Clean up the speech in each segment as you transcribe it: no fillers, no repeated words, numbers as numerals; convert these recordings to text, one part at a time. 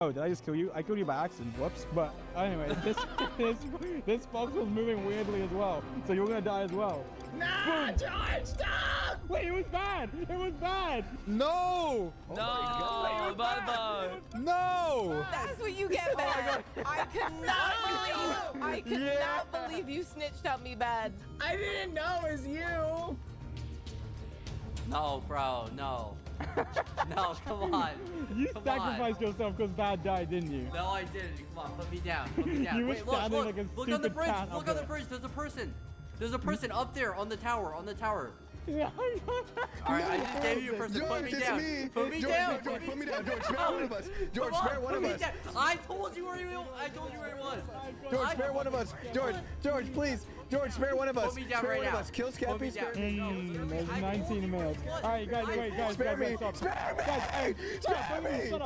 Oh, did I just kill you? I killed you by accident. Whoops. But anyway, this fox was moving weirdly as well. So you're gonna die as well. No, George, stop! Wait, it was bad. It was bad. No! No, bye-bye. No! That's what you get bad. I could not believe you snitched on me bad. I didn't know it was you. No, bro, no. No, come on. You sacrificed yourself because Bad died, didn't you? No, I didn't. Come on, put me down. Put me down. You were Wait, look, standing look. like a Look on the stupid bridge. cat Look up on the there. bridge. There's a person. There's a person up there on the tower. On the tower. Yeah, All right, I just gave you a person. Put me George, down. it's me. Put me George, down. George, put me down. George, spare one of us. George, Come on, spare one put of me us. down. I told you where he was. I told you where he was. George, spare one of us. George, please. George, spare one of us. Put me down Spare right one of now. us. Kill Put me Scappy. down. Spare There's 19 minutes. All right, guys, wait, guys, Spare me. stop. Spare me. Guys, hey, Spare me. Shut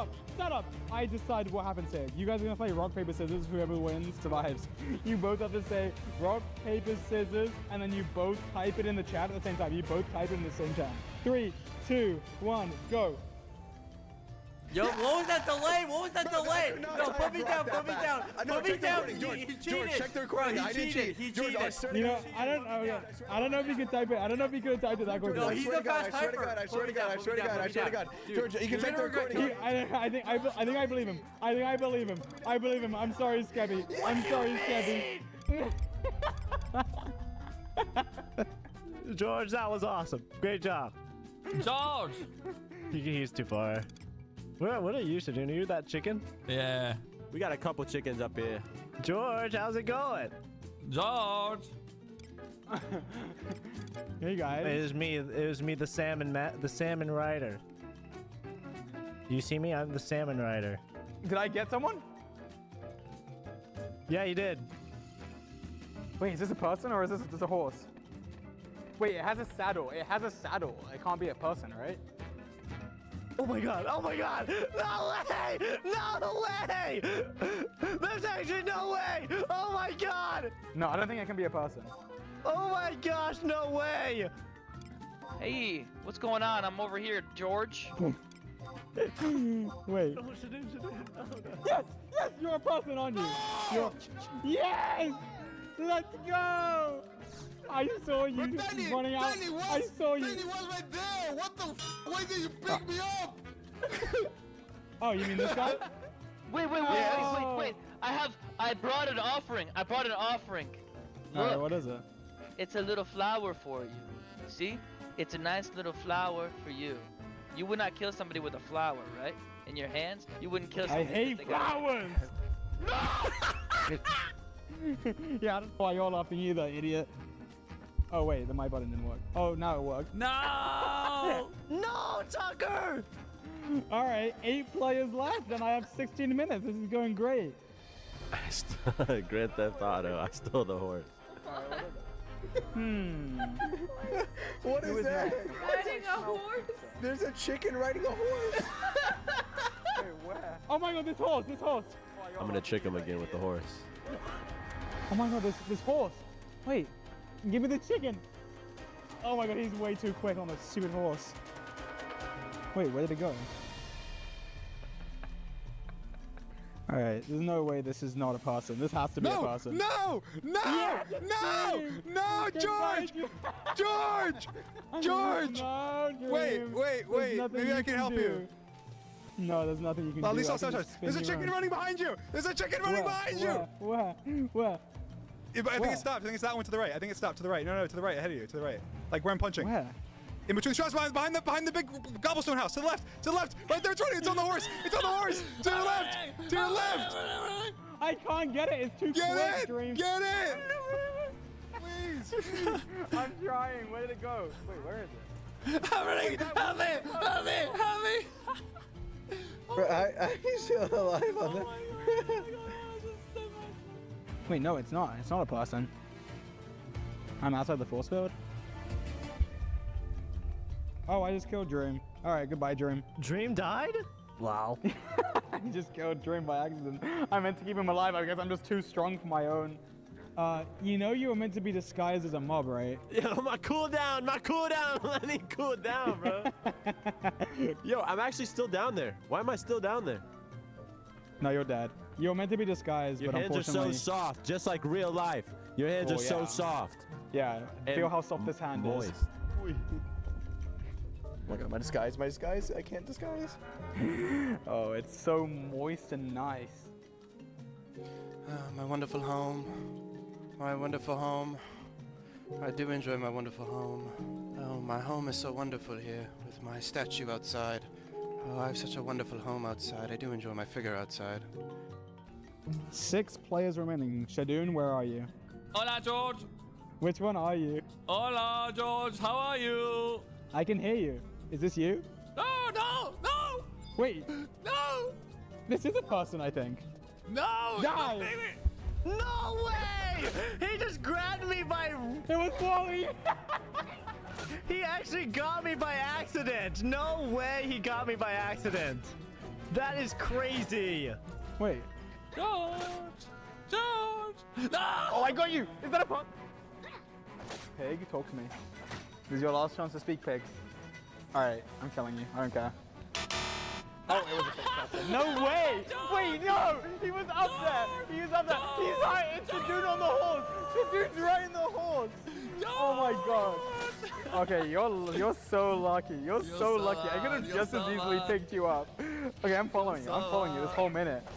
up. I decide what happens here. You guys are gonna play rock, paper, scissors. Whoever wins survives. You both have to say rock, paper, scissors, and then you both type it in the chat at the same time. You both type it in the same chat. 3, 2, 1, go. Yo, what was that delay? What was that delay? No, No, put me down. Put me down. Put me down. He cheated. George, check the recording. I didn't cheat. He George, I cheated. swear to You know, God. I don't know if you can type it. I don't know if you could have typed it that quickly. No, he's a fast I swear to typer. God, I swear to God, I swear to God, I swear to God. Dude, George, you can check the recording. I think I believe him. I believe him. I believe him. I'm sorry, Scabby. I'm sorry, Scabby. George, that was awesome. Great job. George! He's too far. What are you doing? Are you that chicken? Yeah. We got a couple chickens up here. George, how's it going? George! Hey guys. It was me, the salmon rider. You see me? I'm the salmon rider. Did I get someone? Yeah, you did. Wait, is this a person or is this just a horse? Wait, it has a saddle. It has a saddle. It can't be a person, right? Oh my god! Oh my god! No way! No way! There's actually no way! Oh my god! No, I don't think it can be a person. Oh my gosh! No way! Hey, what's going on? I'm over here, George. Wait. Yes! Yes! You're a person, aren't you? Yes! Let's go! I saw you running out. I saw you. Danny was right there. What the f? Why did you pick me up? Oh, you mean this guy? Wait. I brought an offering. All right, what is it? It's a little flower for you. See? It's a nice little flower for you. You would not kill somebody with a flower, right? In your hands? You wouldn't kill I somebody. hate flowers! Yeah, I don't know why you're laughing either, idiot. Oh wait, the my button didn't work. Oh, now it worked. No! No, Tucker! All right, 8 players left, and I have 16 minutes. This is going great. Grand Theft Auto. I stole the horse. What is that? Riding a horse. There's a chicken riding a horse. Wait, where? Oh my god, this horse. I'm gonna trick him again with the horse. Oh my god, this horse. Wait, give me the chicken. Oh my god, he's way too quick on the stupid horse. Wait, where did it go? Alright, there's no way this is not a person. This has to be a person. No! George! George! No, Wait. Maybe I can help you. No, there's nothing you can At do. least I can just spin There's a you chicken around. running behind you! There's a chicken running behind you! Where? Yeah, but I think it stopped. I think it's that one to the right. I think it stopped to the right. No, to the right, ahead of you, to the right. Like where I'm punching. Where? In between the shots, behind the big cobblestone house. To the left. Right there, it's running. It's on the horse. To your left. I can't get it. It's too quick, Dream. Get it! Please. I'm trying. Where did it go? Wait, where is it? Help me! He's still alive on that. Wait, no, it's not. It's not a person. I'm outside the force field. Oh, I just killed Dream. All right, goodbye, Dream. Dream died? Wow. I just killed Dream by accident. I meant to keep him alive. I guess I'm just too strong for my own. You know you were meant to be disguised as a mob, right? Yo, my cooldown. Let me cool down, bro. Yo, I'm actually still down there. Why am I still down there? No, you're dead. You're meant to be disguised, Your but hands are so unfortunately... soft, just like real life. Your hands Oh, are so yeah. soft. Yeah, And feel how soft this hand moist. is. Oh my god, my disguise, I can't disguise. Oh, it's so moist and nice. My wonderful home. My wonderful home. I do enjoy my wonderful home. Oh, my home is so wonderful here with my statue outside. Oh, I have such a wonderful home outside. I do enjoy my figure outside. 6 players remaining. Shadoon, where are you? Hola, George. Which one are you? Hola, George. How are you? I can hear you. Is this you? No, no, no, Wait, no, this is a person, I think. no. Die! Baby. No way! He just grabbed me by... It was Wally! He actually got me by accident. No way he got me by accident. That is crazy. Wait. George. George. No. Oh, I got you! Is that a person? Pig, talk to me. This is your last chance to speak, Pig. Alright, I'm killing you. I don't care. Oh, it was a fake person. No way! Wait, no! He was up there! He was up there! He's right! It's the dude on the horse! The dude's right in the horse! Oh my god. Okay, you're so lucky. You're so lucky. I could have just as easily picked you up. Okay, I'm following you. I'm following you this whole minute.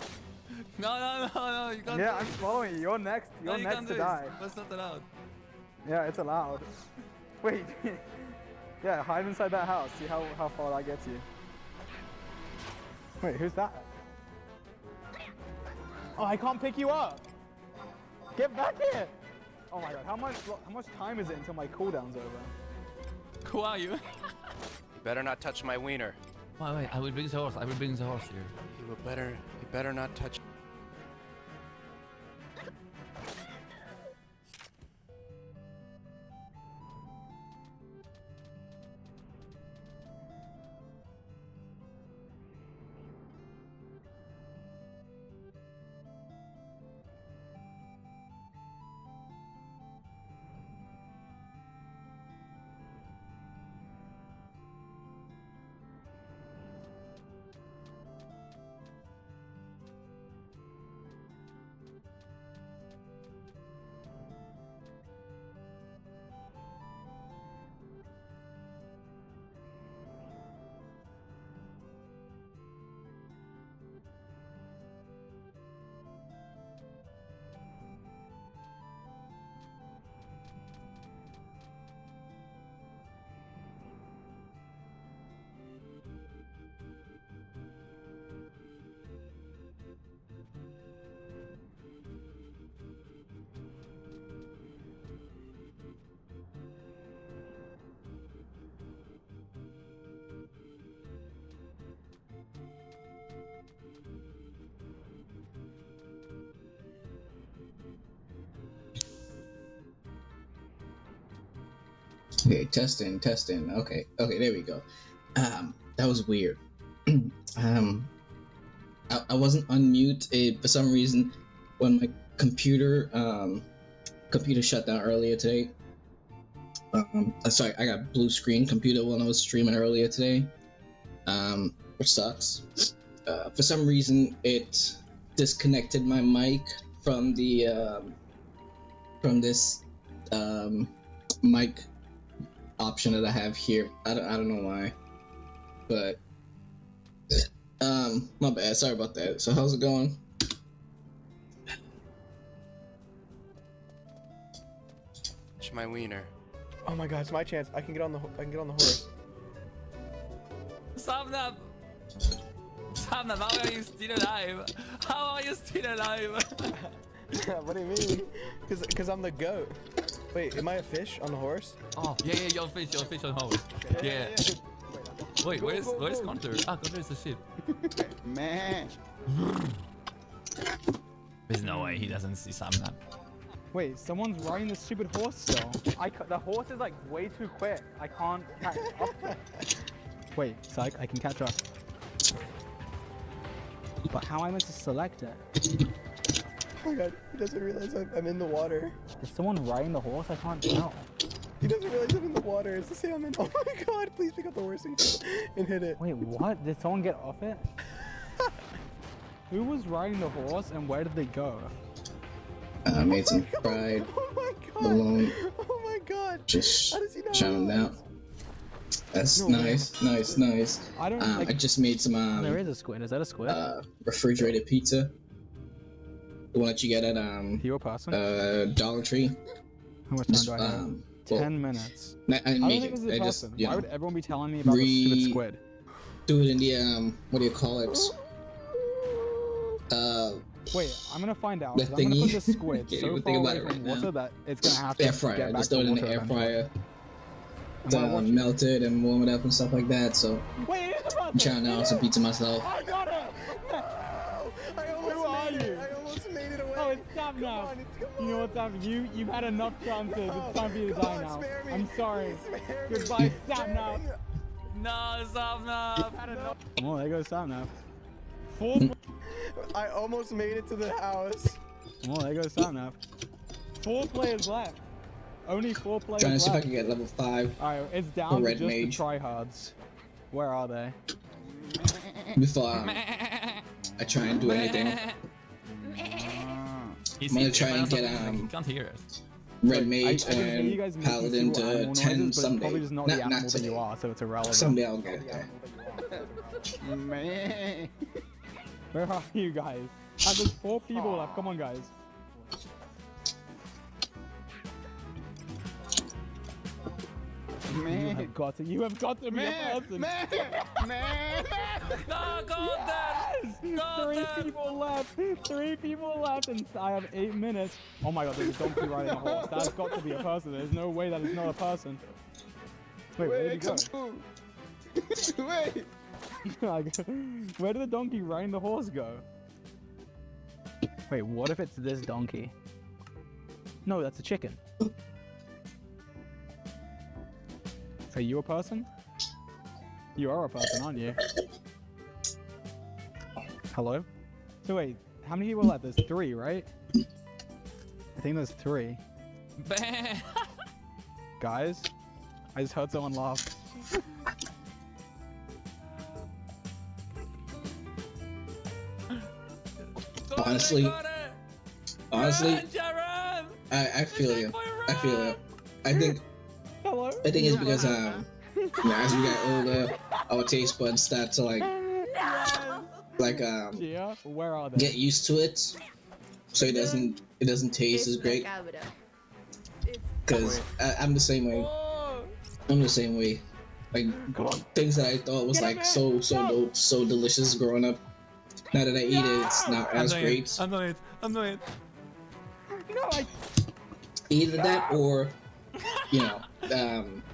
No, you can't. Yeah, I'm following you. You're next. No, You're you next can't to do this. die. That's not allowed. Yeah, it's allowed. Wait. Yeah, hide inside that house. See how far that gets you. Wait, who's that? Oh, I can't pick you up. Get back here. Oh my god, how much time is it until my cooldown's over? Who are you? You better not touch my wiener. Wait, I will bring the horse. I will bring the horse here. You better not touch. Okay, testing. Okay, there we go. That was weird. I wasn't on mute. For some reason, when my computer shut down earlier today. Sorry, I got blue screen computer when I was streaming earlier today. Which sucks. For some reason, it disconnected my mic from the from this mic option that I have here. I don't know why, but my bad. Sorry about that. So how's it going? Touch my wiener. Oh my god, it's my chance. I can get on the horse. Samnab! Samnab, how are you still alive? How are you still alive? What do you mean? Cause I'm the goat. Wait, am I a fish on the horse? Oh, yeah, you're a fish on horse. Yeah. Wait, where's Gunter? Ah, Gunter is the ship. Man. There's no way he doesn't see Samnab. Wait, someone's riding the stupid horse still. The horse is like way too quick. I can't catch up to it. Wait, so I can catch up. But how am I meant to select it? Oh my god, he doesn't realize I'm in the water. Is someone riding the horse? I can't tell. He doesn't realize I'm in the water. It's the salmon. Oh my god, please pick up the horse and hit it. Wait, what? Did someone get off it? Who was riding the horse and where did they go? I made some fried Oh my god! bologna. Oh my god! Just How does he know chowing how out. That's No, nice. I don't I just made some There is a squid. Is that a squid? refrigerated pizza. The one that you get at You a person? Dollar Tree. How much time Just, do I have? well, 10 minutes. I I didn't don't make think this is it. a I just, person. you Why know, would everyone be telling me about the stupid squid? do it in the what do you call it? Wait, I'm gonna find out. The 'Cause I'm gonna put thingy? the squid Can't so even far think about away it from right water now. that it's gonna have to Air fryer. get back Just to throw it in water the air eventually. fryer. Melt it and warm it up and stuff like that. So Wait, it's about I'm trying to also pizza myself. I got it! I almost Who are made it. you? I almost made it away. Oh, it's Sam now. Come on, You know what's up? You've had enough chances. It's time for you to Come die on, now. spare me. I'm sorry. Spare me. Goodbye, Sam now. No, stop now. Well, there goes Sam now. I almost made it to the house. Well, there goes Sam now. 4 players left. Only 4 players Trying to see if I left. can get level 5 Alright, it's down to red just mage. the tryhards. Where are they? before I try and do anything. He's I'm gonna here, try and but get he can't hear us. Red Look, I Mage can hear you guys and making Paladin super animal to noises, 10 but it's someday. probably just not the animal not that today. you are, so it's irrelevant. Someday I'll get it there. Man. Where are you guys? There's 4 people left. Come on, guys. You have got to. You have got to be a person. No, go Yes! Golden! 3 people left. 3 people left, and I have 8 minutes. Oh my God! There's a donkey riding a horse. That's got to be a person. There's no way that is not a person. Wait, where did he go? Wait. Where did the donkey riding the horse go? Wait, what if it's this donkey? No, that's a chicken. Are you a person? You are a person, aren't you? Hello? So wait, how many people left? There's 3, right? I think there's 3. Guys, I just heard someone laugh. Honestly, Run, Jared! I feel you. I feel it. I think Hello? it's because you know, as we get older, our taste buds start to Yeah, where are they? get used to it, so it doesn't taste as great. Cause I'm the same way. I'm the same way. Like things that I thought was like so dope, so delicious growing up. Now that I eat it, it's not as great. I'm doing it. No, Either that or, you know,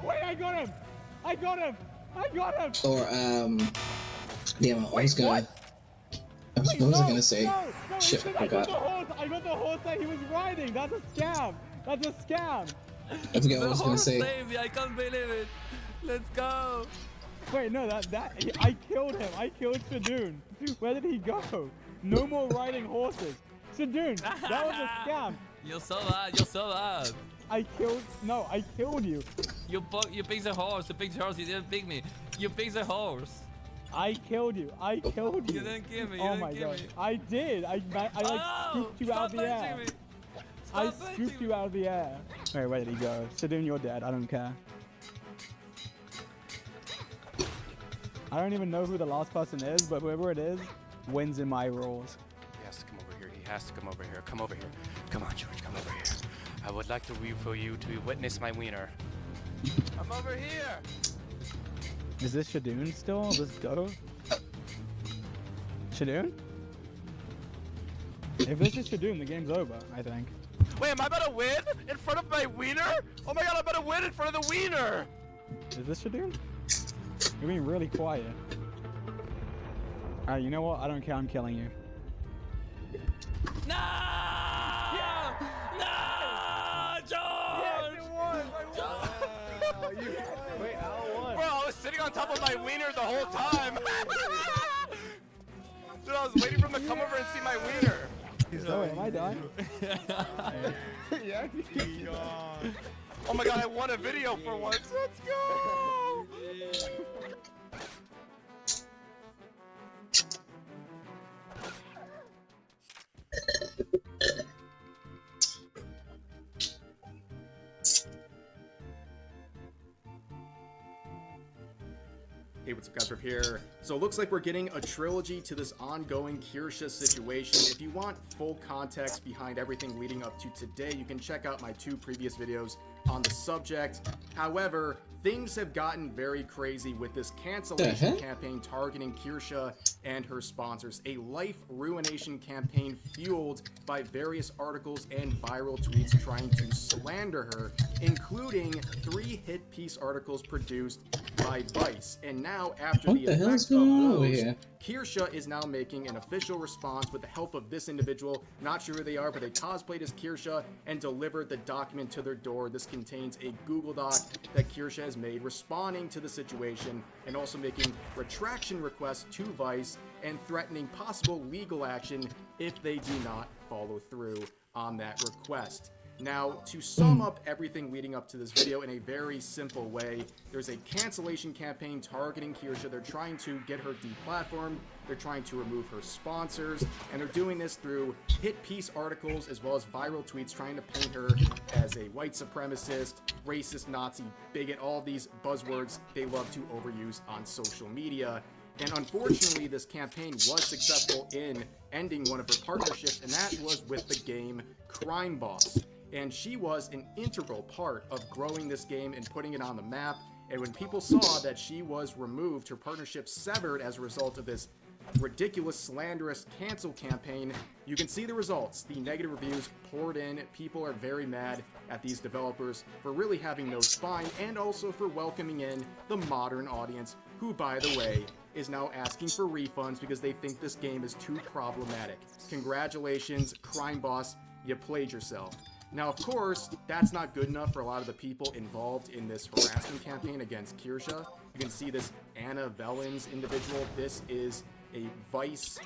wait, I got him! I got him! or damn, what was I gonna say? No, Shit, I I got forgot. the horse! I got the horse that he was riding! That's a scam! That's a scam! I forgot what I was gonna horse say. saved me, I can't believe it. Let's go. Wait, no, I killed him. I killed Shadoon. Where did he go? No more riding horses. Shadoon, that was a scam. You're so bad. I killed you. You picked a horse, you didn't pick me. You picked a horse. I killed you. You didn't kill me, Oh my God. I did. I scooped you out of the air. I scooped you out of the air. Wait, where did he go? Shadoon, you're dead. I don't care. I don't even know who the last person is, but whoever it is wins in my rules. He has to come over here. He has to come over here. Come over here. Come on, George. Come over here. I would like for you to witness my wiener. I'm over here. Is this Shadoon still? Let's go. Shadoon? If this is Shadoon, the game's over, I think. Wait, am I about to win in front of my wiener? Oh my God, I'm about to win in front of the wiener. Is this Shadoon? You're being really quiet. Alright, you know what? I don't care. I'm killing you. No! No, George! Yes, it was. Wait, Al won. Bro, I was sitting on top of my wiener the whole time. Dude, I was waiting for him to come over and see my wiener. Oh, wait, am I dying? Yeah. Oh my God, I won a video for once. Let's go. Hey, what's up guys, Riff here. So it looks like we're getting a trilogy to this ongoing Kirsha situation. If you want full context behind everything leading up to today, you can check out my 2 previous videos on the subject. However, things have gotten very crazy with this cancellation campaign targeting Kirsha and her sponsors. A life ruination campaign fueled by various articles and viral tweets trying to slander her, including 3 hit piece articles produced by Vice. And now, after the effects of those, Kirsha is now making an official response with the help of this individual. Not sure who they are, but they cosplayed as Kirsha and delivered the document to their door. This contains a Google Doc that Kirsha has made responding to the situation and also making retraction requests to Vice and threatening possible legal action if they do not follow through on that request. Now, to sum up everything leading up to this video in a very simple way, there's a cancellation campaign targeting Kirsha. They're trying to get her deplatformed, they're trying to remove her sponsors, and they're doing this through hit piece articles as well as viral tweets trying to paint her as a white supremacist, racist, Nazi, bigot, all these buzzwords they love to overuse on social media. And unfortunately, this campaign was successful in ending one of her partnerships, and that was with the game Crime Boss. And she was an integral part of growing this game and putting it on the map. And when people saw that she was removed, her partnership severed as a result of this ridiculous, slanderous cancel campaign, you can see the results. The negative reviews poured in. People are very mad at these developers for really having no spine and also for welcoming in the modern audience, who, by the way, is now asking for refunds because they think this game is too problematic. Congratulations, Crime Boss, you played yourself. Now, of course, that's not good enough for a lot of the people involved in this harassment campaign against Kirsha. You can see this Anna Vellens individual. This is a Vice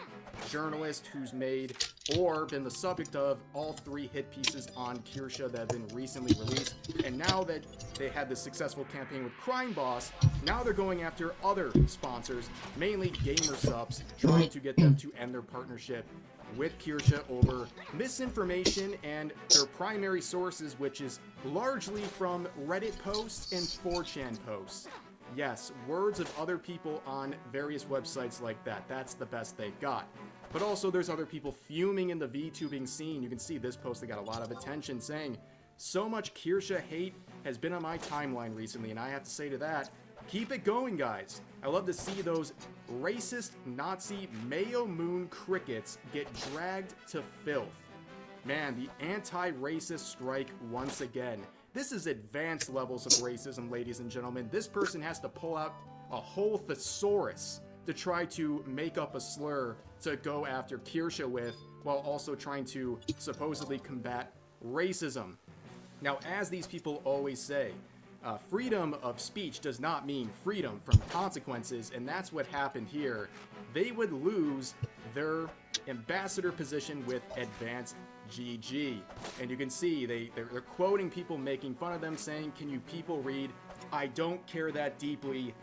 journalist who's made or been the subject of all 3 hit pieces on Kirsha that have been recently released. And now that they had this successful campaign with Crime Boss, now they're going after other sponsors, mainly gamer subs, trying to get them to end their partnership with Kirsha over misinformation and their primary sources, which is largely from Reddit posts and 4chan posts. Yes, words of other people on various websites like that. That's the best they got. But also there's other people fuming in the VTubing scene. You can see this post that got a lot of attention saying, "So much Kirsha hate has been on my timeline recently," and I have to say to that, keep it going, guys. I love to see those racist Nazi Mayo Moon crickets get dragged to filth. Man, the anti-racist strike once again. This is advanced levels of racism, ladies and gentlemen. This person has to pull out a whole thesaurus to try to make up a slur to go after Kirsha with, while also trying to supposedly combat racism. Now, as these people always say, freedom of speech does not mean freedom from consequences, and that's what happened here. They would lose their ambassador position with Advanced GG. And you can see they're quoting people making fun of them, saying, "Can you people read? I don't care that deeply.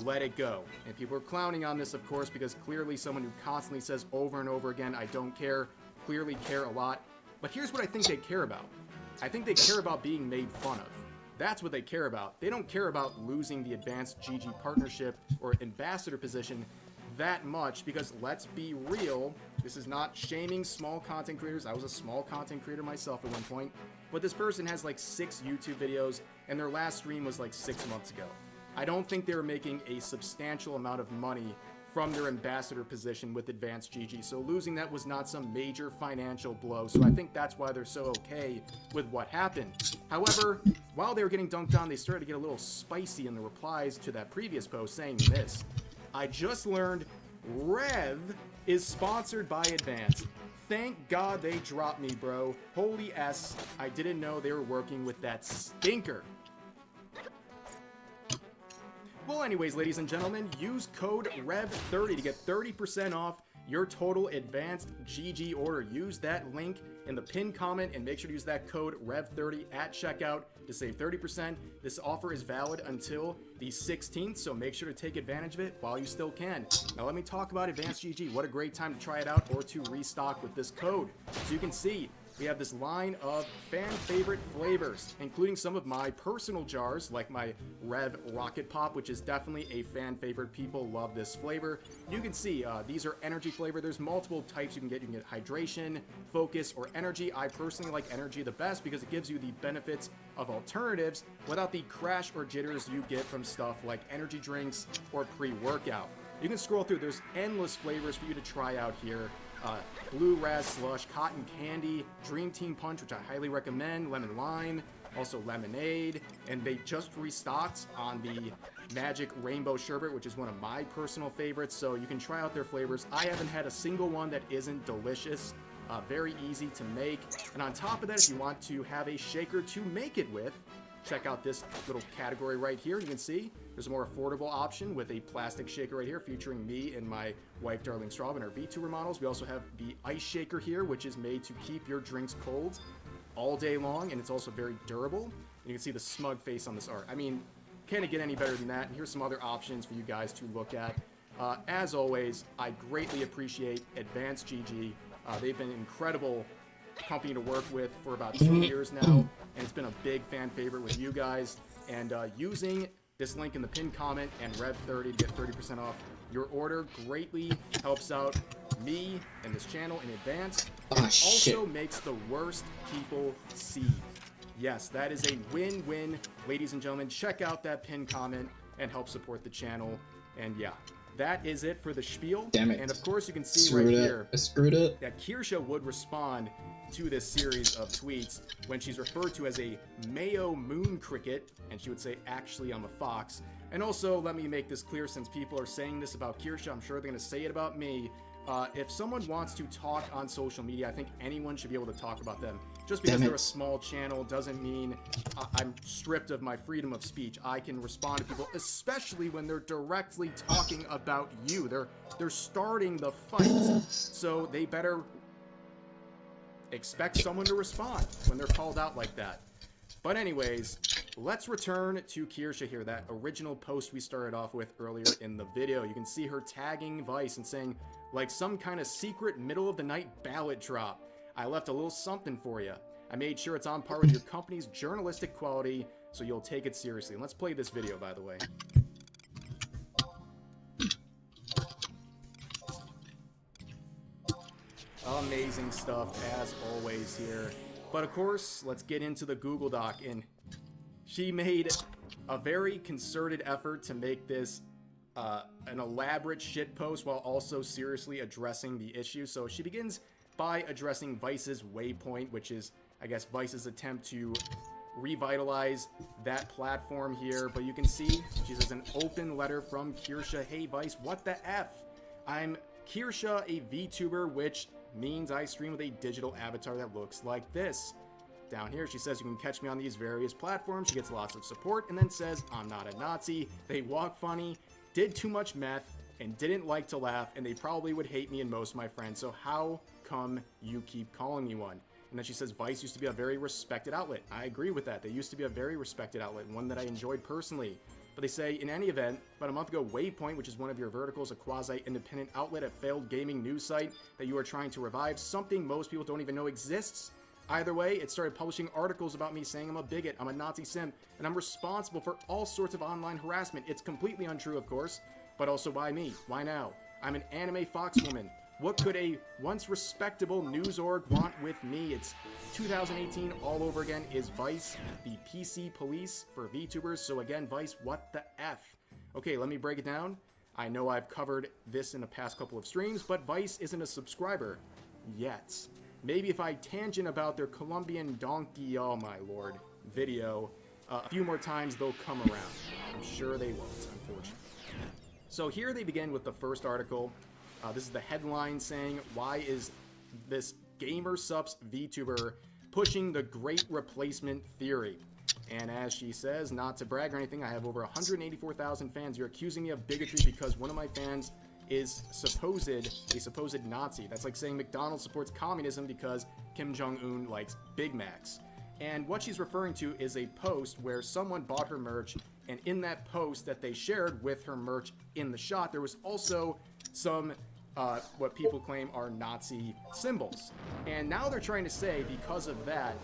Let it go." And people are clowning on this, of course, because clearly someone who constantly says over and over again, "I don't care," clearly care a lot. But here's what I think they care about. I think they care about being made fun of. That's what they care about. They don't care about losing the Advanced GG partnership or ambassador position that much, because let's be real, this is not shaming small content creators. I was a small content creator myself at one point, but this person has like 6 YouTube videos and their last stream was like 6 months ago. I don't think they were making a substantial amount of money from their ambassador position with Advanced GG, so losing that was not some major financial blow, so I think that's why they're so okay with what happened. However, while they were getting dunked on, they started to get a little spicy in the replies to that previous post saying this: "I just learned Rev is sponsored by Advanced. Thank God they dropped me, bro. Holy S, I didn't know they were working with that stinker." Well, anyways, ladies and gentlemen, use code REV30 to get 30% off your total advanced GG order. Use that link in the pinned comment and make sure to use that code REV30 at checkout to save 30%. This offer is valid until the 16th, so make sure to take advantage of it while you still can. Now let me talk about Advanced GG. What a great time to try it out or to restock with this code. So you can see we have this line of fan favorite flavors, including some of my personal jars, like my Rev Rocket Pop, which is definitely a fan favorite. People love this flavor. You can see these are energy flavor. There's multiple types you can get. You can get hydration, focus, or energy. I personally like energy the best because it gives you the benefits of alternatives without the crash or jitters you get from stuff like energy drinks or pre-workout. You can scroll through. There's endless flavors for you to try out here. Blue Raz Slush, Cotton Candy, Dream Team Punch, which I highly recommend, Lemon Lime, also Lemonade, and they just restocked on the Magic Rainbow Sherbet, which is one of my personal favorites, so you can try out their flavors. I haven't had a single one that isn't delicious. Very easy to make, and on top of that, if you want to have a shaker to make it with, check out this little category right here. You can see there's a more affordable option with a plastic shaker right here featuring me and my wife, Darling Straub, in our VTuber models. We also have the ice shaker here, which is made to keep your drinks cold all day long, and it's also very durable. And you can see the smug face on this art. I mean, can't it get any better than that? And here's some other options for you guys to look at. As always, I greatly appreciate Advanced GG. They've been an incredible company to work with for about 2 years now, and it's been a big fan favorite with you guys. And using this link in the pinned comment and Rev30 to get 30% off your order greatly helps out me and this channel in advance. And it also makes the worst people see. Yes, that is a win-win, ladies and gentlemen. Check out that pinned comment and help support the channel. And yeah, that is it for the spiel. Damn it. And of course, you can see right here that Kirsha would respond to this series of tweets when she's referred to as a Mayo Moon Cricket, and she would say, actually, I'm a fox. And also, let me make this clear, since people are saying this about Kirsha, I'm sure they're going to say it about me. If someone wants to talk on social media, I think anyone should be able to talk about them. Just because they're a small channel doesn't mean I'm stripped of my freedom of speech. I can respond to people, especially when they're directly talking about you. They're starting the fight, so they better expect someone to respond when they're called out like that. But anyways, let's return to Kirsha here, that original post we started off with earlier in the video. You can see her tagging Vice and saying, like some kind of secret middle of the night ballot drop. I left a little something for you. I made sure it's on par with your company's journalistic quality, so you'll take it seriously. And let's play this video, by the way. Amazing stuff, as always here. But of course, let's get into the Google Doc. And she made a very concerted effort to make this an elaborate shitpost while also seriously addressing the issue. So she begins by addressing Vice's Waypoint, which is, I guess, Vice's attempt to revitalize that platform here. But you can see she says, an open letter from Kirsha. Hey Vice, what the F? I'm Kirsha, a VTuber, which means I stream with a digital avatar that looks like this. Down here, she says you can catch me on these various platforms. She gets lots of support and then says, I'm not a Nazi. They walk funny, did too much meth, and didn't like to laugh, and they probably would hate me and most of my friends. So how come you keep calling me one? And then she says, Vice used to be a very respected outlet. I agree with that. They used to be a very respected outlet, and one that I enjoyed personally. But they say, in any event, about a month ago, Waypoint, which is one of your verticals, a quasi-independent outlet, a failed gaming news site that you are trying to revive, something most people don't even know exists. Either way, it started publishing articles about me saying I'm a bigot, I'm a Nazi simp, and I'm responsible for all sorts of online harassment. It's completely untrue, of course, but also why me? Why now? I'm an anime foxwoman. What could a once respectable news org want with me? It's 2018 all over again. Is Vice the PC police for VTubers? So again, Vice, what the F? Okay, let me break it down. I know I've covered this in the past couple of streams, but Vice isn't a subscriber yet. Maybe if I tangent about their Colombian donkey, oh my lord, video a few more times, they'll come around. I'm sure they won't, unfortunately. So here they begin with the first article. This is the headline saying, why is this gamer subs VTuber pushing the great replacement theory? And as she says, not to brag or anything, I have over 184,000 fans. You're accusing me of bigotry because one of my fans is a supposed Nazi. That's like saying McDonald's supports communism because Kim Jong-un likes Big Macs. And what she's referring to is a post where someone bought her merch, and in that post that they shared with her merch in the shot, there was also some what people claim are Nazi symbols. And now they're trying to say, because of that,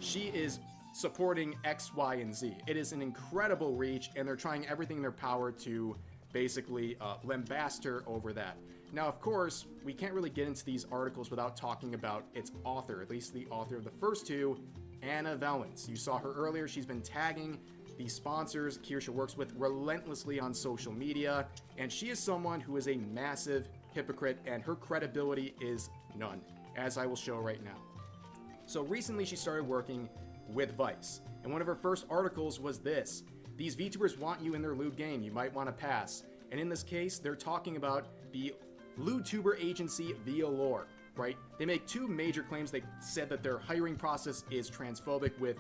she is supporting X, Y, and Z. It is an incredible reach, and they're trying everything in their power to basically lambast her over that. Now, of course, we can't really get into these articles without talking about its author, at least the author of the first two, Anna Vellens. You saw her earlier. She's been tagging the sponsors Kirsche works with relentlessly on social media, and she is someone who is a massive hypocrite, and her credibility is none, as I will show right now. So recently she started working with Vice, and one of her first articles was this: these VTubers want you in their lewd game, you might want to pass. And in this case, they're talking about the lewdtuber agency Violore, right? They make two major claims. They said that their hiring process is transphobic with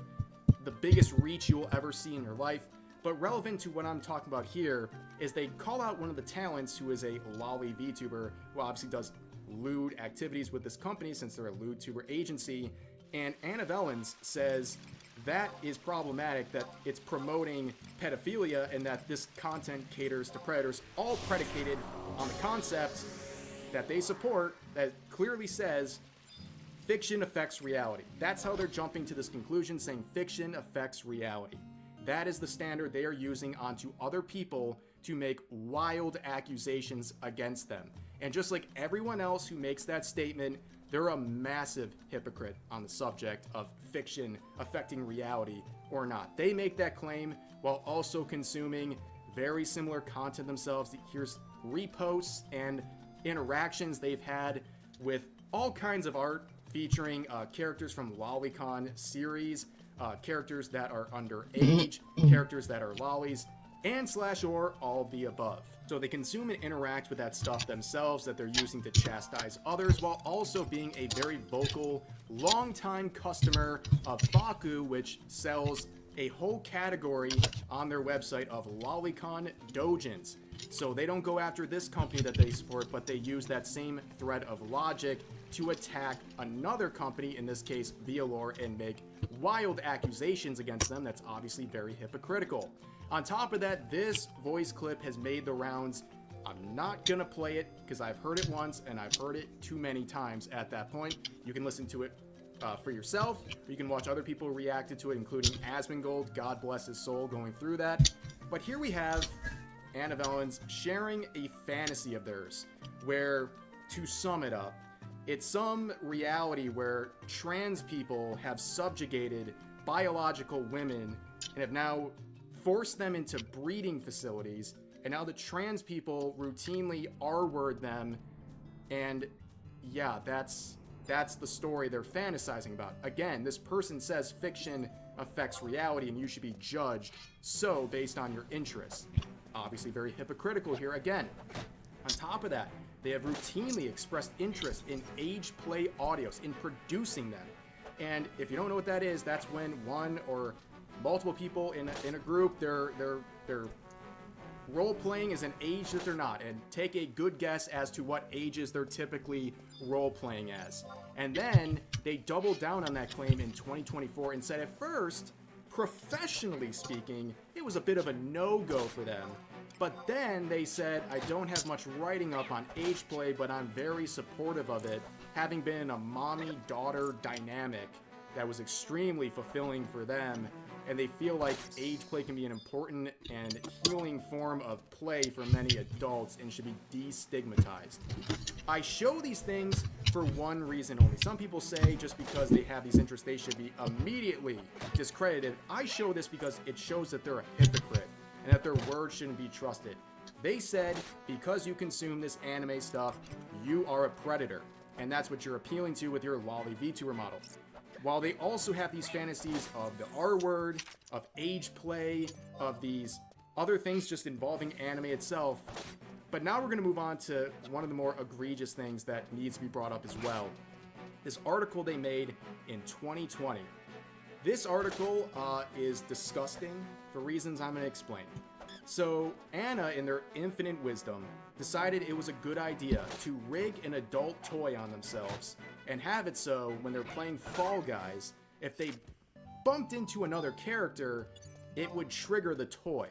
the biggest reach you will ever see in your life. But relevant to what I'm talking about here is they call out one of the talents who is a lolly VTuber who obviously does lewd activities with this company since they're a lewdtuber agency. And Anna Vellens says that is problematic, that it's promoting pedophilia and that this content caters to predators, all predicated on the concept that they support that clearly says fiction affects reality. That's how they're jumping to this conclusion, saying fiction affects reality. That is the standard they are using onto other people to make wild accusations against them. And just like everyone else who makes that statement, they're a massive hypocrite on the subject of fiction affecting reality or not. They make that claim while also consuming very similar content themselves. Here's reposts and interactions they've had with all kinds of art featuring characters from Lolicon series, characters that are underage, characters that are lollies, and /or all the above. So they consume and interact with that stuff themselves that they're using to chastise others, while also being a very vocal, long-time customer of Faku, which sells a whole category on their website of lolicon dojins. So they don't go after this company that they support, but they use that same thread of logic to attack another company, in this case Violore, and make wild accusations against them. That's obviously very hypocritical. On top of that, this voice clip has made the rounds. I'm not gonna play it because I've heard it once and I've heard it too many times at that point. You can listen to it for yourself, or you can watch other people reacted to it, including Asmongold, God bless his soul, going through that. But here we have Anna Vellens sharing a fantasy of theirs, where, to sum it up, it's some reality where trans people have subjugated biological women and have now forced them into breeding facilities, and now the trans people routinely R-word them, and yeah, that's the story they're fantasizing about. Again, this person says fiction affects reality and you should be judged so based on your interests. Obviously very hypocritical here again. On top of that, they have routinely expressed interest in age play audios, in producing them. And if you don't know what that is, that's when one or multiple people in a group, they're role playing as an age that they're not, and take a good guess as to what ages they're typically role playing as. And then they doubled down on that claim in 2024 and said at first, professionally speaking, it was a bit of a no-go for them. But then they said, I don't have much writing up on age play, but I'm very supportive of it, having been in a mommy-daughter dynamic that was extremely fulfilling for them, and they feel like age play can be an important and healing form of play for many adults and should be destigmatized. I show these things for one reason only. Some people say just because they have these interests, they should be immediately discredited. I show this because it shows that they're a hypocrite and that their words shouldn't be trusted. They said, because you consume this anime stuff, you are a predator, and that's what you're appealing to with your lolly VTuber model. While they also have these fantasies of the R word, of age play, of these other things just involving anime itself. But now we're going to move on to one of the more egregious things that needs to be brought up as well. This article they made in 2020. This article is disgusting for reasons I'm going to explain. So Anna, in their infinite wisdom, decided it was a good idea to rig an adult toy on themselves and have it so when they're playing Fall Guys, if they bumped into another character, it would trigger the toy.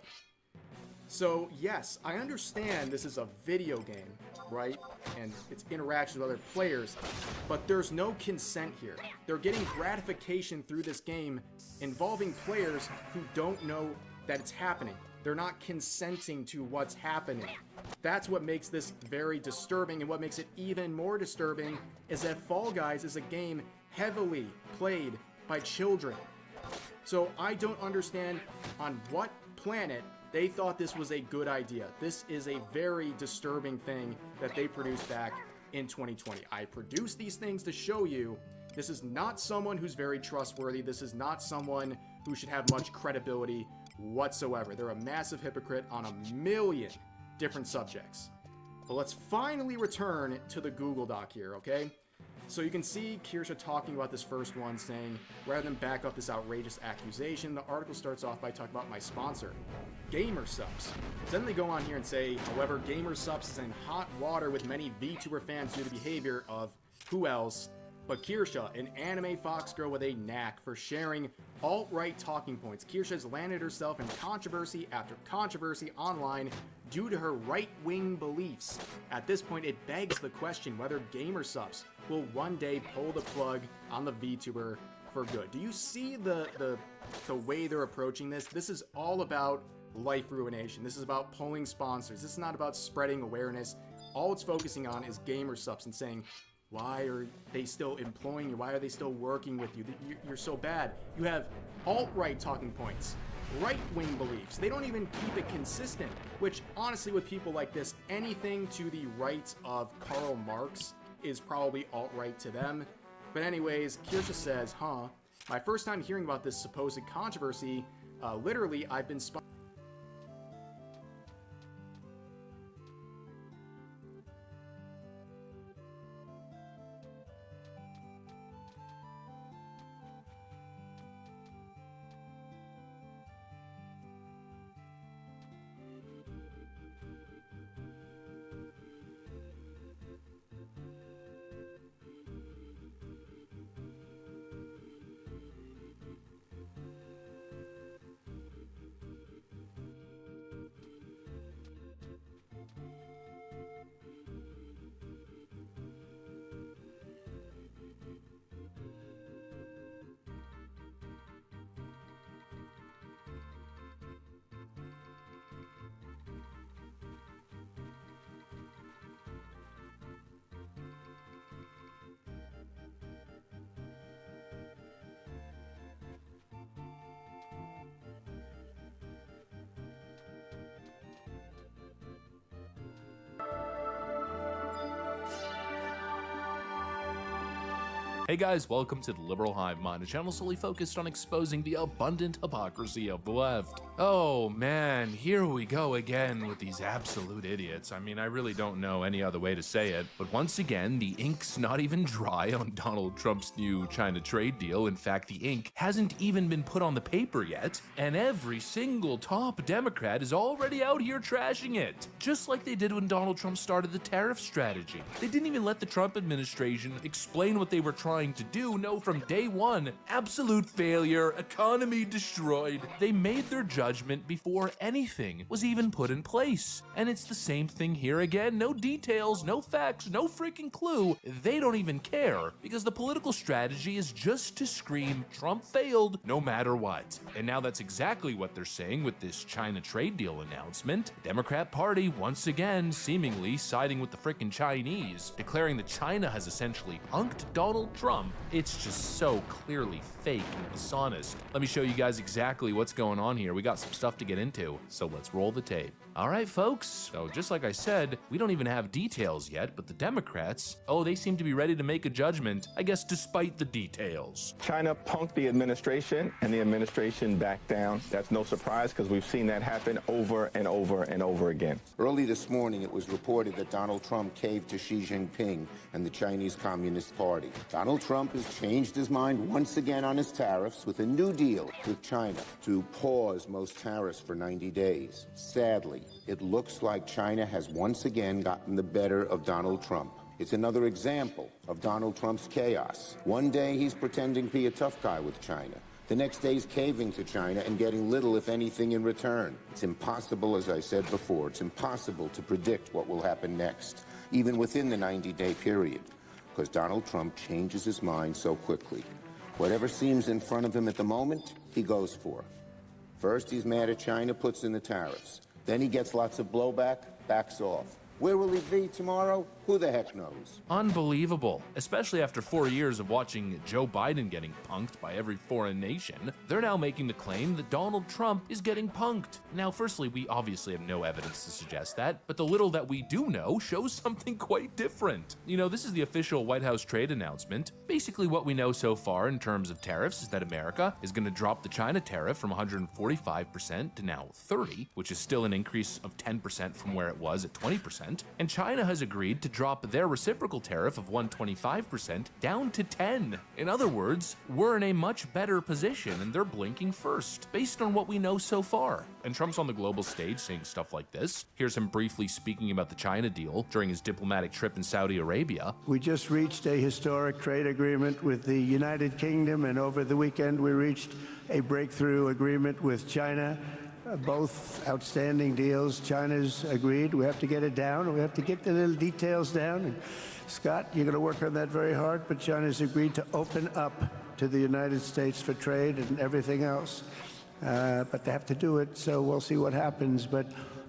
So yes, I understand this is a video game, right? And it's interaction with other players, but there's no consent here. They're getting gratification through this game involving players who don't know that it's happening. They're not consenting to what's happening. That's what makes this very disturbing, and what makes it even more disturbing is that Fall Guys is a game heavily played by children. So I don't understand on what planet they thought this was a good idea. This is a very disturbing thing that they produced back in 2020. I produced these things to show you this is not someone who's very trustworthy. This is not someone who should have much credibility whatsoever. They're a massive hypocrite on a million different subjects. But let's finally return to the Google Doc here, okay? So you can see Kirsha talking about this first one, saying, rather than back up this outrageous accusation, the article starts off by talking about my sponsor, GamerSupps. Then they go on here and say, however, GamerSupps is in hot water with many VTuber fans due to the behavior of who else but Kirsha, an anime fox girl with a knack for sharing alt-right talking points. Kirsha has landed herself in controversy after controversy online due to her right-wing beliefs. At this point, it begs the question whether GamerSupps will one day pull the plug on the VTuber for good. Do you see the way they're approaching this? This is all about life ruination. This is about pulling sponsors. This is not about spreading awareness. All it's focusing on is GamerSupps and saying, why are they still employing you? Why are they still working with you? You're so bad. You have alt-right talking points, right-wing beliefs. They don't even keep it consistent, which honestly with people like this, anything to the right of Karl Marx is probably alt-right to them. But anyways, Kirsha says, my first time hearing about this supposed controversy, literally I've been Hey guys, welcome to the Liberal Hive Mind, a channel solely focused on exposing the abundant hypocrisy of the left. Oh man, here we go again with these absolute idiots. I mean, I really don't know any other way to say it, but once again, the ink's not even dry on Donald Trump's new China trade deal. In fact, the ink hasn't even been put on the paper yet, and every single top Democrat is already out here trashing it, just like they did when Donald Trump started the tariff strategy. They didn't even let the Trump administration explain what they were trying to do. No, from day one, absolute failure, economy destroyed. They made their judgment before anything was even put in place. And it's the same thing here again. No details, no facts, no freaking clue. They don't even care, because the political strategy is just to scream Trump failed no matter what. And now that's exactly what they're saying with this China trade deal announcement. The Democrat Party once again seemingly siding with the freaking Chinese, declaring that China has essentially punked Donald Trump. It's just so clearly fake and dishonest. Let me show you guys exactly what's going on here. We got some stuff to get into, so let's roll the tape. All right, folks. So just like I said, we don't even have details yet, but the Democrats, oh, they seem to be ready to make a judgment, I guess despite the details. China punked the administration, and the administration backed down. That's no surprise, because we've seen that happen over and over and over again. Early this morning, it was reported that Donald Trump caved to Xi Jinping and the Chinese Communist Party. Donald Donald Trump has changed his mind once again on his tariffs with a new deal with China to pause most tariffs for 90 days. Sadly, it looks like China has once again gotten the better of Donald Trump. It's another example of Donald Trump's chaos. One day he's pretending to be a tough guy with China. The next day he's caving to China and getting little, if anything, in return. It's impossible, as I said before, it's impossible to predict what will happen next, even within the 90-day period, because Donald Trump changes his mind so quickly. Whatever seems in front of him at the moment, he goes for. First, he's mad at China, puts in the tariffs. Then he gets lots of blowback, backs off. Where will he be tomorrow? Who the heck knows? Unbelievable. Especially after 4 years of watching Joe Biden getting punked by every foreign nation, they're now making the claim that Donald Trump is getting punked. Now, firstly, we obviously have no evidence to suggest that, but the little that we do know shows something quite different. You know, this is the official White House trade announcement. Basically, what we know so far in terms of tariffs is that America is going to drop the China tariff from 145% to now 30%, which is still an increase of 10% from where it was at 20%. And China has agreed to drop their reciprocal tariff of 125% down to 10%. In other words, we're in a much better position and they're blinking first, based on what we know so far. And Trump's on the global stage saying stuff like this. Here's him briefly speaking about the China deal during his diplomatic trip in Saudi Arabia. We just reached a historic trade agreement with the United Kingdom, and over the weekend we reached a breakthrough agreement with China. Both outstanding deals. China's agreed. We have to get it down. We have to get the little details down. And Scott, you're going to work on that very hard, but China's agreed to open up to the United States for trade and everything else. But they have to do it, so we'll see what happens. But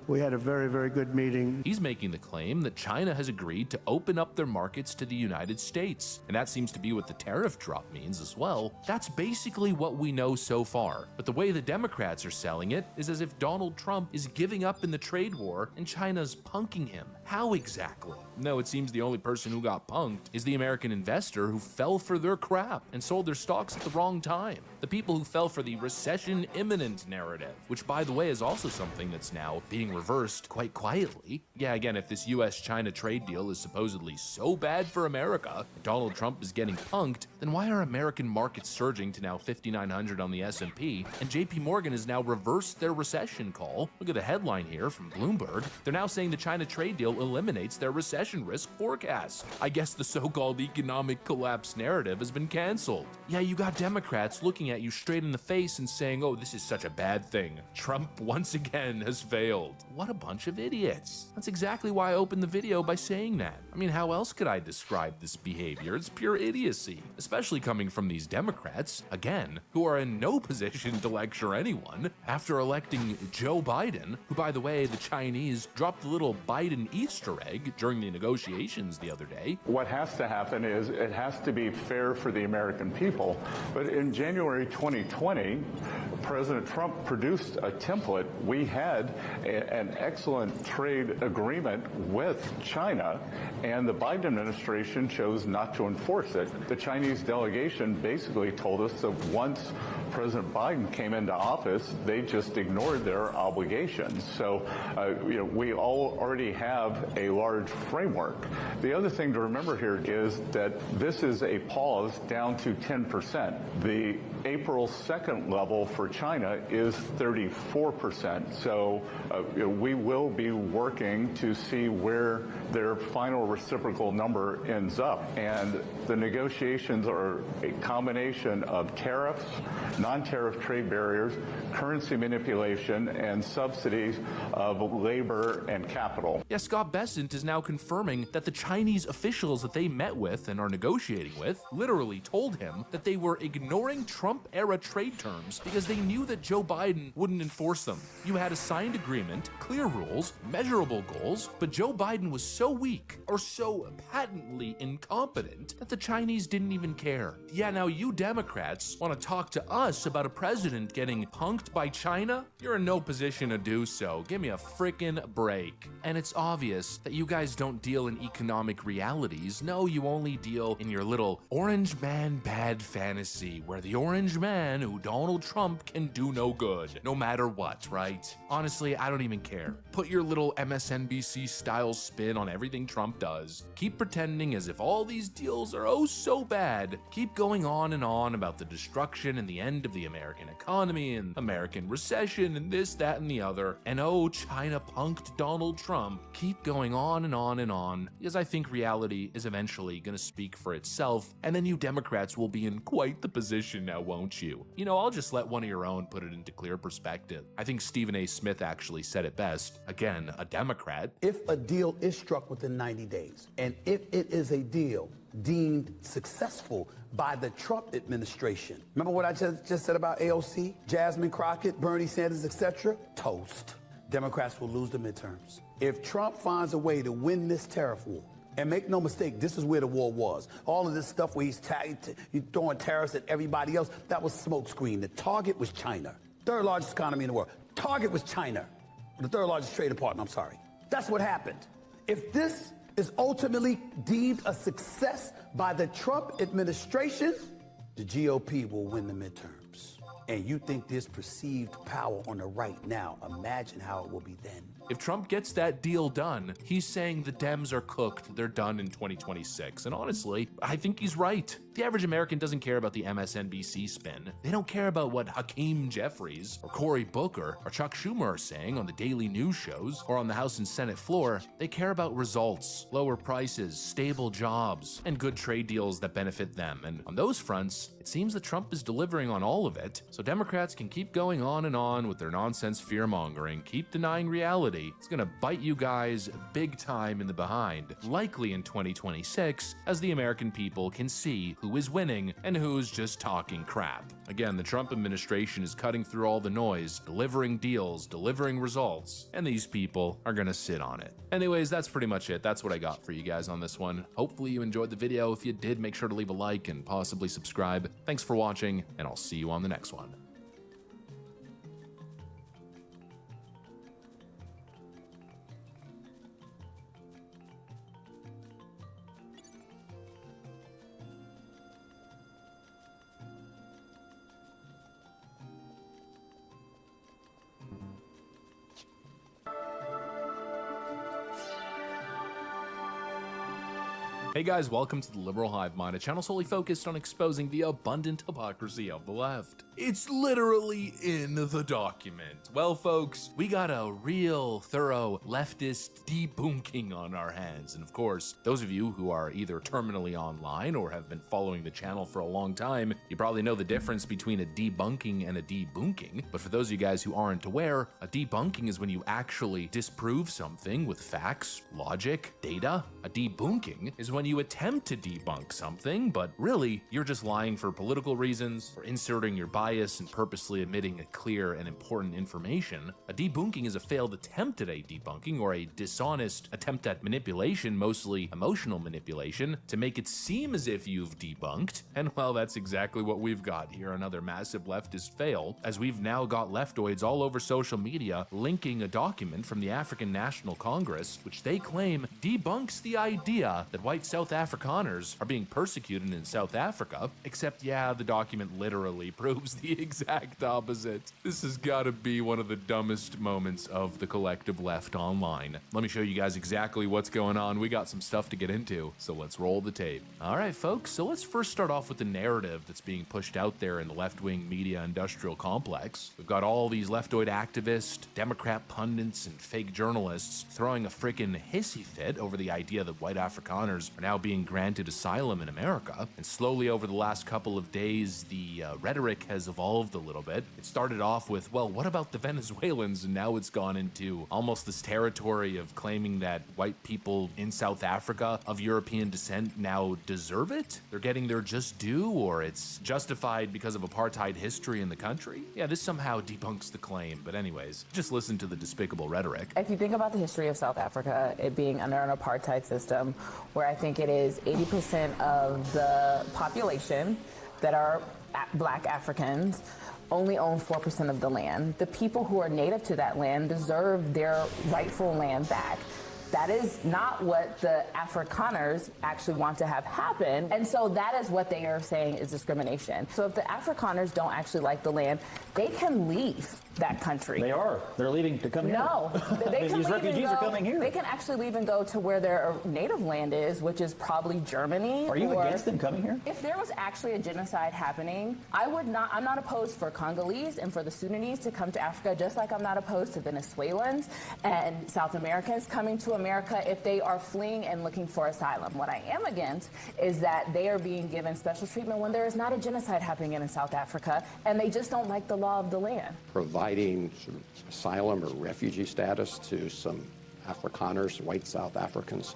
we had a very, very good meeting. He's making the claim that China has agreed to open up their markets to the United States. And that seems to be what the tariff drop means as well. That's basically what we know so far. But the way the Democrats are selling it is as if Donald Trump is giving up in the trade war and China's punking him. How exactly? No, it seems the only person who got punked is the American investor who fell for their crap and sold their stocks at the wrong time. The people who fell for the recession imminent narrative, which by the way is also something that's now being reversed quite quietly. Yeah, again, if this US-China trade deal is supposedly so bad for America and Donald Trump is getting punked, then why are American markets surging to now 5,900 on the S&P and JP Morgan has now reversed their recession call? Look at the headline here from Bloomberg. They're now saying the China trade deal eliminates their recession risk forecast. I guess the so-called economic collapse narrative has been canceled. Yeah, you got Democrats looking at you straight in the face and saying, oh, this is such a bad thing. Trump once again has failed. What a bunch of idiots. That's exactly why I opened the video by saying that. I mean, how else could I describe this behavior? It's pure idiocy, especially coming from these Democrats, again, who are in no position to lecture anyone after electing Joe Biden, who, by the way, the Chinese dropped the little Biden Easter egg during the negotiations the other day. What has to happen is it has to be fair for the American people. But in January 2020, President Trump produced a template. We had an excellent trade agreement with China, and the Biden administration chose not to enforce it. The Chinese delegation basically told us that once President Biden came into office, they just ignored their obligations. So, we all already have a large framework. The other thing to remember here is that this is a pause down to 10%. The April 2nd level for China is 34%. So we will be working to see where their final reciprocal number ends up. And the negotiations are a combination of tariffs, non-tariff trade barriers, currency manipulation, and subsidies of labor and capital. Yeah, Scott Bessent is now confirming that the Chinese officials that they met with and are negotiating with literally told him that they were ignoring Trump-era trade terms because they knew that Joe Biden wouldn't enforce them. You had a signed agreement, clear rules, measurable goals, but Joe Biden was so weak or so patently incompetent that the Chinese didn't even care. Yeah, now you Democrats want to talk to us about a president getting punked by China? You're in no position to do so. Give me a frickin' break. And it's obvious that you guys don't deal in economic realities. No, you only deal in your little orange man bad fantasy where the orange man who Donald Trump can do no good, no matter what, right? Honestly, I don't even don't care. Put your little MSNBC style spin on everything Trump does. Keep pretending as if all these deals are oh so bad. Keep going on and on about the destruction and the end of the American economy and American recession and this, that, and the other. And oh, China punked Donald Trump. Keep going on and on and on, because I think reality is eventually going to speak for itself, and then you Democrats will be in quite the position now, won't you? You know, I'll just let one of your own put it into clear perspective. I think Stephen A. Smith actually said it best. Again, a Democrat. If a deal is struck within 90 days, and if it is a deal deemed successful by the Trump administration, remember what I just said about AOC, Jasmine Crockett, Bernie Sanders, etc.? Toast. Democrats will lose the midterms. If Trump finds a way to win this tariff war, and make no mistake, this is where the war was. All of this stuff where he's throwing tariffs at everybody else, that was smokescreen. The target was China. Third largest economy in the world. Target was China. The third largest trading partner, I'm sorry. That's what happened. If this is ultimately deemed a success by the Trump administration, the GOP will win the midterms. And you think there's perceived power on the right now. Imagine how it will be then. If Trump gets that deal done, he's saying the Dems are cooked, they're done in 2026. And honestly, I think he's right. The average American doesn't care about the MSNBC spin. They don't care about what Hakeem Jeffries or Cory Booker or Chuck Schumer are saying on the daily news shows or on the House and Senate floor. They care about results, lower prices, stable jobs, and good trade deals that benefit them. And on those fronts, it seems that Trump is delivering on all of it. So Democrats can keep going on and on with their nonsense fear-mongering, keep denying reality. It's gonna bite you guys big time in the behind, likely in 2026, as the American people can see who is winning and who's just talking crap. Again, the Trump administration is cutting through all the noise, delivering deals, delivering results, and these people are gonna sit on it. Anyways, that's pretty much it. That's what I got for you guys on this one. Hopefully you enjoyed the video. If you did, make sure to leave a like and possibly subscribe. Thanks for watching, and I'll see you on the next one. Hey guys, welcome to the Liberal Hive Mind, a channel solely focused on exposing the abundant hypocrisy of the left. It's literally in the document. Well folks, we got a real thorough leftist debunking on our hands. And of course, those of you who are either terminally online or have been following the channel for a long time, you probably know the difference between a debunking and a debunking. But for those of you guys who aren't aware, a debunking is when you actually disprove something with facts, logic, data. A debunking is when you attempt to debunk something, but really, you're just lying for political reasons or inserting your bias and purposely omitting a clear and important information. A debunking is a failed attempt at a debunking or a dishonest attempt at manipulation, mostly emotional manipulation, to make it seem as if you've debunked. And well, that's exactly what we've got here, another massive leftist fail, as we've now got leftoids all over social media linking a document from the African National Congress, which they claim debunks the idea that white South Afrikaners are being persecuted in South Africa, except yeah, the document literally proves the exact opposite. This has got to be one of the dumbest moments of the collective left online. Let me show you guys exactly what's going on. We got some stuff to get into, so let's roll the tape. All right, folks, so let's first start off with the narrative that's being pushed out there in the left-wing media industrial complex. We've got all these leftoid activists, Democrat pundits, and fake journalists throwing a freaking hissy fit over the idea that white Afrikaners are now being granted asylum in America. And slowly over the last couple of days, the rhetoric has evolved a little bit. It started off with, well, what about the Venezuelans? And now it's gone into almost this territory of claiming that white people in South Africa of European descent now deserve it. They're getting their just due, or it's justified because of apartheid history in the country. Yeah, this somehow debunks the claim. But anyways, just listen to the despicable rhetoric. If you think about the history of South Africa, it being under an apartheid system, where I think it is 80% of the population that are Black Africans only own 4% of the land. The people who are native to that land deserve their rightful land back. That is not what the Afrikaners actually want to have happen. And so that is what they are saying is discrimination. So if the Afrikaners don't actually like the land, they can leave. that country. They are. They're leaving to come here. No. These refugees are coming here. They can actually leave and go to where their native land is, which is probably Germany. Are you against them coming here? If there was actually a genocide happening, I'm not opposed for Congolese and for the Sudanese to come to Africa, just like I'm not opposed to Venezuelans and South Americans coming to America if they are fleeing and looking for asylum. What I am against is that they are being given special treatment when there is not a genocide happening in South Africa, and they just don't like the law of the land. Providing sort of asylum or refugee status to some Afrikaners, white South Africans,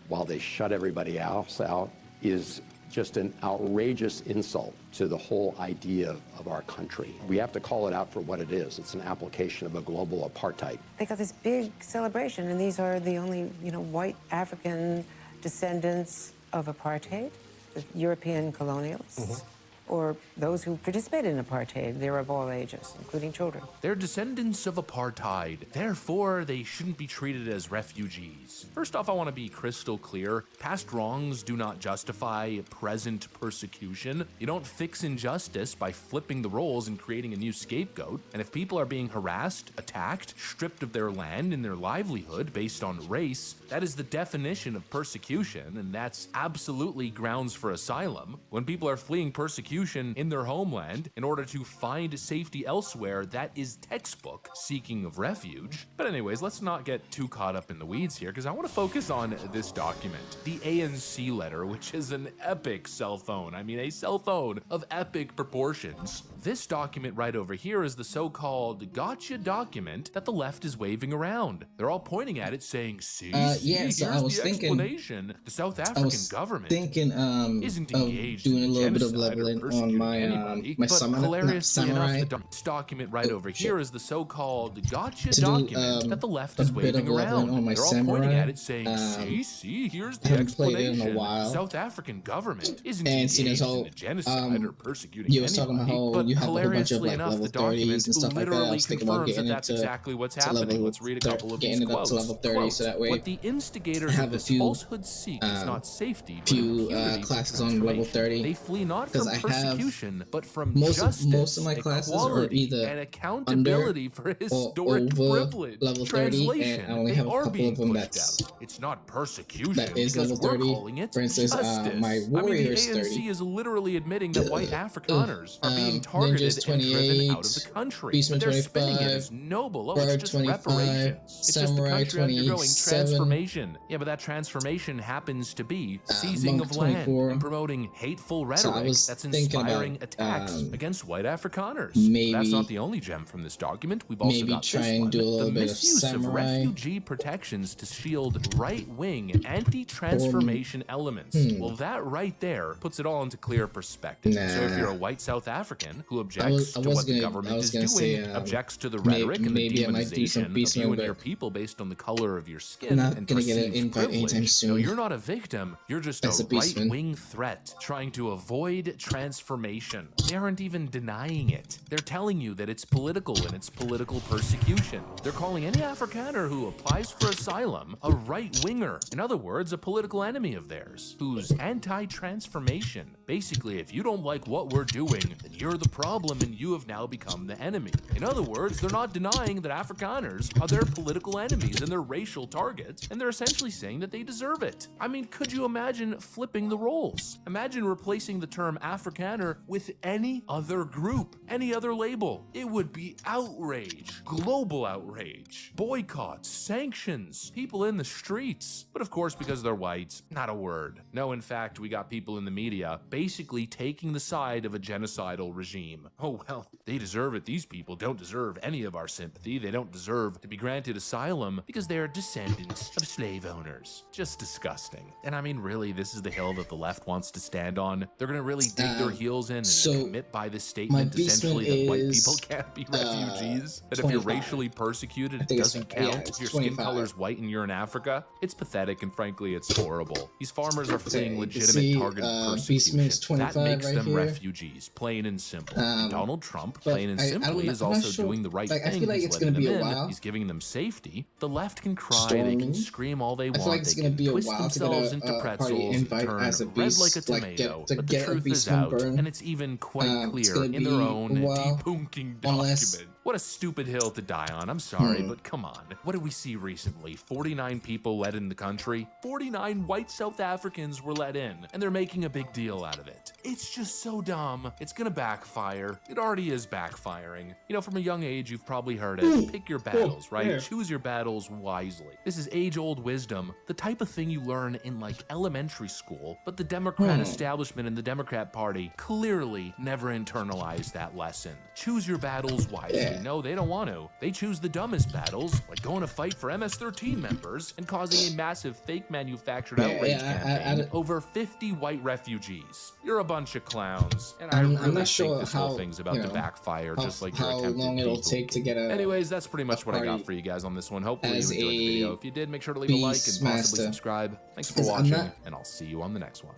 while they shut everybody else out is just an outrageous insult to the whole idea of our country. We have to call it out for what it is. It's an application of a global apartheid. They got this big celebration, and these are the only, white African descendants of apartheid, the European colonials. Or those who participated in apartheid. They're of all ages, including children. They're descendants of apartheid. Therefore, they shouldn't be treated as refugees. First off, I want to be crystal clear. Past wrongs do not justify present persecution. You don't fix injustice by flipping the roles and creating a new scapegoat. And if people are being harassed, attacked, stripped of their land and their livelihood based on race, that is the definition of persecution, and that's absolutely grounds for asylum. When people are fleeing persecution in their homeland in order to find safety elsewhere, that is textbook seeking of refuge. But anyways, let's not get too caught up in the weeds here, because I want to focus on this document, the ANC letter, which is an epic cell phone. I mean, a cell phone of epic proportions. This document right over here is the so-called gotcha document that the left is waving around. They're all pointing at it saying, see, here's the explanation. The South African government isn't engaged doing in a little bit of genocide or leveling on persecuting my anybody. my But hilariously enough, samurai. this document right over shit. here is the so-called gotcha To do, document that the left is a bit of waving leveling around. on my They're all pointing samurai. at it saying, see, here's I the haven't played it in a explanation. while. The South African government isn't And seeing engaged as how in a genocide or persecuting you was talking about anybody. how But you have like a bunch of hilariously like enough, level the document 30s and stuff like that. I literally was thinking about confirms that getting that's into exactly what's to happening. level Let's read a couple of these getting it up quotes. to level 30 Quote, so that way what the instigators have of a this few, falsehood seek is not safety, but few impunity for classes on level 30 They flee not because from I have persecution, but from most justice, of my classes are equality, either and accountability for historic over privilege. level 30, Translation, and I only they have a are couple being of them pushed that's out. It's not persecution that is because level we're 30. calling it For instance, justice. my I mean, warrior the is ANC 30. is literally admitting that white Afrikaners are being targeted Ninja's and driven 28, out of the country. Beastman But they're spinning it 25, as noble. Oh, Bard it's just 25, reparations. It's just the Samurai country undergoing 27. transformation. Yeah, but that transformation happens to be seizing Monk of land 24. and promoting hateful So I rhetoric was that's thinking inspiring about, attacks against white Afrikaners. maybe- That's not the only gem from this document. We've also maybe got try this and one. do a little The bit of misuse of samurai. refugee protections to shield right-wing anti-transformation elements. Well, that right there puts it all into clear perspective. So if you're a white South African who objects to what the government is doing, objects to the rhetoric and the maybe I might do some demonization of Beastman, you and but your people based on the color of your skin I'm not and gonna get an perceived invite anytime privilege. soon. No, you're not a victim. You're just That's a a Beastman. right-wing threat trying to avoid transformation. They aren't even denying it. They're telling you that it's political and it's political persecution. They're calling any Afrikaner who applies for asylum a right-winger. In other words, a political enemy of theirs who's anti-transformation. Basically, if you don't like what we're doing, then you're the problem and you have now become the enemy. In other words, they're not denying that Afrikaners are their political enemies and their racial targets, and they're essentially saying that they deserve it. I mean, could you imagine flipping the roles? Imagine replacing the term Afrikaner with any other group, any other label. It would be outrage, global outrage, boycotts, sanctions, people in the streets. But of course, because they're white, not a word. No, in fact, we got people in the media basically taking the side of a genocidal regime. Oh, well, they deserve it. These people don't deserve any of our sympathy. They don't deserve to be granted asylum because they are descendants of slave owners. Just disgusting. And I mean, really, this is the hill that the left wants to stand on. They're gonna really dig their heels in and commit by this statement essentially that white people can't be refugees. That if you're 25. racially persecuted, it doesn't count. If your skin color's white and you're in Africa, it's pathetic and frankly, it's horrible. These farmers are fleeing legitimate targeted persecution. That makes right them here. refugees, plain and simple. Donald Trump, but plain and I don't simply, know- is I'm not also sure- doing the right like, I thing. feel like He's it's letting gonna be them a in. while. He's giving them safety. The left can cry, they can Storming. scream all they I want. feel like it's They gonna can be a twist while to get themselves a into party pretzels, invite turn as a red beast, like a like, tomato. to But the get a truth is beast out, burn. and it's even quite It's clear gonna in their be own a while, debunking unless document. What a stupid hill to die on. I'm sorry, but come on. What did we see recently? 49 people let in the country? 49 white South Africans were let in, and they're making a big deal out of it. It's just so dumb. It's gonna backfire. It already is backfiring. You know, from a young age, you've probably heard it. Pick your battles, right? Choose your battles wisely. This is age-old wisdom, the type of thing you learn in like elementary school, but the Democrat establishment and the Democrat Party clearly never internalized that lesson. Choose your battles wisely. No, they don't want to. They choose the dumbest battles, like going to fight for MS-13 members and causing a massive fake manufactured outrage campaign over 50 white refugees. You're a bunch of clowns, and I really not sure think this how, whole thing's about to backfire, just like your how attempted long it'll people. take to get a. Anyways, that's pretty much what I got for you guys on this one. Hopefully you as enjoyed the video. If you did, make sure to leave a like and possibly Beastmaster. subscribe. Thanks for 'Cause I'm watching, not- and I'll see you on the next one.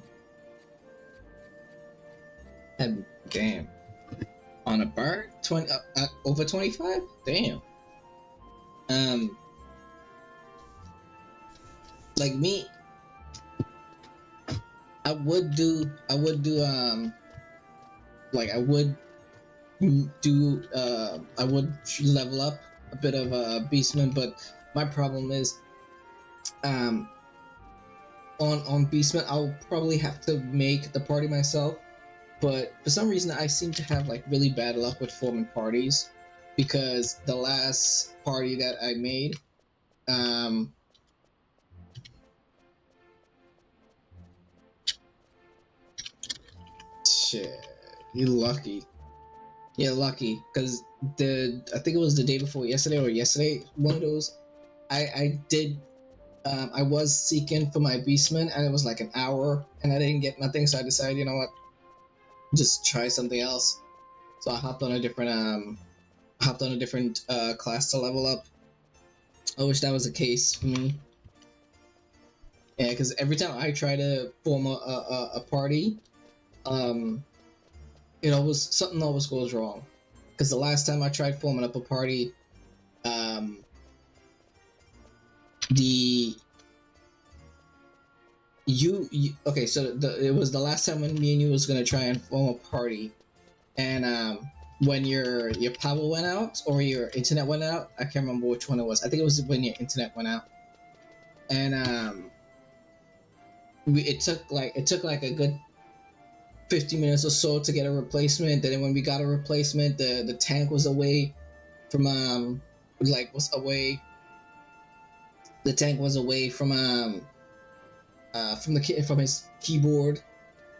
Damn. On a bird? 20 over 25? Damn. Like me, I would do like I would level up a bit of Beastman, but my problem is on Beastman I'll probably have to make the party myself, but for some reason I seem to have like really bad luck with forming parties, because the last party that I made shit, you're lucky. Yeah, lucky, because I think it was the day before yesterday or yesterday, one of those, I was seeking for my Beastman and it was like an hour and I didn't get nothing, so I decided, you know what, just try something else. So I hopped on a different class to level up. I wish that was the case for me. Yeah, because every time I try to form a party, it always, something always goes wrong. Because the last time I tried forming up a party, okay, so it was the last time when me and you was gonna try and form a party, and when your power went out or your internet went out, I can't remember which one it was. I think it was when your internet went out, and it took like a good 50 minutes or so to get a replacement. Then when we got a replacement, the tank was away from the tank was away from his keyboard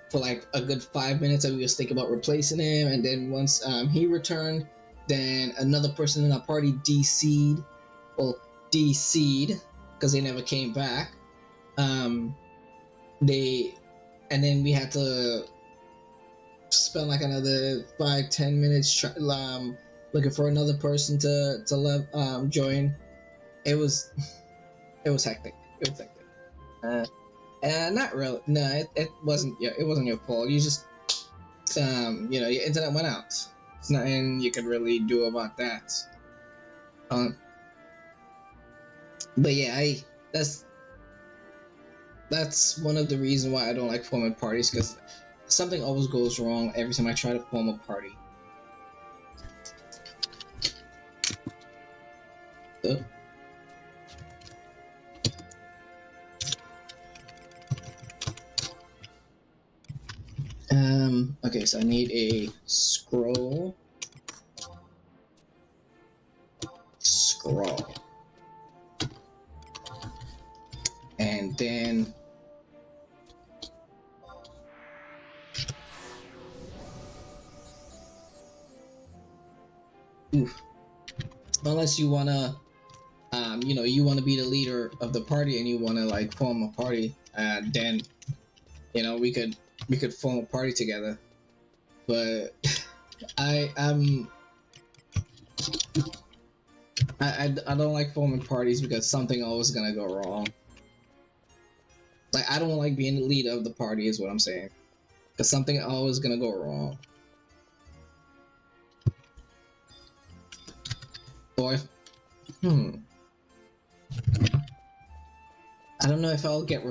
for like a good 5 minutes, and we was thinking about replacing him. And then once he returned, then another person in our party DC'd because they never came back. And then we had to spend like another 5-10 minutes looking for another person to join. It was hectic. Not really. No, it wasn't. Yeah, it wasn't your fault. You just your internet went out. It's nothing you could really do about that. But yeah, that's one of the reasons why I don't like forming parties, because something always goes wrong every time I try to form a party. Okay, so I need a scroll. And then unless you wanna you wanna be the leader of the party and you wanna like form a party, then we could form a party together. But I don't like forming parties because something always gonna go wrong. Like, I don't like being the leader of the party is what I'm saying, because something always gonna go wrong. Or if, I don't know if I'll get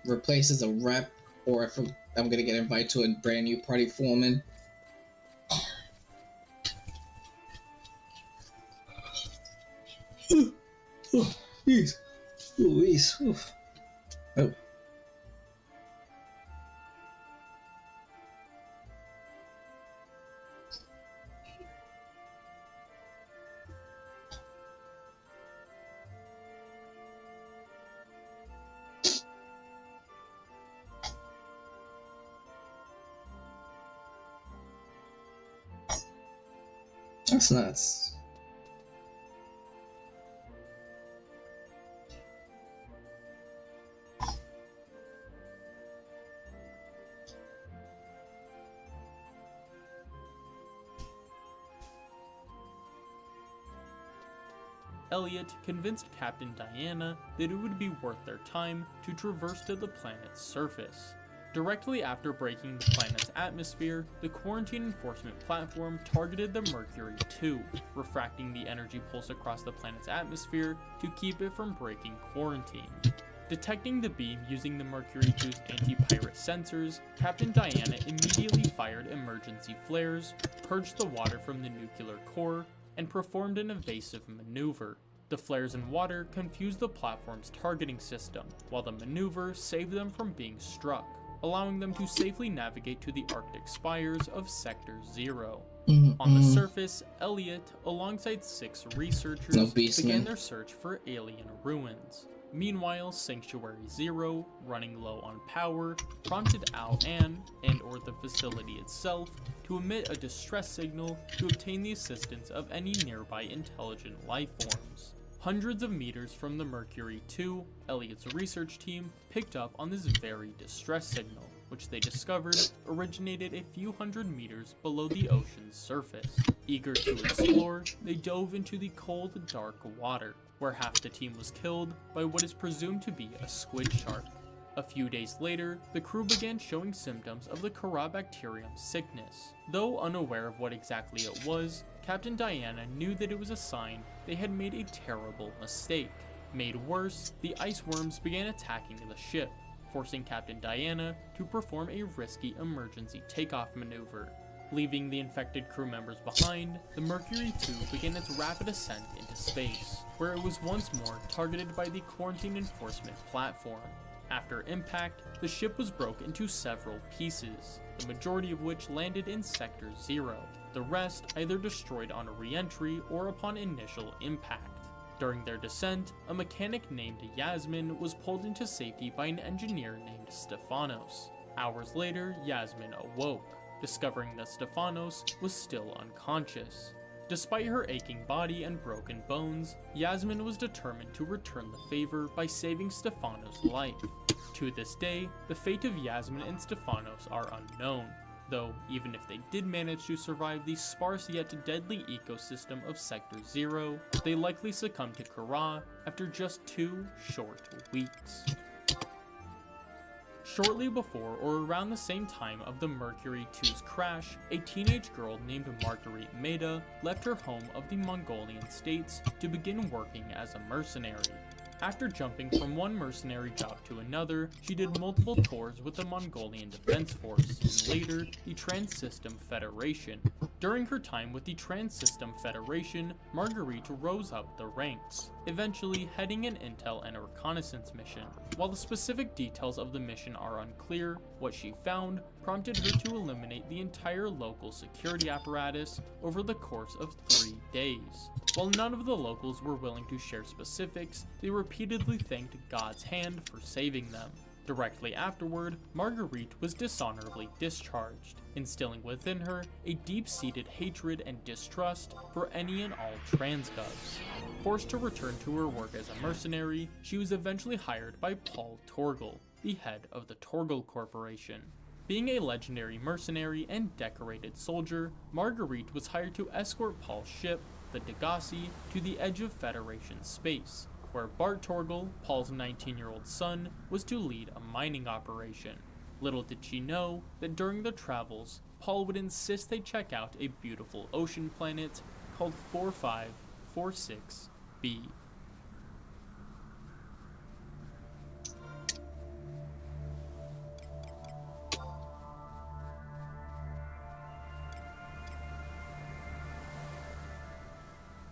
replaced as a rep, or if I'm gonna get invited to a brand new party forming. Oh, jeez. Louise. Oof. Oh. That's nuts. Elliot convinced Captain Diana that it would be worth their time to traverse to the planet's surface. Directly after breaking the planet's atmosphere, the quarantine enforcement platform targeted the Mercury 2, refracting the energy pulse across the planet's atmosphere to keep it from breaking quarantine. Detecting the beam using the Mercury 2's anti-pirate sensors, Captain Diana immediately fired emergency flares, purged the water from the nuclear core, and performed an evasive maneuver. The flares and water confused the platform's targeting system, while the maneuver saved them from being struck, allowing them to safely navigate to the Arctic spires of Sector 0. On the surface, Elliot, alongside 6 researchers, began their search for alien ruins. Meanwhile, Sanctuary 0, running low on power, prompted Al-An, and/or the facility itself, to emit a distress signal to obtain the assistance of any nearby intelligent life forms. Hundreds of meters from the Mercury 2, Elliot's research team picked up on this very distress signal, which they discovered originated a few hundred meters below the ocean's surface. Eager to explore, they dove into the cold, dark water, where half the team was killed by what is presumed to be a squid shark. A few days later, the crew began showing symptoms of the Corabacterium sickness. Though unaware of what exactly it was, Captain Diana knew that it was a sign they had made a terrible mistake. Made worse, the ice worms began attacking the ship, forcing Captain Diana to perform a risky emergency takeoff maneuver. Leaving the infected crew members behind, the Mercury 2 began its rapid ascent into space, where it was once more targeted by the quarantine enforcement platform. After impact, the ship was broken into several pieces, the majority of which landed in Sector 0. The rest either destroyed on re-entry or upon initial impact. During their descent, a mechanic named Yasmin was pulled into safety by an engineer named Stefanos. Hours later, Yasmin awoke, discovering that Stefanos was still unconscious. Despite her aching body and broken bones, Yasmin was determined to return the favor by saving Stefanos' life. To this day, the fate of Yasmin and Stefanos are unknown, though even if they did manage to survive the sparse yet deadly ecosystem of Sector 0, they likely succumbed to Kara after just 2 short weeks. Shortly before or around the same time of the Mercury 2's crash, a teenage girl named Marguerite Maida left her home of the Mongolian states to begin working as a mercenary. After jumping from one mercenary job to another, she did multiple tours with the Mongolian Defense Force, and later, the Trans-System Federation. During her time with the Trans-System Federation, Marguerite rose up the ranks, eventually heading an intel and a reconnaissance mission. While the specific details of the mission are unclear, what she found prompted her to eliminate the entire local security apparatus over the course of 3 days. While none of the locals were willing to share specifics, they repeatedly thanked God's hand for saving them. Directly afterward, Marguerite was dishonorably discharged, instilling within her a deep-seated hatred and distrust for any and all transgovs. Forced to return to her work as a mercenary, she was eventually hired by Paul Torgal, the head of the Torgal Corporation. Being a legendary mercenary and decorated soldier, Marguerite was hired to escort Paul's ship, the Degassi, to the edge of Federation space, where Bart Torgal, Paul's 19-year-old son, was to lead a mining operation. Little did she know that during the travels, Paul would insist they check out a beautiful ocean planet called 4546b.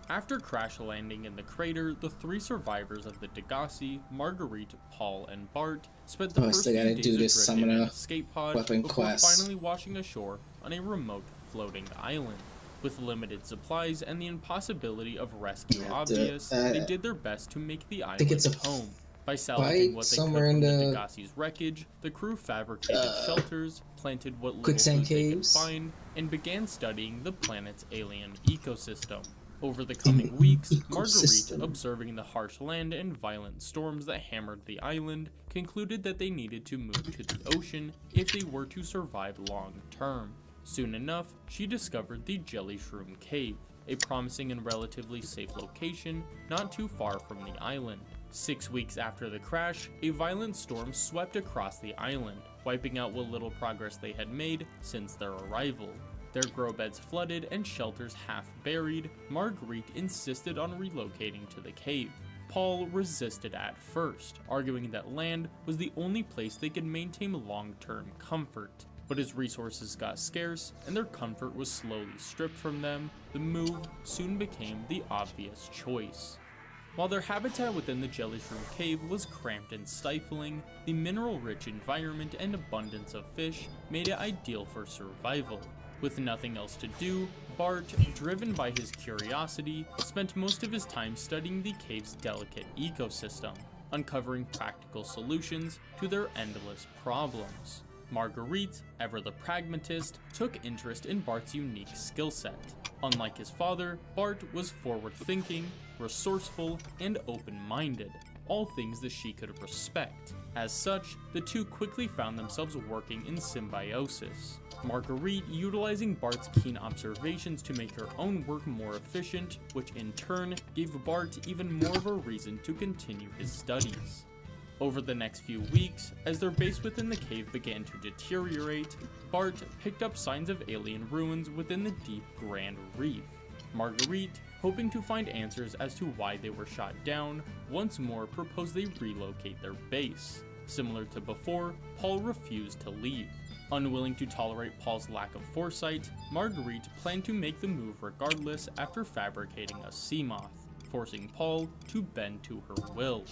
After crash landing in the crater, the 3 survivors of the Degassi, Marguerite, Paul, and Bart, spent the first still few gotta days do this adrift summon in an a escape pod weapon before quest. finally washing ashore on a remote floating island. With limited supplies and the impossibility of rescue obvious, they did their best to make the island it's a home. By salvaging what they could somewhere from in the the Degassi's wreckage, the crew fabricated shelters, planted what little quicksand food they could caves. find, and began studying the planet's alien ecosystem. Over the coming weeks, Marguerite, observing the harsh land and violent storms that hammered the island, concluded that they needed to move to the ocean if they were to survive long term. Soon enough, she discovered the Jelly Shroom Cave, a promising and relatively safe location not too far from the island. 6 weeks after the crash, a violent storm swept across the island, wiping out what little progress they had made since their arrival. Their grow beds flooded and shelters half buried, Marguerite insisted on relocating to the cave. Paul resisted at first, arguing that land was the only place they could maintain long-term comfort. But as resources got scarce and their comfort was slowly stripped from them, the move soon became the obvious choice. While their habitat within the Jelly Shroom Cave was cramped and stifling, the mineral-rich environment and abundance of fish made it ideal for survival. With nothing else to do, Bart, driven by his curiosity, spent most of his time studying the cave's delicate ecosystem, uncovering practical solutions to their endless problems. Marguerite, ever the pragmatist, took interest in Bart's unique skill set. Unlike his father, Bart was forward-thinking, resourceful, and open-minded, all things that she could respect. As such, the two quickly found themselves working in symbiosis. Marguerite utilizing Bart's keen observations to make her own work more efficient, which in turn gave Bart even more of a reason to continue his studies. Over the next few weeks, as their base within the cave began to deteriorate, Bart picked up signs of alien ruins within the deep Grand Reef. Marguerite, hoping to find answers as to why they were shot down, once more proposed they relocate their base. Similar to before, Paul refused to leave. Unwilling to tolerate Paul's lack of foresight, Marguerite planned to make the move regardless after fabricating a sea moth, forcing Paul to bend to her will.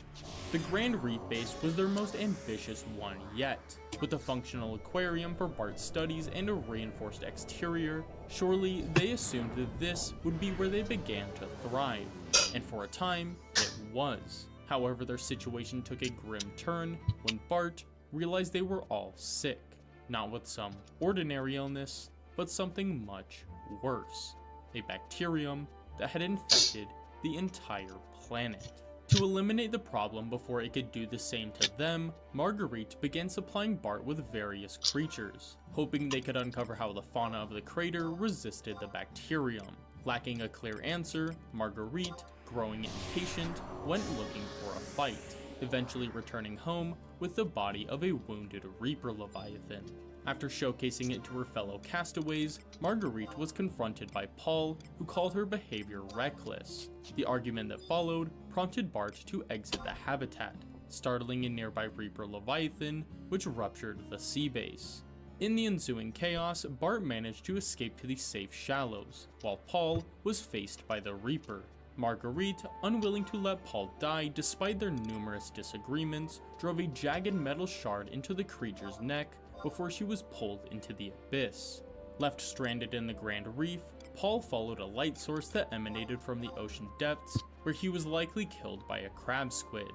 The Grand Reef base was their most ambitious one yet. With a functional aquarium for Bart's studies and a reinforced exterior, surely they assumed that this would be where they began to thrive, and for a time, it was. However, their situation took a grim turn when Bart realized they were all sick. Not with some ordinary illness, but something much worse. A bacterium that had infected the entire planet. To eliminate the problem before it could do the same to them, Marguerite began supplying Bart with various creatures, hoping they could uncover how the fauna of the crater resisted the bacterium. Lacking a clear answer, Marguerite, growing impatient, went looking for a fight, eventually returning home with the body of a wounded Reaper Leviathan. After showcasing it to her fellow castaways, Marguerite was confronted by Paul, who called her behavior reckless. The argument that followed prompted Bart to exit the habitat, startling a nearby Reaper Leviathan, which ruptured the sea base. In the ensuing chaos, Bart managed to escape to the safe shallows, while Paul was faced by the Reaper. Marguerite, unwilling to let Paul die despite their numerous disagreements, drove a jagged metal shard into the creature's neck before she was pulled into the abyss. Left stranded in the Grand Reef, Paul followed a light source that emanated from the ocean depths, where he was likely killed by a crab squid.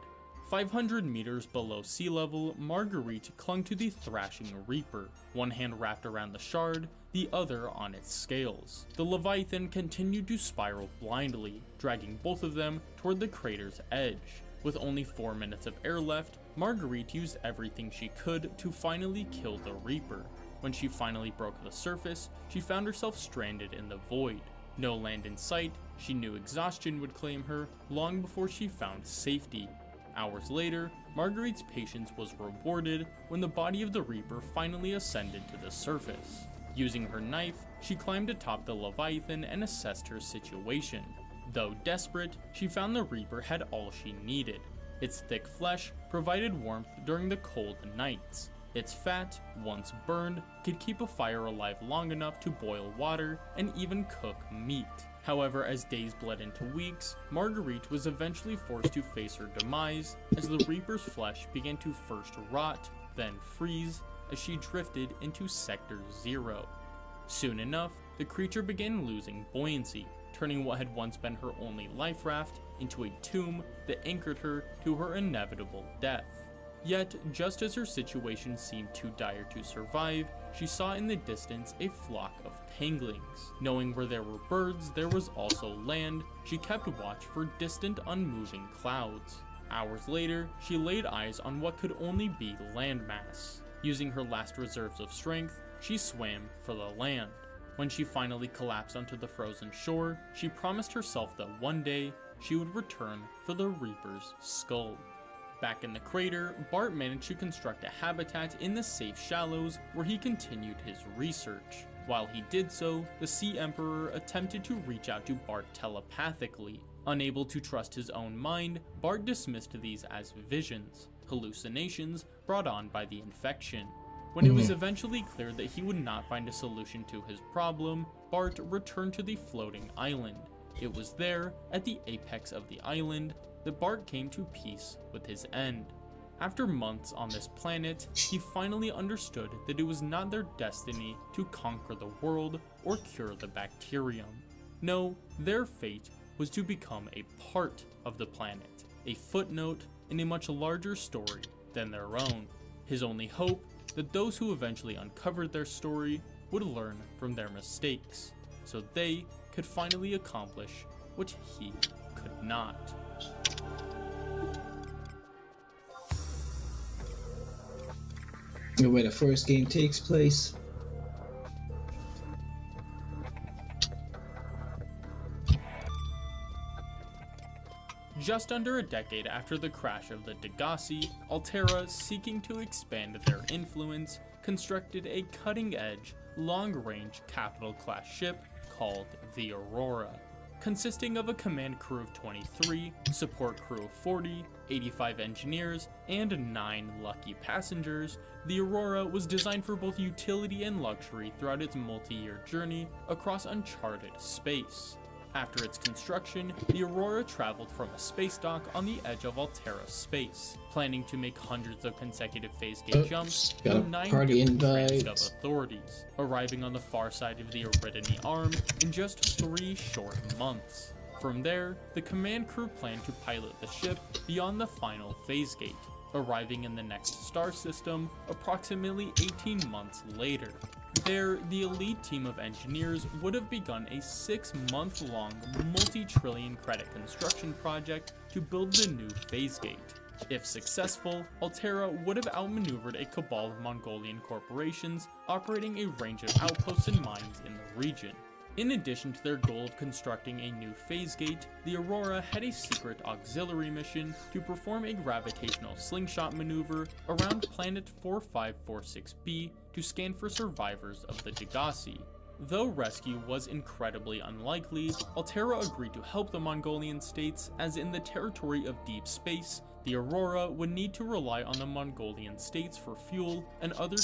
500 meters below sea level, Marguerite clung to the thrashing Reaper, one hand wrapped around the shard, the other on its scales. The Leviathan continued to spiral blindly, dragging both of them toward the crater's edge. With only 4 minutes of air left, Marguerite used everything she could to finally kill the Reaper. When she finally broke the surface, she found herself stranded in the void. No land in sight, she knew exhaustion would claim her long before she found safety. Hours later, Marguerite's patience was rewarded when the body of the Reaper finally ascended to the surface. Using her knife, she climbed atop the Leviathan and assessed her situation. Though desperate, she found the Reaper had all she needed. Its thick flesh provided warmth during the cold nights. Its fat, once burned, could keep a fire alive long enough to boil water and even cook meat. However, as days bled into weeks, Marguerite was eventually forced to face her demise as the Reaper's flesh began to first rot, then freeze, as she drifted into Sector 0. Soon enough, the creature began losing buoyancy, turning what had once been her only life raft into a tomb that anchored her to her inevitable death. Yet, just as her situation seemed too dire to survive, she saw in the distance a flock of penguins. Knowing where there were birds, there was also land. She kept watch for distant, unmoving clouds. Hours later, she laid eyes on what could only be landmass. Using her last reserves of strength, she swam for the land. When she finally collapsed onto the frozen shore, she promised herself that one day she would return for the Reaper's skull. Back in the crater, Bart managed to construct a habitat in the safe shallows where he continued his research. While he did so, the Sea Emperor attempted to reach out to Bart telepathically. Unable to trust his own mind, Bart dismissed these as visions, hallucinations brought on by the infection. When it was eventually clear that he would not find a solution to his problem, Bart returned to the floating island. It was there, at the apex of the island, that Bart came to peace with his end. After months on this planet, he finally understood that it was not their destiny to conquer the world or cure the bacterium. No, their fate was to become a part of the planet, a footnote in a much larger story than their own. His only hope, that those who eventually uncovered their story would learn from their mistakes, so they could finally accomplish what he could not. Where the first game takes place. Just under a decade after the crash of the Degassi, Altera, seeking to expand their influence, constructed a cutting-edge, long-range capital-class ship called the Aurora. Consisting of a command crew of 23, support crew of 40, 85 engineers, and 9 lucky passengers, the Aurora was designed for both utility and luxury throughout its multi-year journey across uncharted space. After its construction, the Aurora traveled from a space dock on the edge of Altera space, planning to make hundreds of consecutive phase gate jumps through 9 different transit of authorities, arriving on the far side of the Eridani arm in just 3 short months. From there, the command crew planned to pilot the ship beyond the final phase gate, arriving in the next star system approximately 18 months later. There, the elite team of engineers would have begun a 6-month-long, multi-trillion credit construction project to build the new phase gate. If successful, Altera would have outmaneuvered a cabal of Mongolian corporations operating a range of outposts and mines in the region. In addition to their goal of constructing a new phase gate, the Aurora had a secret auxiliary mission to perform a gravitational slingshot maneuver around planet 4546b to scan for survivors of the Degassi. Though rescue was incredibly unlikely, Altera agreed to help the Mongolian states, as in the territory of deep space, the Aurora would need to rely on the Mongolian states for fuel and other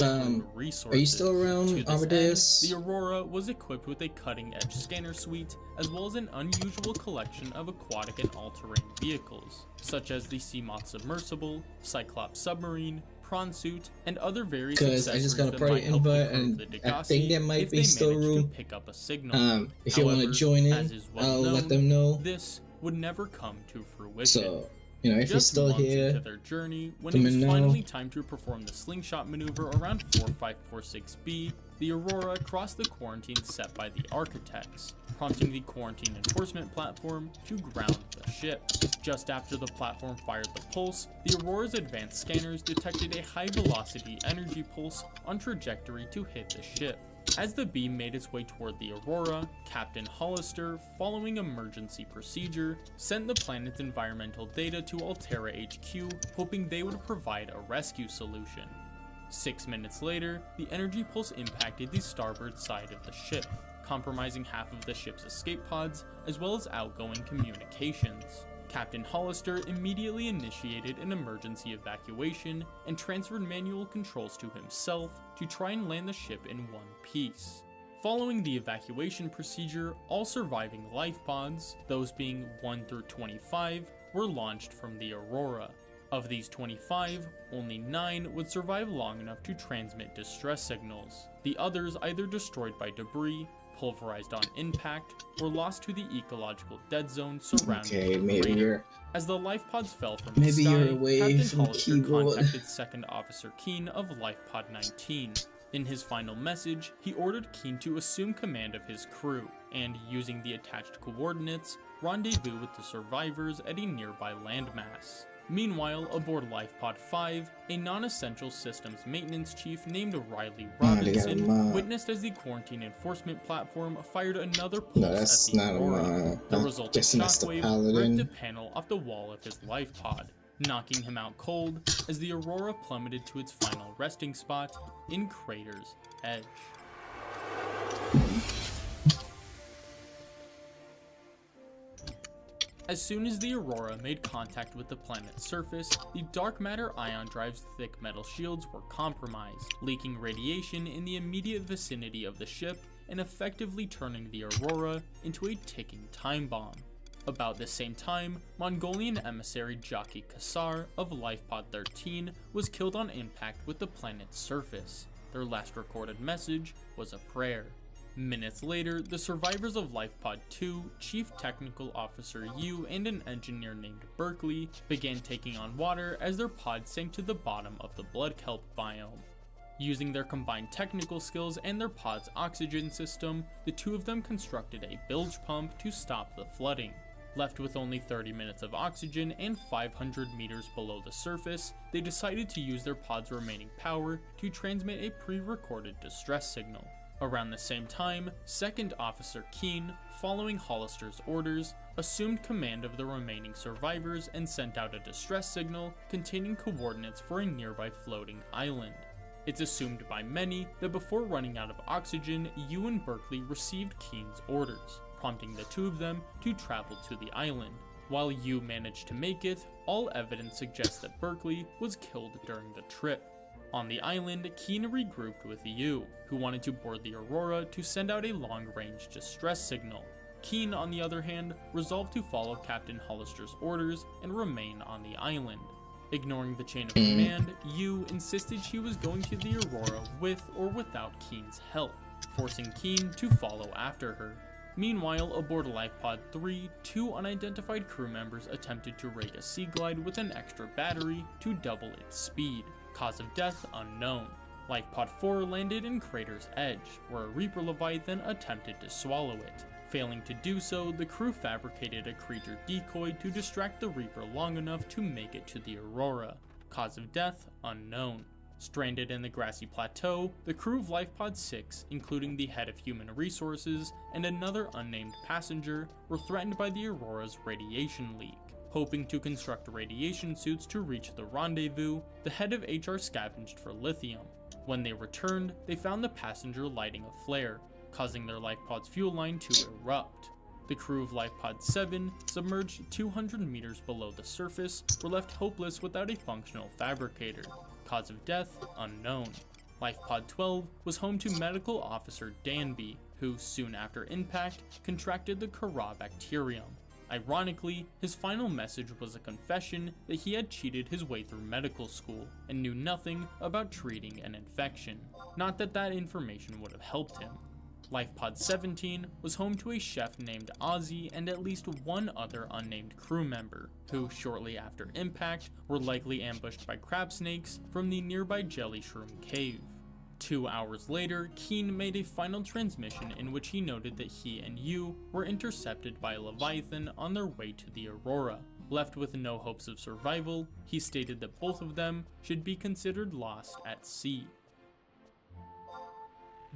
resources. Are you still around, Amadeus? The Aurora was equipped with a cutting-edge scanner suite, as well as an unusual collection of aquatic and all-terrain vehicles, such as the Seamoth submersible, Cyclops submarine, prawn suit, and other various accessories I just got a that party might help invite, the crew of and the I Degassi think there might if be they still manage to room. pick up a signal. If you want to join in, as is well I'll known, let them know. This would never come to fruition. So, you know, if you're Just still months here, into their journey, when let it me was know. finally time to perform the slingshot maneuver around 4546b, the Aurora crossed the quarantine set by the architects, prompting the quarantine enforcement platform to ground the ship. Just after the platform fired the pulse, the Aurora's advanced scanners detected a high-velocity energy pulse on trajectory to hit the ship. As the beam made its way toward the Aurora, Captain Hollister, following emergency procedure, sent the planet's environmental data to Altera HQ, hoping they would provide a rescue solution. 6 minutes later, the energy pulse impacted the starboard side of the ship, compromising half of the ship's escape pods, as well as outgoing communications. Captain Hollister immediately initiated an emergency evacuation and transferred manual controls to himself to try and land the ship in one piece. Following the evacuation procedure, all surviving life pods, those being 1 through 25, were launched from the Aurora. Of these 25, only 9 would survive long enough to transmit distress signals. The others either destroyed by debris, pulverized on impact, or lost to the ecological dead zone surrounding the crater. As the life pods fell from the sky, Captain Hollister contacted Second Officer Keen of Life Pod 19. In his final message, he ordered Keen to assume command of his crew, and using the attached coordinates, rendezvous with the survivors at a nearby landmass. Meanwhile, aboard Life Pod 5, a non-essential systems maintenance chief named Riley Robinson witnessed as the quarantine enforcement platform fired another pulse at the Aurora. The resulting shockwave ripped a panel off the wall of his life pod, knocking him out cold as the Aurora plummeted to its final resting spot in Crater's Edge. As soon as the Aurora made contact with the planet's surface, the dark matter ion drive's thick metal shields were compromised, leaking radiation in the immediate vicinity of the ship and effectively turning the Aurora into a ticking time bomb. About the same time, Mongolian emissary Jockey Kassar of Lifepod 13 was killed on impact with the planet's surface. Their last recorded message was a prayer. Minutes later, the survivors of Lifepod 2, Chief Technical Officer Yu and an engineer named Berkeley, began taking on water as their pod sank to the bottom of the blood kelp biome. Using their combined technical skills and their pod's oxygen system, the two of them constructed a bilge pump to stop the flooding. Left with only 30 minutes of oxygen and 500 meters below the surface, they decided to use their pod's remaining power to transmit a pre-recorded distress signal. Around the same time, Second Officer Keen, following Hollister's orders, assumed command of the remaining survivors and sent out a distress signal containing coordinates for a nearby floating island. It's assumed by many that before running out of oxygen, Yu and Berkeley received Keen's orders, prompting the two of them to travel to the island. While Yu managed to make it, all evidence suggests that Berkeley was killed during the trip. On the island, Keen regrouped with Yu, who wanted to board the Aurora to send out a long-range distress signal. Keen, on the other hand, resolved to follow Captain Hollister's orders and remain on the island. Ignoring the chain of command, Yu insisted she was going to the Aurora with or without Keen's help, forcing Keen to follow after her. Meanwhile, aboard Lifepod 3, 2 unidentified crew members attempted to rig a sea glide with an extra battery to double its speed. Cause of death unknown. Lifepod 4 landed in Crater's Edge, where a Reaper Leviathan attempted to swallow it. Failing to do so, the crew fabricated a creature decoy to distract the Reaper long enough to make it to the Aurora. Cause of death unknown. Stranded in the grassy plateau, the crew of Lifepod 6, including the head of human resources and another unnamed passenger, were threatened by the Aurora's radiation leak. Hoping to construct radiation suits to reach the rendezvous, the head of HR scavenged for lithium. When they returned, they found the passenger lighting a flare, causing their Lifepod's fuel line to erupt. The crew of Lifepod 7, submerged 200 meters below the surface, were left hopeless without a functional fabricator. Cause of death unknown. Lifepod 12 was home to Medical Officer Danby, who soon after impact contracted the Kara bacterium. Ironically, his final message was a confession that he had cheated his way through medical school and knew nothing about treating an infection. Not that that information would have helped him. Lifepod 17 was home to a chef named Ozzy and at least one other unnamed crew member, who shortly after impact were likely ambushed by crab snakes from the nearby Jelly Shroom cave. 2 hours later, Keen made a final transmission in which he noted that he and Yu were intercepted by a Leviathan on their way to the Aurora. Left with no hopes of survival, he stated that both of them should be considered lost at sea.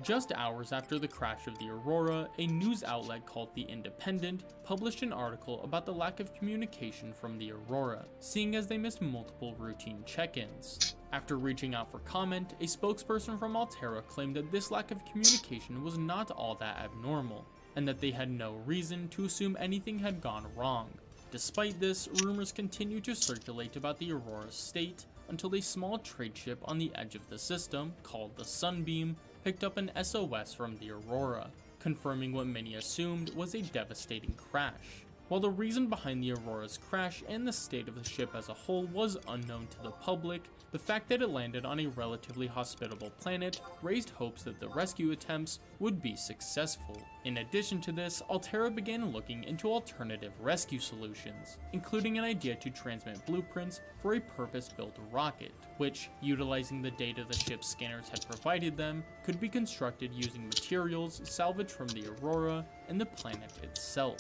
Just hours after the crash of the Aurora, a news outlet called The Independent published an article about the lack of communication from the Aurora, seeing as they missed multiple routine check-ins. After reaching out for comment, a spokesperson from Altera claimed that this lack of communication was not all that abnormal, and that they had no reason to assume anything had gone wrong. Despite this, rumors continued to circulate about the Aurora's state until a small trade ship on the edge of the system, called the Sunbeam, picked up an SOS from the Aurora, confirming what many assumed was a devastating crash. While the reason behind the Aurora's crash and the state of the ship as a whole was unknown to the public, the fact that it landed on a relatively hospitable planet raised hopes that the rescue attempts would be successful. In addition to this, Altera began looking into alternative rescue solutions, including an idea to transmit blueprints for a purpose-built rocket, which, utilizing the data the ship's scanners had provided them, could be constructed using materials salvaged from the Aurora and the planet itself.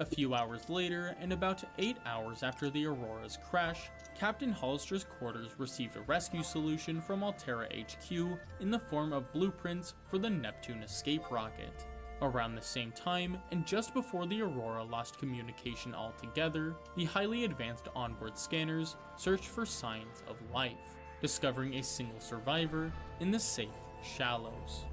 A few hours later, and about 8 hours after the Aurora's crash, Captain Hollister's quarters received a rescue solution from Altera HQ in the form of blueprints for the Neptune escape rocket. Around the same time, and just before the Aurora lost communication altogether, the highly advanced onboard scanners searched for signs of life, discovering a single survivor in the safe shallows.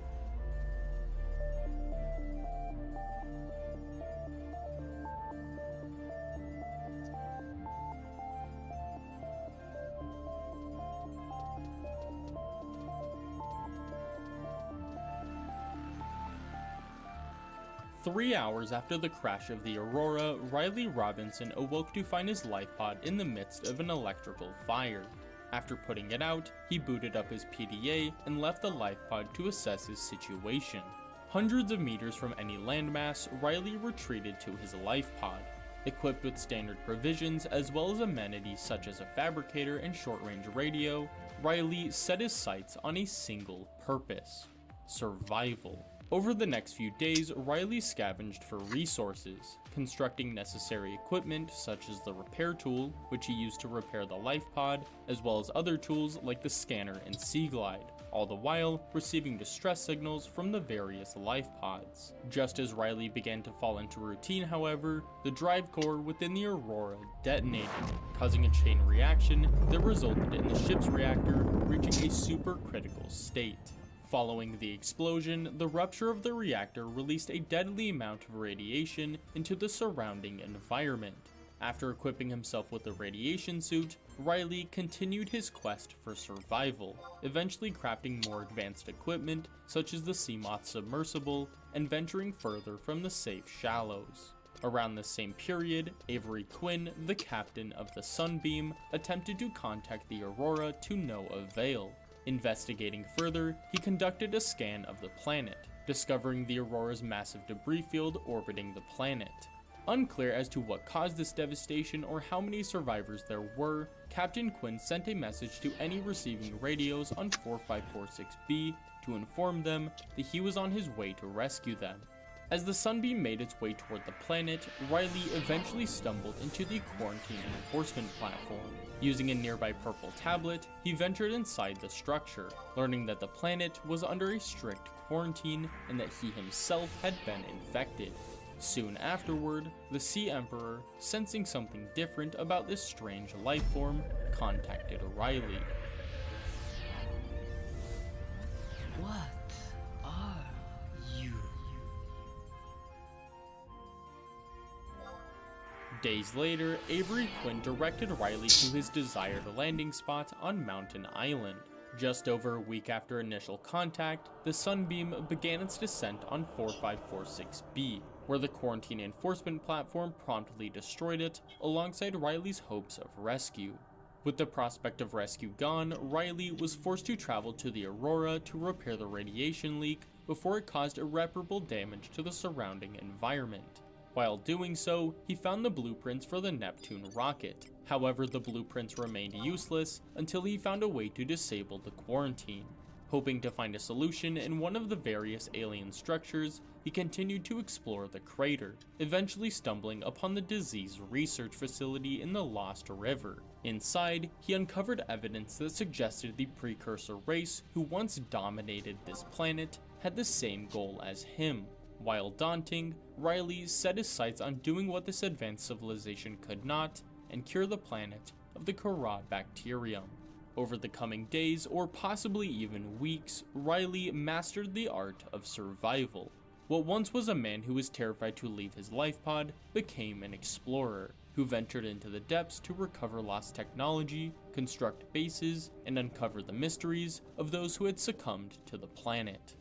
Three hours after the crash of the Aurora, Riley Robinson awoke to find his life pod in the midst of an electrical fire. After putting it out, he booted up his PDA and left the life pod to assess his situation. Hundreds of meters from any landmass, Riley retreated to his life pod. Equipped with standard provisions as well as amenities such as a fabricator and short-range radio, Riley set his sights on a single purpose: survival. Over the next few days, Riley scavenged for resources, constructing necessary equipment such as the repair tool, which he used to repair the life pod, as well as other tools like the scanner and Sea Glide, all the while receiving distress signals from the various life pods. Just as Riley began to fall into routine, however, the drive core within the Aurora detonated, causing a chain reaction that resulted in the ship's reactor reaching a supercritical state. Following the explosion, the rupture of the reactor released a deadly amount of radiation into the surrounding environment. After equipping himself with a radiation suit, Riley continued his quest for survival, eventually crafting more advanced equipment such as the Seamoth submersible and venturing further from the safe shallows. Around the same period, Avery Quinn, the captain of the Sunbeam, attempted to contact the Aurora to no avail. Investigating further, he conducted a scan of the planet, discovering the Aurora's massive debris field orbiting the planet. Unclear as to what caused this devastation or how many survivors there were, Captain Quinn sent a message to any receiving radios on 4546B to inform them that he was on his way to rescue them. As the Sunbeam made its way toward the planet, Riley eventually stumbled into the quarantine enforcement platform. Using a nearby purple tablet, he ventured inside the structure, learning that the planet was under a strict quarantine and that he himself had been infected. Soon afterward, the Sea Emperor, sensing something different about this strange life form, contacted Riley. What are you? Days later, Avery Quinn directed Riley to his desired landing spot on Mountain Island. Just over a week after initial contact, the Sunbeam began its descent on 4546B, where the quarantine enforcement platform promptly destroyed it, alongside Riley's hopes of rescue. With the prospect of rescue gone, Riley was forced to travel to the Aurora to repair the radiation leak before it caused irreparable damage to the surrounding environment. While doing so, he found the blueprints for the Neptune rocket. However, the blueprints remained useless until he found a way to disable the quarantine. Hoping to find a solution in one of the various alien structures, he continued to explore the crater, eventually stumbling upon the disease research facility in the Lost River. Inside, he uncovered evidence that suggested the precursor race who once dominated this planet had the same goal as him. While daunting, Riley set his sights on doing what this advanced civilization could not, and cure the planet of the Kara bacterium. Over the coming days, or possibly even weeks, Riley mastered the art of survival. What once was a man who was terrified to leave his life pod became an explorer, who ventured into the depths to recover lost technology, construct bases, and uncover the mysteries of those who had succumbed to the planet.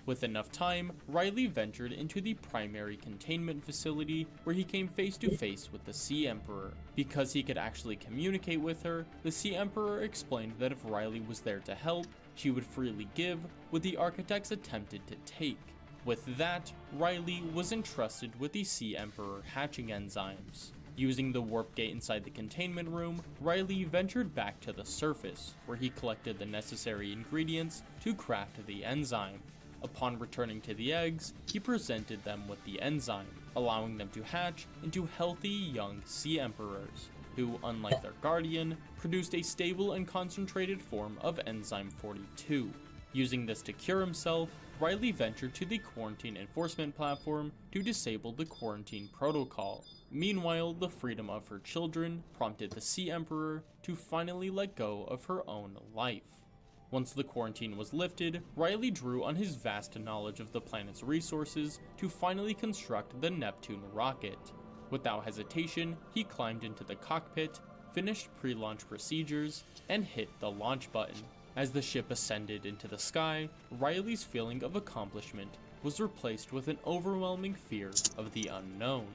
With enough time, Riley ventured into the primary containment facility where he came face to face with the Sea Emperor. Because he could actually communicate with her, the Sea Emperor explained that if Riley was there to help, she would freely give what the architects attempted to take. With that, Riley was entrusted with the Sea Emperor hatching enzymes. Using the warp gate inside the containment room, Riley ventured back to the surface, where he collected the necessary ingredients to craft the enzyme. Upon returning to the eggs, he presented them with the enzyme, allowing them to hatch into healthy young Sea Emperors, who, unlike their guardian, produced a stable and concentrated form of Enzyme 42. Using this to cure himself, Riley ventured to the quarantine enforcement platform to disable the quarantine protocol. Meanwhile, the freedom of her children prompted the Sea Emperor to finally let go of her own life. Once the quarantine was lifted, Riley drew on his vast knowledge of the planet's resources to finally construct the Neptune rocket. Without hesitation, he climbed into the cockpit, finished pre-launch procedures, and hit the launch button. As the ship ascended into the sky, Riley's feeling of accomplishment was replaced with an overwhelming fear of the unknown.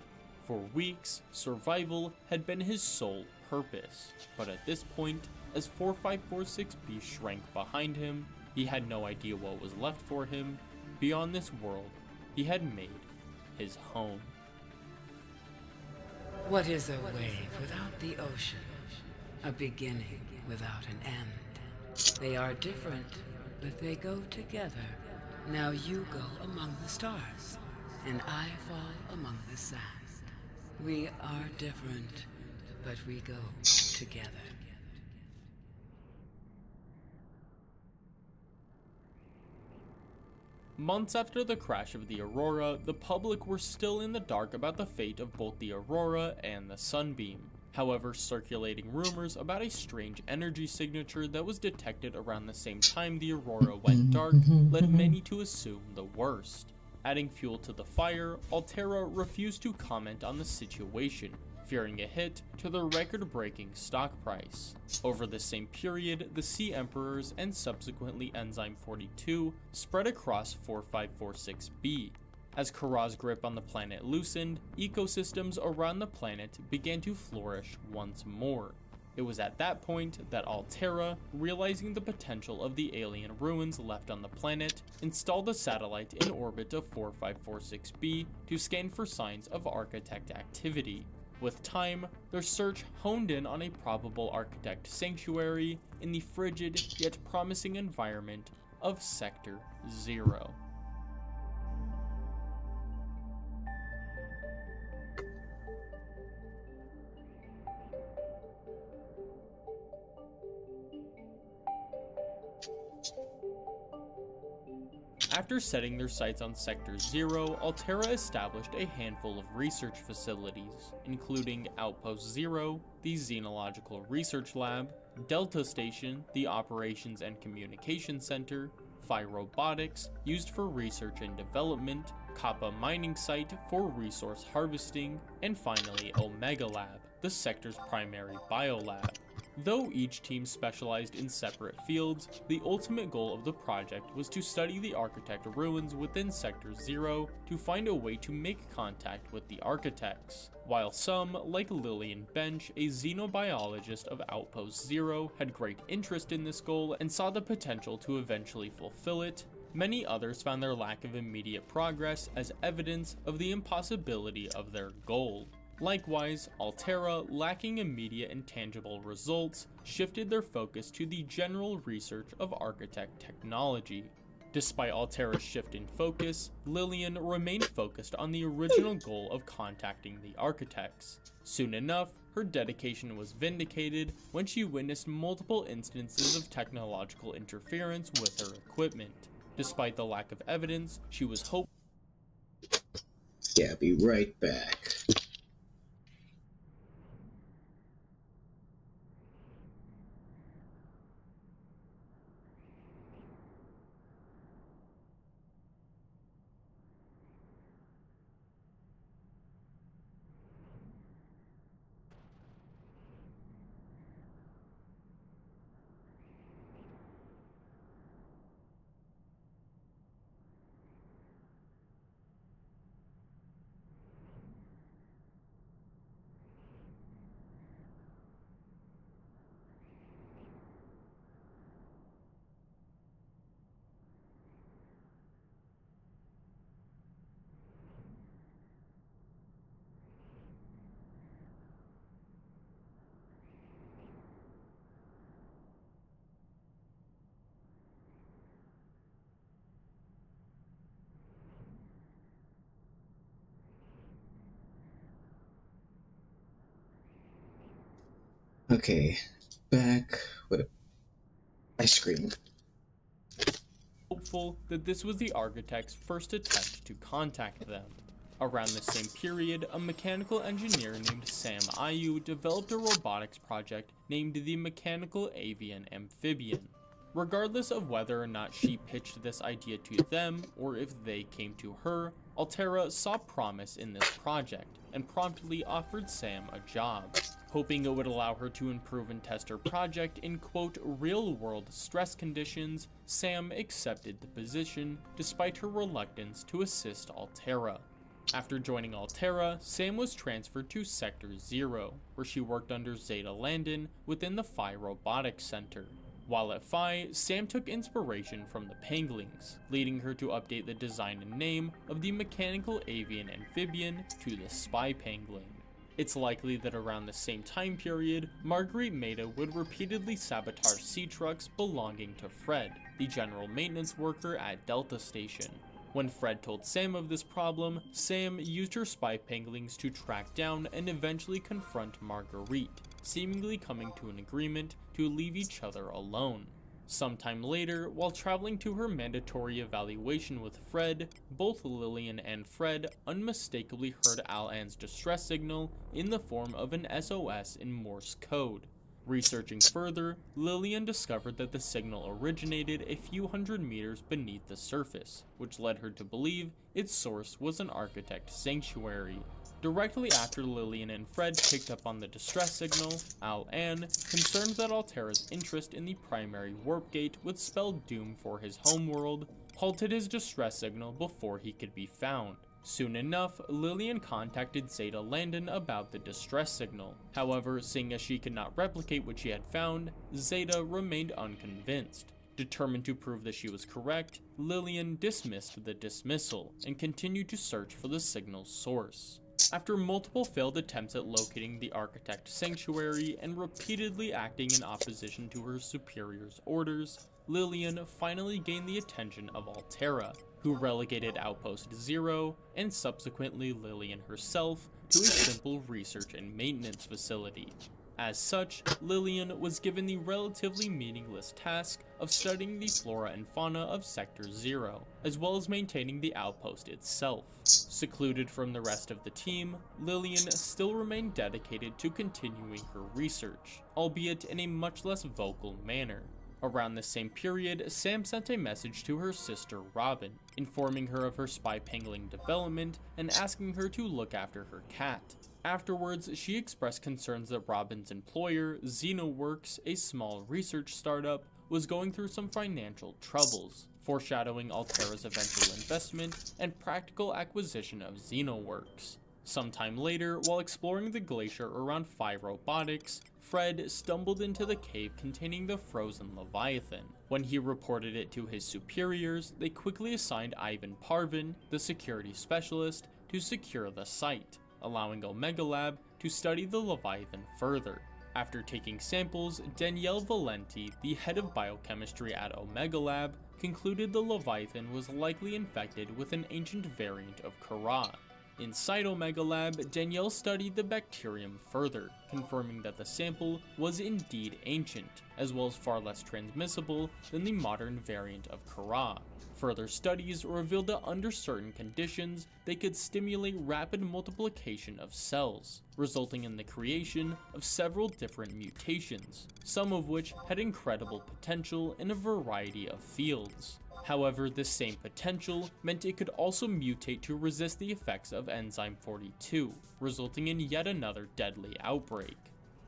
For weeks, survival had been his sole purpose, but at this point, as 4546B shrank behind him, he had no idea what was left for him. Beyond this world, he had made his home. What is a wave without the ocean? A beginning without an end. They are different, but they go together. Now you go among the stars, and I fall among the sand. We are different, but we go together. Months after the crash of the Aurora, the public were still in the dark about the fate of both the Aurora and the Sunbeam. However, circulating rumors about a strange energy signature that was detected around the same time the Aurora went dark led many to assume the worst. Adding fuel to the fire, Altera refused to comment on the situation, fearing a hit to the record-breaking stock price. Over the same period, the Sea Emperors and subsequently Enzyme 42 spread across 4546B. As Kara's grip on the planet loosened, ecosystems around the planet began to flourish once more. It was at that point that Altera, realizing the potential of the alien ruins left on the planet, installed a satellite in orbit of 4546B to scan for signs of architect activity. With time, their search honed in on a probable architect sanctuary in the frigid yet promising environment of Sector 0. After setting their sights on Sector 0, Altera established a handful of research facilities, including Outpost 0, the Xenological Research Lab, Delta Station, the Operations and Communication Center, Phi Robotics, used for research and development, Kappa Mining Site for resource harvesting, and finally Omega Lab, the sector's primary biolab. Though each team specialized in separate fields, the ultimate goal of the project was to study the architect ruins within Sector 0 to find a way to make contact with the architects. While some, like Lillian Bench, a xenobiologist of Outpost 0, had great interest in this goal and saw the potential to eventually fulfill it, many others found their lack of immediate progress as evidence of the impossibility of their goal. Likewise, Altera, lacking immediate and tangible results, shifted their focus to the general research of architect technology. Despite Altera's shift in focus, Lillian remained focused on the original goal of contacting the architects. Soon enough, her dedication was vindicated when she witnessed multiple instances of technological interference with her equipment. Despite the lack of evidence, she was hopeful. Yeah, be right back. Okay, back. What? I screamed. Hopeful that this was the architect's first attempt to contact them. Around the same period, a mechanical engineer named Sam Ayu developed a robotics project named the Mechanical Avian Amphibian. Regardless of whether or not she pitched this idea to them, or if they came to her, Altera saw promise in this project, and promptly offered Sam a job. Hoping it would allow her to improve and test her project in quote real-world stress conditions, Sam accepted the position despite her reluctance to assist Altera. After joining Altera, Sam was transferred to Sector 0, where she worked under Zeta Landon within the Phi Robotics Center. While at Phi, Sam took inspiration from the Penglings, leading her to update the design and name of the Mechanical Avian Amphibian to the Spy Pangling. It's likely that around the same time period, Marguerite Maida would repeatedly sabotage sea trucks belonging to Fred, the general maintenance worker at Delta Station. When Fred told Sam of this problem, Sam used her spy panglings to track down and eventually confront Marguerite, seemingly coming to an agreement to leave each other alone. Sometime later, while traveling to her mandatory evaluation with Fred, both Lillian and Fred unmistakably heard Al-An's distress signal in the form of an SOS in Morse code. Researching further, Lillian discovered that the signal originated a few hundred meters beneath the surface, which led her to believe its source was an architect sanctuary. Directly after Lillian and Fred picked up on the distress signal, Al-An, concerned that Altera's interest in the primary warp gate would spell doom for his homeworld, halted his distress signal before he could be found. Soon enough, Lillian contacted Zeta Landon about the distress signal. However, seeing as she could not replicate what she had found, Zeta remained unconvinced. Determined to prove that she was correct, Lillian dismissed the dismissal and continued to search for the signal's source. After multiple failed attempts at locating the architect sanctuary and repeatedly acting in opposition to her superior's orders, Lillian finally gained the attention of Altera, who relegated Outpost 0, and subsequently Lillian herself, to a simple research and maintenance facility. As such, Lillian was given the relatively meaningless task of studying the flora and fauna of Sector 0, as well as maintaining the outpost itself. Secluded from the rest of the team, Lillian still remained dedicated to continuing her research, albeit in a much less vocal manner. Around the same period, Sam sent a message to her sister Robin, informing her of her spy pangling development and asking her to look after her cat. Afterwards, she expressed concerns that Robin's employer, XenoWorks, a small research startup, was going through some financial troubles, foreshadowing Altera's eventual investment and practical acquisition of XenoWorks. Sometime later, while exploring the glacier around Phi Robotics, Fred stumbled into the cave containing the frozen Leviathan. When he reported it to his superiors, they quickly assigned Ivan Parvin, the security specialist, to secure the site, allowing Omega Lab to study the Leviathan further. After taking samples, Danielle Valenti, the head of biochemistry at Omega Lab, concluded the Leviathan was likely infected with an ancient variant of Kara. Inside Omega Lab, Danielle studied the bacterium further, confirming that the sample was indeed ancient, as well as far less transmissible than the modern variant of Kara. Further studies revealed that under certain conditions, they could stimulate rapid multiplication of cells, resulting in the creation of several different mutations, some of which had incredible potential in a variety of fields. However, this same potential meant it could also mutate to resist the effects of Enzyme 42, resulting in yet another deadly outbreak.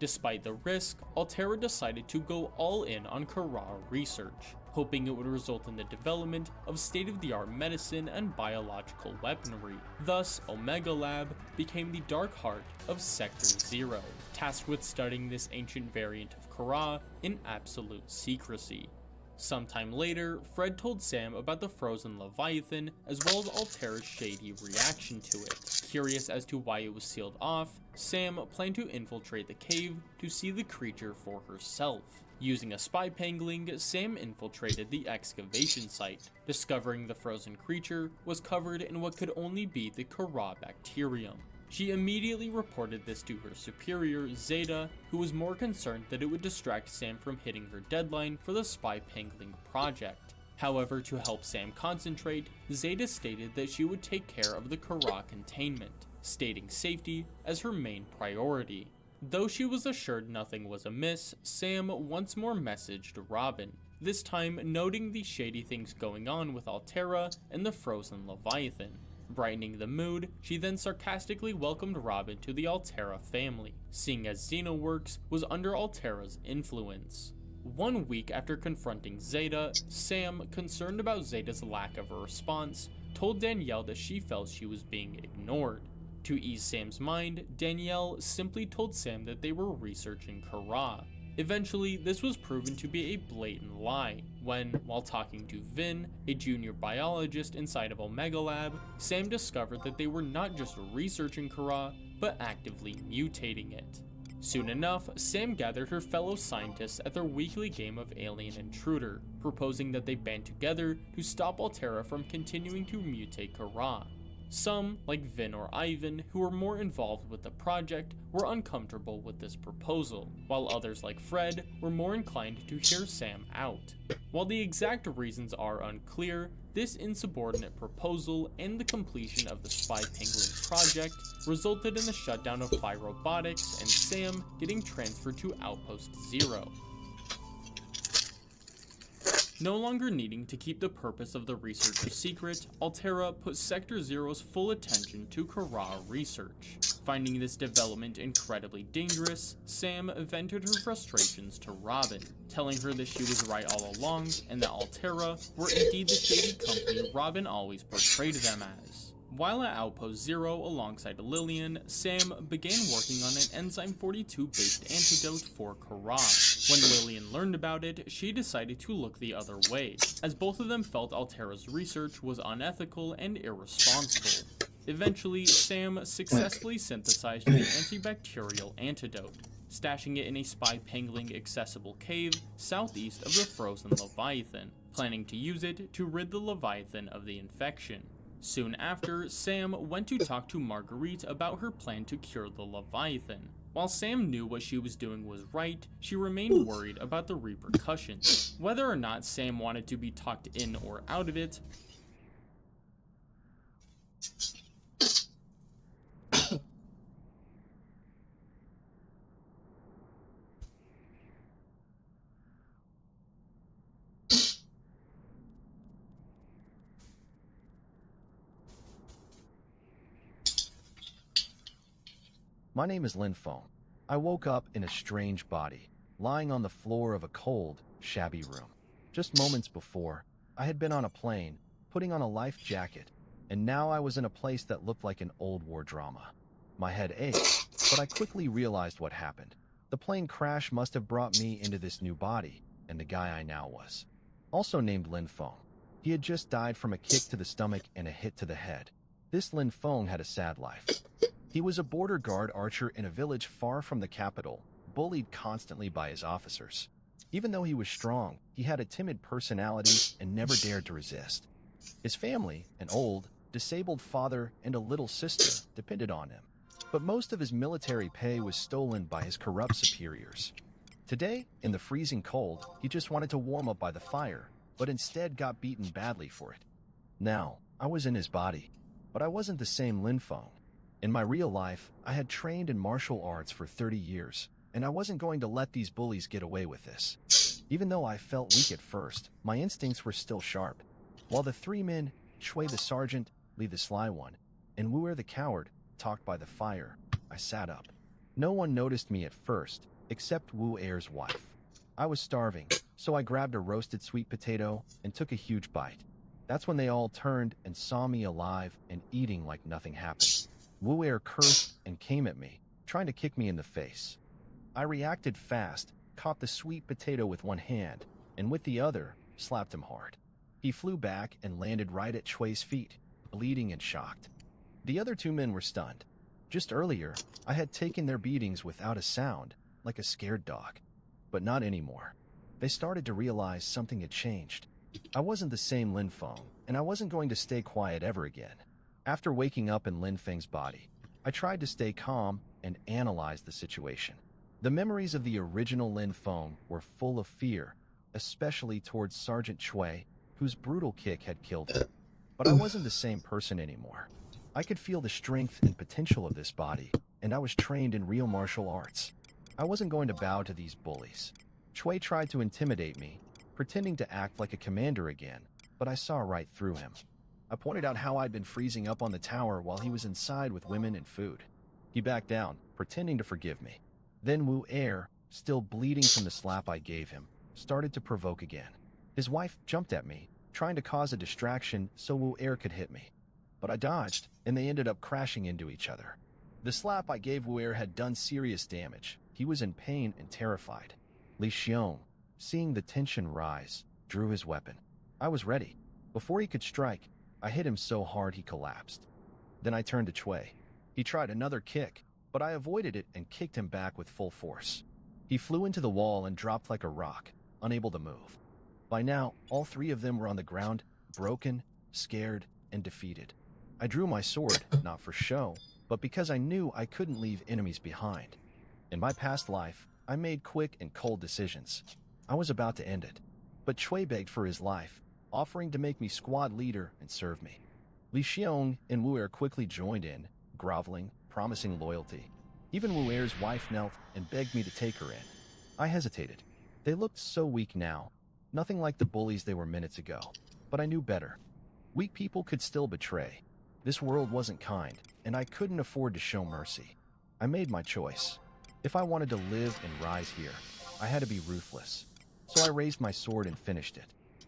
Despite the risk, Altera decided to go all in on Kara research, hoping it would result in the development of state-of-the-art medicine and biological weaponry. Thus, Omega Lab became the dark heart of Sector 0, tasked with studying this ancient variant of Kara in absolute secrecy. Sometime later, Fred told Sam about the frozen Leviathan as well as Altera's shady reaction to it. Curious as to why it was sealed off, Sam planned to infiltrate the cave to see the creature for herself. Using a spy pangling, Sam infiltrated the excavation site, discovering the frozen creature was covered in what could only be the Kara bacterium. She immediately reported this to her superior, Zeta, who was more concerned that it would distract Sam from hitting her deadline for the spy pangling project. However, to help Sam concentrate, Zeta stated that she would take care of the Kara containment, stating safety as her main priority. Though she was assured nothing was amiss, Sam once more messaged Robin, this time noting the shady things going on with Altera and the frozen Leviathan. Brightening the mood, she then sarcastically welcomed Robin to the Altera family, seeing as Xenoworks was under Altera's influence. 1 week after confronting Zeta, Sam, concerned about Zeta's lack of a response, told Danielle that she felt she was being ignored. To ease Sam's mind, Danielle simply told Sam that they were researching Kara. Eventually, this was proven to be a blatant lie, when, while talking to Vin, a junior biologist inside of Omega Lab, Sam discovered that they were not just researching Kara, but actively mutating it. Soon enough, Sam gathered her fellow scientists at their weekly game of Alien Intruder, proposing that they band together to stop Altera from continuing to mutate Kara. Some, like Vin or Ivan, who were more involved with the project, were uncomfortable with this proposal, while others like Fred were more inclined to hear Sam out. While the exact reasons are unclear, this insubordinate proposal and the completion of the spy pangolin project resulted in the shutdown of Phi Robotics and Sam getting transferred to Outpost 0. No longer needing to keep the purpose of the research a secret, Altera put Sector Zero's full attention to Kara research. Finding this development incredibly dangerous, Sam vented her frustrations to Robin, telling her that she was right all along and that Altera were indeed the shady company Robin always portrayed them as. While at Outpost Zero alongside Lillian, Sam began working on an Enzyme 42 based antidote for Kara. When Lillian learned about it, she decided to look the other way, as both of them felt Altera's research was unethical and irresponsible. Eventually, Sam successfully synthesized the antibacterial antidote, stashing it in a spy pangling accessible cave southeast of the frozen Leviathan, planning to use it to rid the Leviathan of the infection. Soon after, Sam went to talk to Marguerite about her plan to cure the Leviathan. While Sam knew what she was doing was right, she remained worried about the repercussions. Whether or not Sam wanted to be talked in or out of it, My name is Lin Feng. I woke up in a strange body, lying on the floor of a cold, shabby room. Just moments before, I had been on a plane, putting on a life jacket, and now I was in a place that looked like an old war drama. My head ached, but I quickly realized what happened. The plane crash must have brought me into this new body, and the guy I now was. Also named Lin Feng. He had just died from a kick to the stomach and a hit to the head. This Lin Feng had a sad life. He was a border guard archer in a village far from the capital, bullied constantly by his officers. Even though he was strong, he had a timid personality and never dared to resist. His family, an old, disabled father and a little sister, depended on him. But most of his military pay was stolen by his corrupt superiors. Today, in the freezing cold, he just wanted to warm up by the fire, but instead got beaten badly for it. Now, I was in his body, but I wasn't the same Lin Feng. In my real life, I had trained in martial arts for 30 years, and I wasn't going to let these bullies get away with this. Even though I felt weak at first, my instincts were still sharp. While the three men, Shui the sergeant, Li the sly one, and Wu the coward, talked by the fire, I sat up. No one noticed me at first, except Wu Er's wife. I was starving, so I grabbed a roasted sweet potato and took a huge bite. That's when they all turned and saw me alive and eating like nothing happened. Wu Er cursed and came at me, trying to kick me in the face. I reacted fast, caught the sweet potato with one hand, and with the other, slapped him hard. He flew back and landed right at Shui's feet, bleeding and shocked. The other two men were stunned. Just earlier, I had taken their beatings without a sound, like a scared dog. But not anymore. They started to realize something had changed. I wasn't the same Lin Feng, and I wasn't going to stay quiet ever again. After waking up in Lin Feng's body, I tried to stay calm and analyze the situation. The memories of the original Lin Feng were full of fear, especially towards Sergeant Chui, whose brutal kick had killed him. But I wasn't the same person anymore. I could feel the strength and potential of this body, and I was trained in real martial arts. I wasn't going to bow to these bullies. Chui tried to intimidate me, pretending to act like a commander again, but I saw right through him. I pointed out how I'd been freezing up on the tower while he was inside with women and food. He backed down, pretending to forgive me. Then Wu Er, still bleeding from the slap I gave him, started to provoke again. His wife jumped at me, trying to cause a distraction so Wu Er could hit me. But I dodged, and they ended up crashing into each other. The slap I gave Wu Er had done serious damage. He was in pain and terrified. Li Xiong, seeing the tension rise, drew his weapon. I was ready. Before he could strike, I hit him so hard he collapsed. Then I turned to Chui. He tried another kick, but I avoided it and kicked him back with full force. He flew into the wall and dropped like a rock, unable to move. By now, all three of them were on the ground, broken, scared, and defeated. I drew my sword, not for show, but because I knew I couldn't leave enemies behind. In my past life, I made quick and cold decisions. I was about to end it, but Chui begged for his life, offering to make me squad leader and serve me. Li Xiong and Wu Er quickly joined in, groveling, promising loyalty. Even Wu Er's wife knelt and begged me to take her in. I hesitated. They looked so weak now, nothing like the bullies they were minutes ago, but I knew better. Weak people could still betray. This world wasn't kind, and I couldn't afford to show mercy. I made my choice. If I wanted to live and rise here, I had to be ruthless. So I raised my sword and finished it.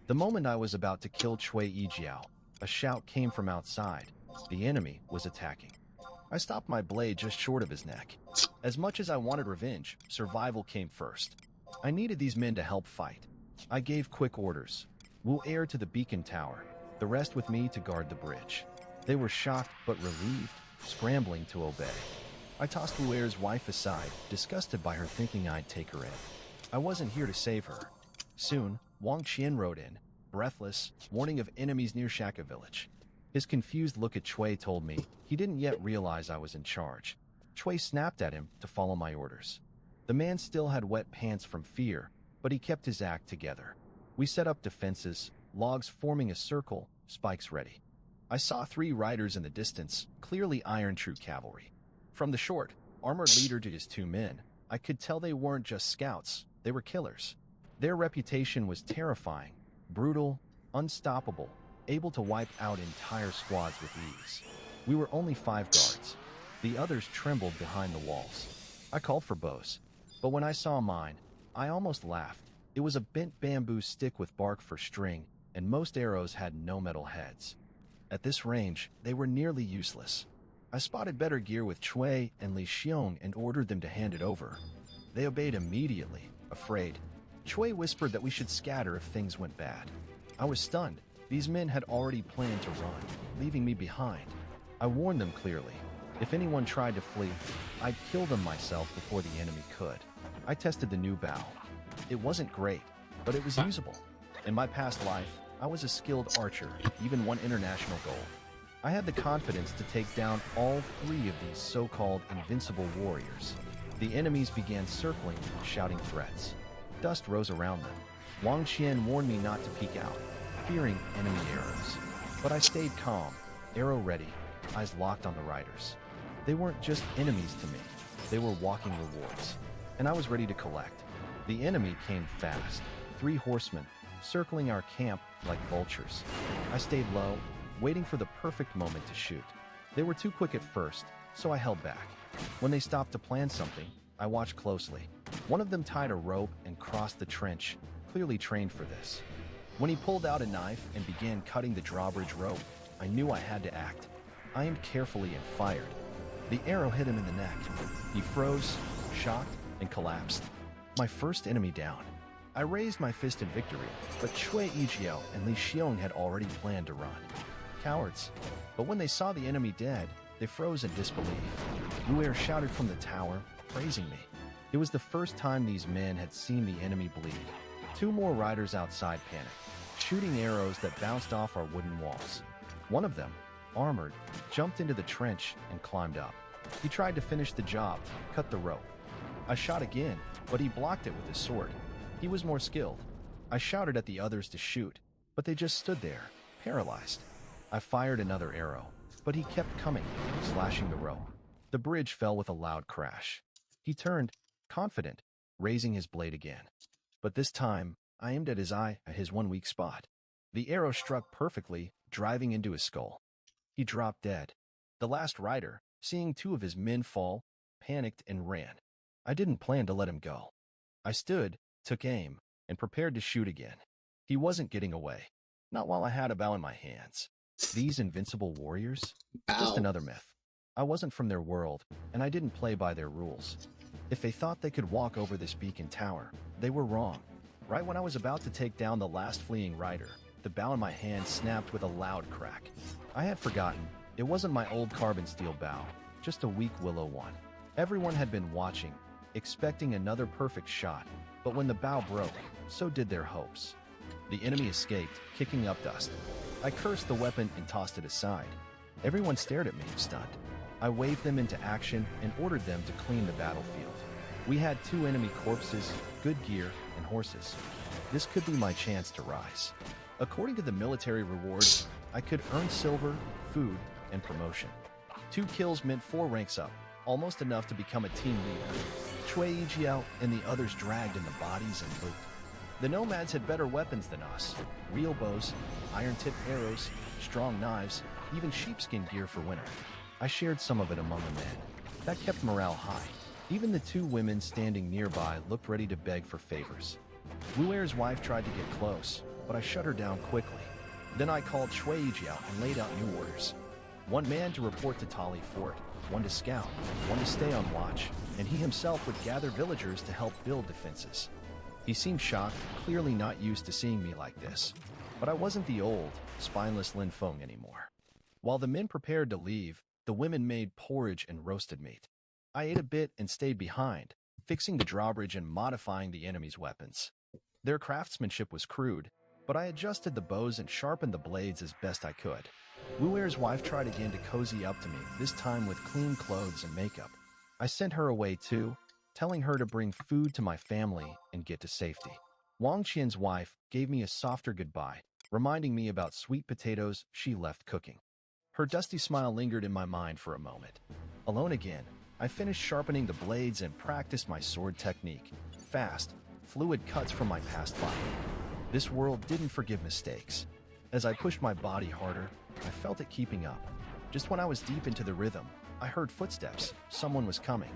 The moment I was about to kill Chui Yijiao, a shout came from outside. The enemy was attacking. I stopped my blade just short of his neck. As much as I wanted revenge, survival came first. I needed these men to help fight. I gave quick orders. Wu Er to the beacon tower, the rest with me to guard the bridge. They were shocked but relieved, scrambling to obey. I tossed Wu Er's wife aside, disgusted by her thinking I'd take her in. I wasn't here to save her. Soon, Wang Qian rode in, breathless, warning of enemies near Shaka village. His confused look at Chui told me he didn't yet realize I was in charge. Chui snapped at him to follow my orders. The man still had wet pants from fear, but he kept his act together. We set up defenses, logs forming a circle, spikes ready. I saw 3 riders in the distance, clearly Iron True cavalry. From the short, armored leader to his 2 men, I could tell they weren't just scouts, they were killers. Their reputation was terrifying, brutal, unstoppable, able to wipe out entire squads with ease. We were only 5 guards. The others trembled behind the walls. I called for bows, but when I saw mine, I almost laughed. It was a bent bamboo stick with bark for string, and most arrows had no metal heads. At this range, they were nearly useless. I spotted better gear with Chui and Li Xiong and ordered them to hand it over. They obeyed immediately, afraid. Chui whispered that we should scatter if things went bad. I was stunned. These men had already planned to run, leaving me behind. I warned them clearly. If anyone tried to flee, I'd kill them myself before the enemy could. I tested the new bow. It wasn't great, but it was usable. In my past life, I was a skilled archer, even won international gold. I had the confidence to take down all 3 of these so-called invincible warriors. The enemies began circling, shouting threats. Dust rose around them. Wang Qian warned me not to peek out, fearing enemy arrows. But I stayed calm, arrow ready, eyes locked on the riders. They weren't just enemies to me, they were walking rewards. And I was ready to collect. The enemy came fast, 3 horsemen, circling our camp like vultures. I stayed low, waiting for the perfect moment to shoot. They were too quick at first, so I held back. When they stopped to plan something, I watched closely. One of them tied a rope and crossed the trench, clearly trained for this. When he pulled out a knife and began cutting the drawbridge rope, I knew I had to act. I aimed carefully and fired. The arrow hit him in the neck. He froze, shocked, and collapsed. My first enemy down. I raised my fist in victory, but Chui Yijiao and Li Xiong had already planned to run. Cowards. But when they saw the enemy dead, they froze in disbelief. Wu Er shouted from the tower, praising me. It was the first time these men had seen the enemy bleed. 2 more riders outside panicked, shooting arrows that bounced off our wooden walls. One of them, armored, jumped into the trench and climbed up. He tried to finish the job, cut the rope. I shot again, but he blocked it with his sword. He was more skilled. I shouted at the others to shoot, but they just stood there, paralyzed. I fired another arrow, but he kept coming, slashing the rope. The bridge fell with a loud crash. He turned, confident, raising his blade again. But this time, I aimed at his eye, at his one weak spot. The arrow struck perfectly, driving into his skull. He dropped dead. The last rider, seeing two of his men fall, panicked and ran. I didn't plan to let him go. I stood, took aim, and prepared to shoot again. He wasn't getting away. Not while I had a bow in my hands. These invincible warriors? Just another myth. I wasn't from their world, and I didn't play by their rules. If they thought they could walk over this beacon tower, they were wrong. Right when I was about to take down the last fleeing rider, the bow in my hand snapped with a loud crack. I had forgotten. It wasn't my old carbon steel bow, just a weak willow one. Everyone had been watching, expecting another perfect shot, but when the bow broke, so did their hopes. The enemy escaped, kicking up dust. I cursed the weapon and tossed it aside. Everyone stared at me, stunned. I waved them into action and ordered them to clean the battlefield. We had 2 enemy corpses, good gear, and horses. This could be my chance to rise. According to the military rewards, I could earn silver, food, and promotion. 2 kills meant 4 ranks up, almost enough to become a team leader. Chui Yijiao and the others dragged in the bodies and loot. The nomads had better weapons than us. Real bows, iron-tipped arrows, strong knives, even sheepskin gear for winter. I shared some of it among the men. That kept morale high. Even the 2 women standing nearby looked ready to beg for favors. Wu Er's wife tried to get close, but I shut her down quickly. Then I called Chui Yijiao and laid out new orders. 1 man to report to Tali Fort, 1 to scout, 1 to stay on watch, and he himself would gather villagers to help build defenses. He seemed shocked, clearly not used to seeing me like this. But I wasn't the old, spineless Lin Feng anymore. While the men prepared to leave, the women made porridge and roasted meat. I ate a bit and stayed behind, fixing the drawbridge and modifying the enemy's weapons. Their craftsmanship was crude, but I adjusted the bows and sharpened the blades as best I could. Wu Er's wife tried again to cozy up to me, this time with clean clothes and makeup. I sent her away too, telling her to bring food to my family and get to safety. Wang Qian's wife gave me a softer goodbye, reminding me about sweet potatoes she left cooking. Her dusty smile lingered in my mind for a moment. Alone again, I finished sharpening the blades and practiced my sword technique. Fast, fluid cuts from my past life. This world didn't forgive mistakes. As I pushed my body harder, I felt it keeping up. Just when I was deep into the rhythm, I heard footsteps. Someone was coming.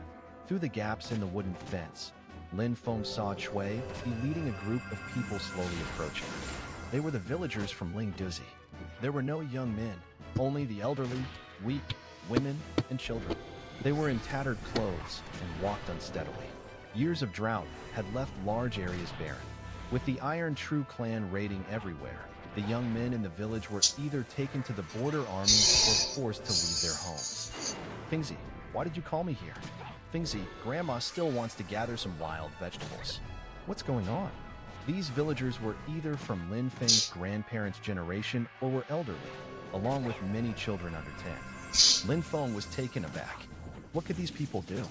Through the gaps in the wooden fence, Lin Feng saw Chui be leading a group of people slowly approaching. They were the villagers from Lingduzi. There were no young men, only the elderly, weak, women, and children. They were in tattered clothes and walked unsteadily. Years of drought had left large areas barren. With the Iron True clan raiding everywhere, the young men in the village were either taken to the border army or forced to leave their homes. Fingzi, why did you call me here? Fingzi, Grandma still wants to gather some wild vegetables. What's going on? These villagers were either from Lin Feng's grandparents' generation or were elderly, along with many children under 10. Lin Feng was taken aback. What could these people do?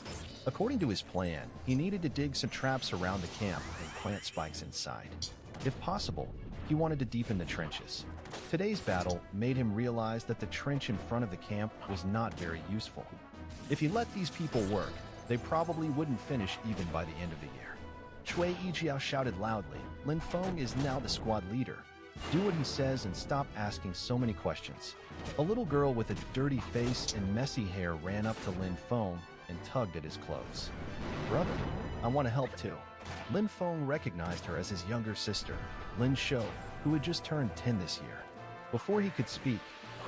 According to his plan, he needed to dig some traps around the camp and plant spikes inside. If possible, he wanted to deepen the trenches. Today's battle made him realize that the trench in front of the camp was not very useful. If he let these people work, they probably wouldn't finish even by the end of the year. Chui Yijiao shouted loudly, Lin Feng is now the squad leader. Do what he says and stop asking so many questions. A little girl with a dirty face and messy hair ran up to Lin Feng and tugged at his clothes. Brother, I want to help too. Lin Feng recognized her as his younger sister, Lin Shou, who had just turned 10 this year. Before he could speak,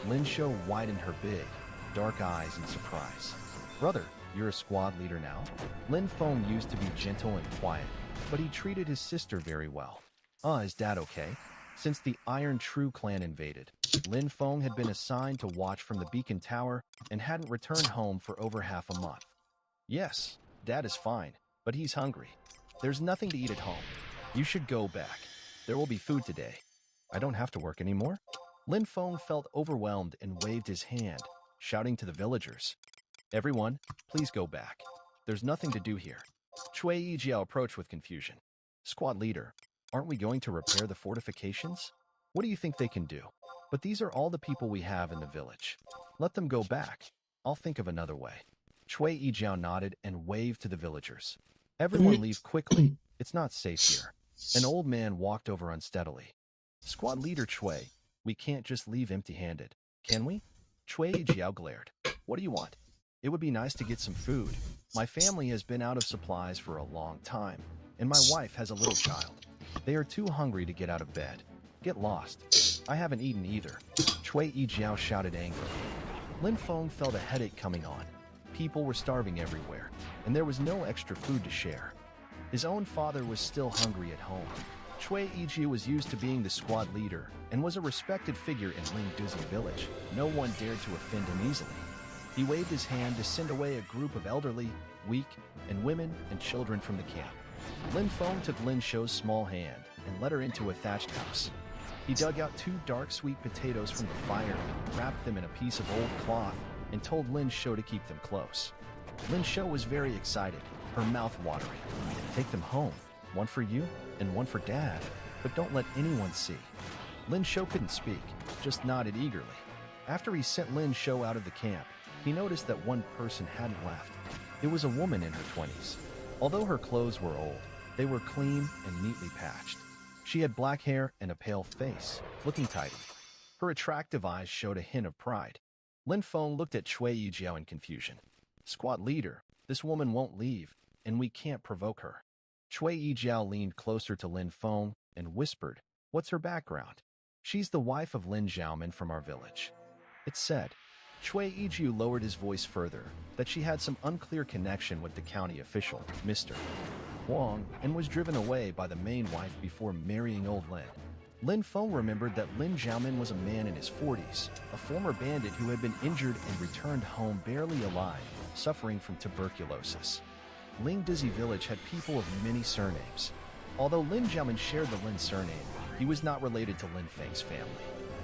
Lin Shou widened her big, dark eyes in surprise. Brother, you're a squad leader now? Lin Feng used to be gentle and quiet, but he treated his sister very well. Is Dad okay? Since the Iron True clan invaded, Lin Feng had been assigned to watch from the beacon tower and hadn't returned home for over half a month. Yes, Dad is fine, but he's hungry. There's nothing to eat at home. You should go back. There will be food today. I don't have to work anymore. Lin Feng felt overwhelmed and waved his hand, shouting to the villagers. Everyone, please go back. There's nothing to do here. Chui Yijiao approached with confusion. Squad leader, aren't we going to repair the fortifications? What do you think they can do? But these are all the people we have in the village. Let them go back. I'll think of another way. Chui Yijiao nodded and waved to the villagers. Everyone leave quickly. It's not safe here. An old man walked over unsteadily. Squad leader Chui, we can't just leave empty-handed, can we? Chui Yijiao glared. What do you want? It would be nice to get some food. My family has been out of supplies for a long time, and my wife has a little child. They are too hungry to get out of bed. Get lost. I haven't eaten either. Chui Yijiao shouted angrily. Lin Feng felt a headache coming on. People were starving everywhere, and there was no extra food to share. His own father was still hungry at home. Chui Yijiao was used to being the squad leader and was a respected figure in Lingduzi village. No one dared to offend him easily. He waved his hand to send away a group of elderly, weak, and women and children from the camp. Lin Feng took Lin Shou's small hand and led her into a thatched house. He dug out 2 dark sweet potatoes from the fire, wrapped them in a piece of old cloth, and told Lin Shou to keep them close. Lin Shou was very excited, her mouth watering. Take them home, one for you and one for Dad, but don't let anyone see. Lin Shou couldn't speak, just nodded eagerly. After he sent Lin Shou out of the camp, he noticed that one person hadn't left. It was a woman in her 20s. Although her clothes were old, they were clean and neatly patched. She had black hair and a pale face, looking tidy. Her attractive eyes showed a hint of pride. Lin Feng looked at Chui Yijiao in confusion. Squad leader, this woman won't leave, and we can't provoke her. Chui Yijiao leaned closer to Lin Feng and whispered, what's her background? She's the wife of Lin Zhaoman from our village. It said. Chui Yijiao lowered his voice further, that she had some unclear connection with the county official, Mr. Huang, and was driven away by the main wife before marrying old Lin. Lin Feng remembered that Lin Zhaoman was a man in his 40s, a former bandit who had been injured and returned home barely alive, suffering from tuberculosis. Lingduzi village had people of many surnames. Although Lin Zhaoman shared the Lin surname, he was not related to Lin Feng's family.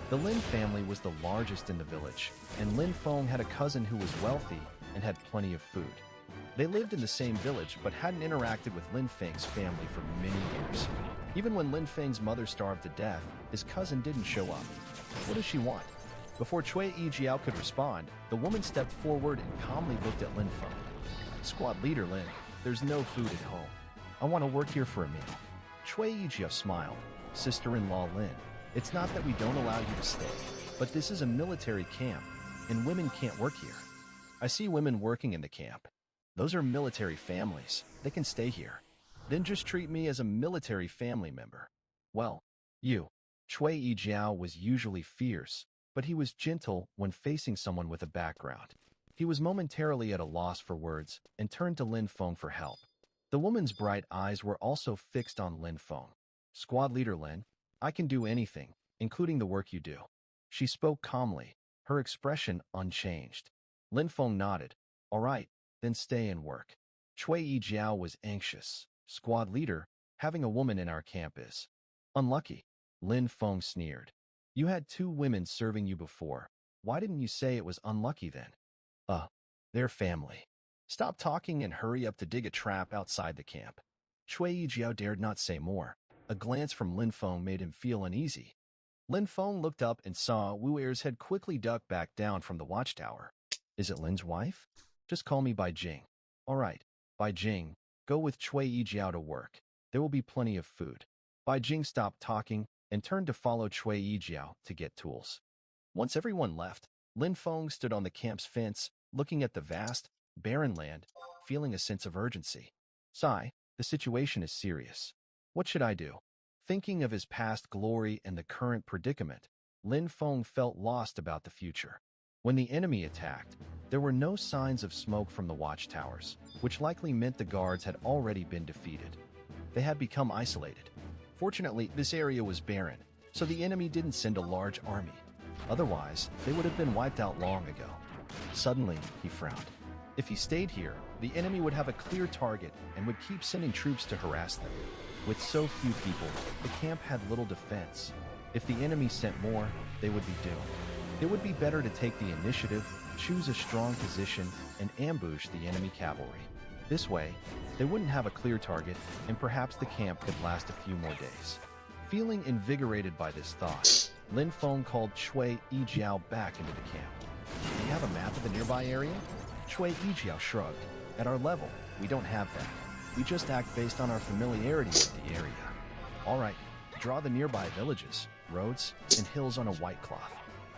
The Lin family was the largest in the village, and Lin Feng had a cousin who was wealthy and had plenty of food. They lived in the same village but hadn't interacted with Lin Feng's family for many years. Even when Lin Feng's mother starved to death, his cousin didn't show up. What does she want? Before Chui Yijiao could respond, the woman stepped forward and calmly looked at Lin Feng. Squad leader Lin, there's no food at home. I want to work here for a meal. Chui Yijiao smiled. Sister-in-law Lin, it's not that we don't allow you to stay, but this is a military camp, and women can't work here. I see women working in the camp. Those are military families. They can stay here. Then just treat me as a military family member. Well, you. Chui Yijiao was usually fierce, but he was gentle when facing someone with a background. He was momentarily at a loss for words and turned to Lin Feng for help. The woman's bright eyes were also fixed on Lin Feng. Squad leader Lin, I can do anything, including the work you do. She spoke calmly, her expression unchanged. Lin Feng nodded. All right, then stay and work. Chui Yijiao was anxious. Squad leader, having a woman in our camp is unlucky. Lin Feng sneered. You had 2 women serving you before. Why didn't you say it was unlucky then? They're family. Stop talking and hurry up to dig a trap outside the camp. Chui Yijiao dared not say more. A glance from Lin Feng made him feel uneasy. Lin Feng looked up and saw Wu Er's head quickly duck back down from the watchtower. Is it Lin's wife? Just call me Bai Jing. All right, Bai Jing, go with Chui Yijiao to work. There will be plenty of food. Bai Jing stopped talking and turned to follow Chui Yijiao to get tools. Once everyone left, Lin Feng stood on the camp's fence, looking at the vast, barren land, feeling a sense of urgency. Sai, the situation is serious. What should I do? Thinking of his past glory and the current predicament, Lin Feng felt lost about the future. When the enemy attacked, there were no signs of smoke from the watchtowers, which likely meant the guards had already been defeated. They had become isolated. Fortunately, this area was barren, so the enemy didn't send a large army. Otherwise, they would have been wiped out long ago. Suddenly, he frowned. If he stayed here, the enemy would have a clear target and would keep sending troops to harass them. With so few people, the camp had little defense. If the enemy sent more, they would be doomed. It would be better to take the initiative choose a strong position and ambush the enemy cavalry. This way, they wouldn't have a clear target, and perhaps the camp could last a few more days. Feeling invigorated by this thought, Lin Feng called Cui Yijiao back into the camp. "Do you have a map of the nearby area?" Cui Yijiao shrugged. "At our level, we don't have that. We just act based on our familiarity with the area." "All right, draw the nearby villages, roads, and hills on a white cloth."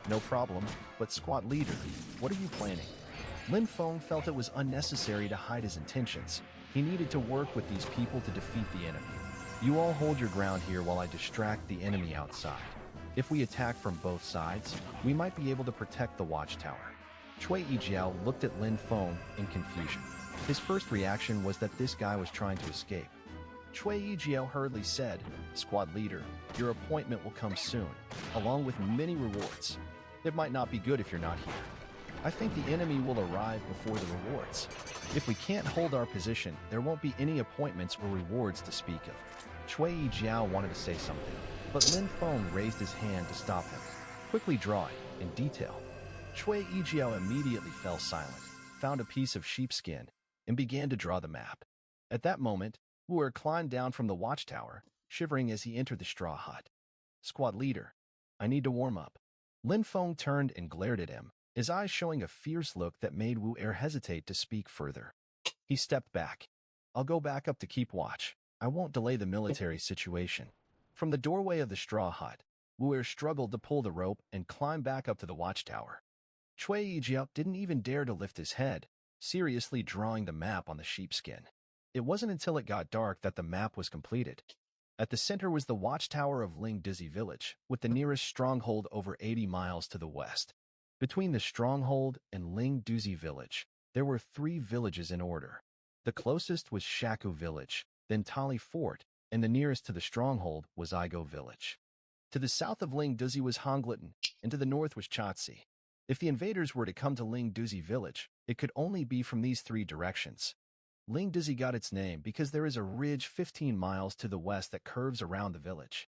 "No problem, but squad leader, what are you planning?" Lin Feng felt it was unnecessary to hide his intentions. He needed to work with these people to defeat the enemy. "You all hold your ground here while I distract the enemy outside. If we attack from both sides, we might be able to protect the watchtower." Cui Yijiao looked at Lin Feng in confusion. His first reaction was that this guy was trying to escape. Cui Yijiao hurriedly said, "Squad leader, your appointment will come soon, along with many rewards. It might not be good if you're not here. I think the enemy will arrive before the rewards. If we can't hold our position, there won't be any appointments or rewards to speak of." Cui Yijiao wanted to say something, but Lin Feng raised his hand to stop him. "Quickly draw it, in detail." Cui Yijiao immediately fell silent, found a piece of sheepskin, and began to draw the map. At that moment, Wu Er climbed down from the watchtower, shivering as he entered the straw hut. "Squad leader, I need to warm up." Lin Feng turned and glared at him, his eyes showing a fierce look that made Wu Er hesitate to speak further. He stepped back. "I'll go back up to keep watch. I won't delay the military situation." From the doorway of the straw hut, Wu Er struggled to pull the rope and climb back up to the watchtower. Cui Yijiao didn't even dare to lift his head, seriously drawing the map on the sheepskin. It wasn't until it got dark that the map was completed. At the center was the watchtower of Lingdizi village, with the nearest stronghold over 80 miles to the west. Between the stronghold and Lingdizi village, there were 3 villages in order. The closest was Shaku village, then Tali Fort, and the nearest to the stronghold was Igo village. To the south of Lingdizi was Honglitten, and to the north was Chatsi. If the invaders were to come to Lingdizi village, it could only be from these 3 directions. Lingdizi got its name because there is a ridge 15 miles to the west that curves around the village.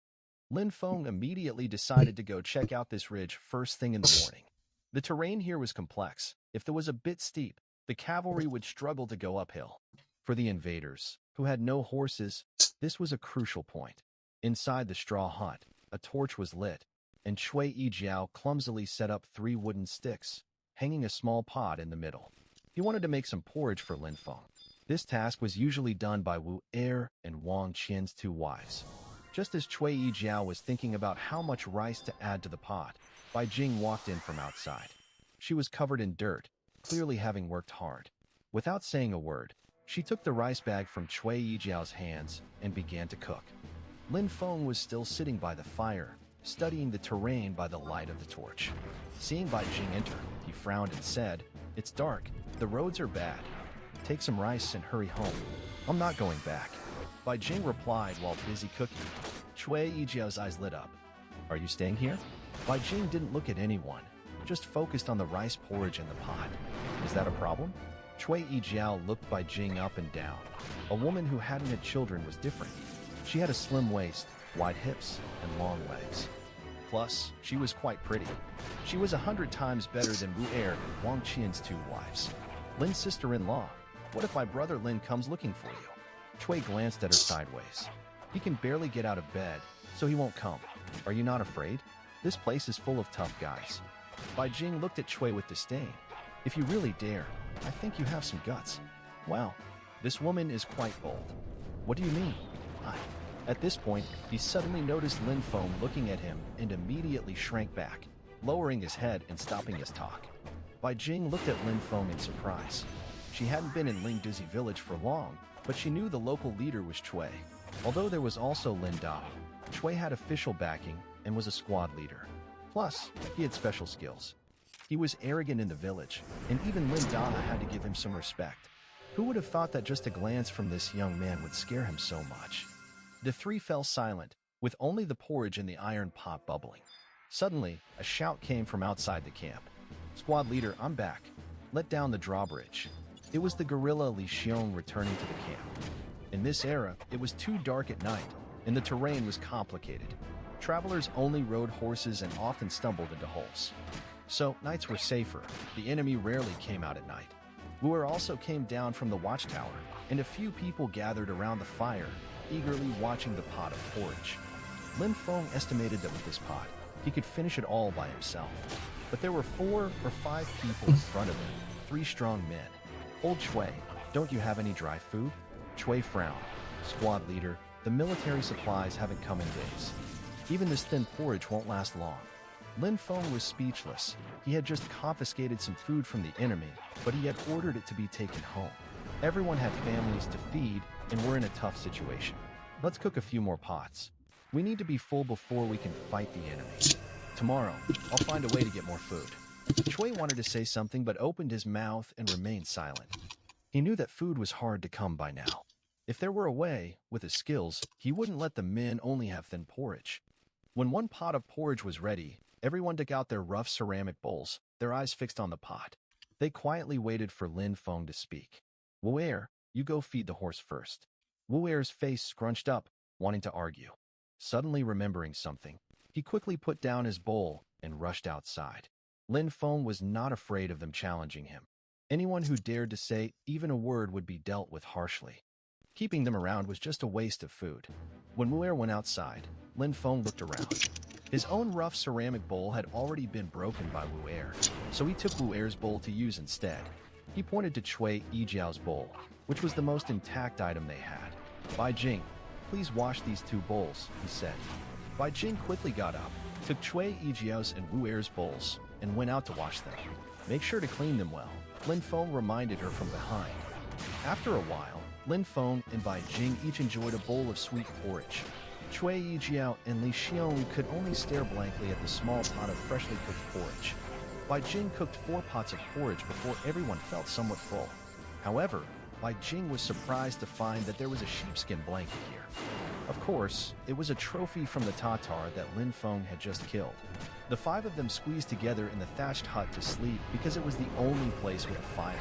Lin Feng immediately decided to go check out this ridge first thing in the morning. The terrain here was complex. If it was a bit steep, the cavalry would struggle to go uphill. For the invaders, who had no horses, this was a crucial point. Inside the straw hut, a torch was lit, and Cui Yijiao clumsily set up 3 wooden sticks, hanging a small pot in the middle. He wanted to make some porridge for Lin Feng. This task was usually done by Wu Er and Wang Qian's 2 wives. Just as Cui Yijiao was thinking about how much rice to add to the pot, Bai Jing walked in from outside. She was covered in dirt, clearly having worked hard. Without saying a word, she took the rice bag from Cui Yijiao's hands and began to cook. Lin Feng was still sitting by the fire, studying the terrain by the light of the torch. Seeing Bai Jing enter, he frowned and said, "It's dark. The roads are bad. Take some rice and hurry home." "I'm not going back," Bai Jing replied while busy cooking. Cui Yijiao's eyes lit up. "Are you staying here?" Bai Jing didn't look at anyone, just focused on the rice porridge in the pot. "Is that a problem?" Cui Yijiao looked Bai Jing up and down. A woman who hadn't had children was different. She had a slim waist, wide hips, and long legs. Plus, she was quite pretty. She was 100 times better than Wu Er and Wang Qian's 2 wives. "Lin's sister-in-law. What if my brother Lin comes looking for you?" Cui glanced at her sideways. "He can barely get out of bed, so he won't come. Are you not afraid? This place is full of tough guys." Bai Jing looked at Cui with disdain. "If you really dare, I think you have some guts. Wow, this woman is quite bold." "What do you mean?" At this point, he suddenly noticed Lin Feng looking at him and immediately shrank back, lowering his head and stopping his talk. Bai Jing looked at Lin Feng in surprise. She hadn't been in Lingdizi village for long, but she knew the local leader was Cui. Although there was also Lin Da, Cui had official backing and was a squad leader. Plus, he had special skills. He was arrogant in the village, and even Lin Da had to give him some respect. Who would have thought that just a glance from this young man would scare him so much? The 3 fell silent, with only the porridge in the iron pot bubbling. Suddenly, a shout came from outside the camp. "Squad leader, I'm back. Let down the drawbridge." It was the guerrilla Li Xiong returning to the camp. In this era, it was too dark at night, and the terrain was complicated. Travelers only rode horses and often stumbled into holes. so nights were safer. The enemy rarely came out at night. Wu'er also came down from the watchtower, and a few people gathered around the fire, eagerly watching the pot of porridge. Lin Feng estimated that with this pot, he could finish it all by himself. But there were 4 or 5 people in front of him, 3 strong men. Old Chui, don't you have any dry food? Chui frowned. Squad leader, the military supplies haven't come in days. Even this thin porridge won't last long. Lin Feng was speechless. He had just confiscated some food from the enemy, but he had ordered it to be taken home. Everyone had families to feed and were in a tough situation. Let's cook a few more pots. We need to be full before we can fight the enemy. Tomorrow, I'll find a way to get more food. Chui wanted to say something but opened his mouth and remained silent. He knew that food was hard to come by now. If there were a way, with his skills, he wouldn't let the men only have thin porridge. When one pot of porridge was ready, everyone took out their rough ceramic bowls, their eyes fixed on the pot. They quietly waited for Lin Feng to speak. Wu'er, you go feed the horse first. Wu'er's face scrunched up, wanting to argue. Suddenly remembering something, he quickly put down his bowl and rushed outside. Lin Feng was not afraid of them challenging him. Anyone who dared to say even a word would be dealt with harshly. Keeping them around was just a waste of food. When Wu'er went outside, Lin Feng looked around. His own rough ceramic bowl had already been broken by Wu'er, so he took Wu'er's bowl to use instead. He pointed to Chui Yijiao's bowl, which was the most intact item they had. Bai Jing, please wash these 2 bowls, he said. Bai Jing quickly got up, took Chui Yijiao's and Wu'er's bowls, and went out to wash them. Make sure to clean them well, Lin Feng reminded her from behind. After a while, Lin Feng and Bai Jing each enjoyed a bowl of sweet porridge. Chui Yijiao and Li Xiong could only stare blankly at the small pot of freshly cooked porridge. Bai Jing cooked 4 pots of porridge before everyone felt somewhat full. However, Bai Jing was surprised to find that there was a sheepskin blanket here. Of course, it was a trophy from the Tatar that Lin Feng had just killed. The 5 of them squeezed together in the thatched hut to sleep because it was the only place with a fire.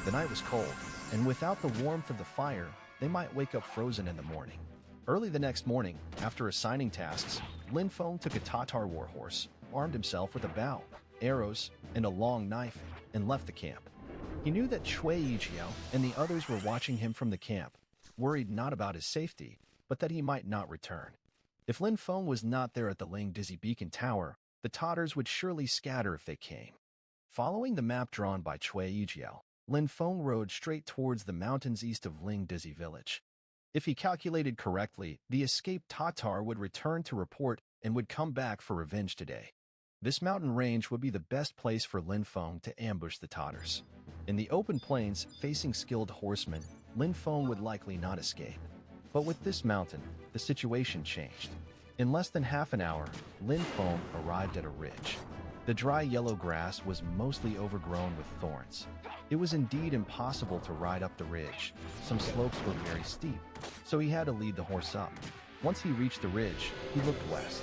The night was cold, and without the warmth of the fire, they might wake up frozen in the morning. Early the next morning, after assigning tasks, Lin Feng took a Tatar warhorse, armed himself with a bow, arrows, and a long knife, and left the camp. He knew that Chui Yijiao and the others were watching him from the camp, worried not about his safety, but that he might not return. If Lin Feng was not there at the Ling Dizzy Beacon Tower, the Tatars would surely scatter if they came. Following the map drawn by Chui Yijiao, Lin Feng rode straight towards the mountains east of Ling Dizzy Village. If he calculated correctly, the escaped Tatar would return to report and would come back for revenge today. This mountain range would be the best place for Lin Feng to ambush the Tatars. In the open plains, facing skilled horsemen, Lin Feng would likely not escape. But with this mountain, the situation changed. In less than half an hour, Lin Feng arrived at a ridge. The dry yellow grass was mostly overgrown with thorns. It was indeed impossible to ride up the ridge. Some slopes were very steep, so he had to lead the horse up. Once he reached the ridge, he looked west.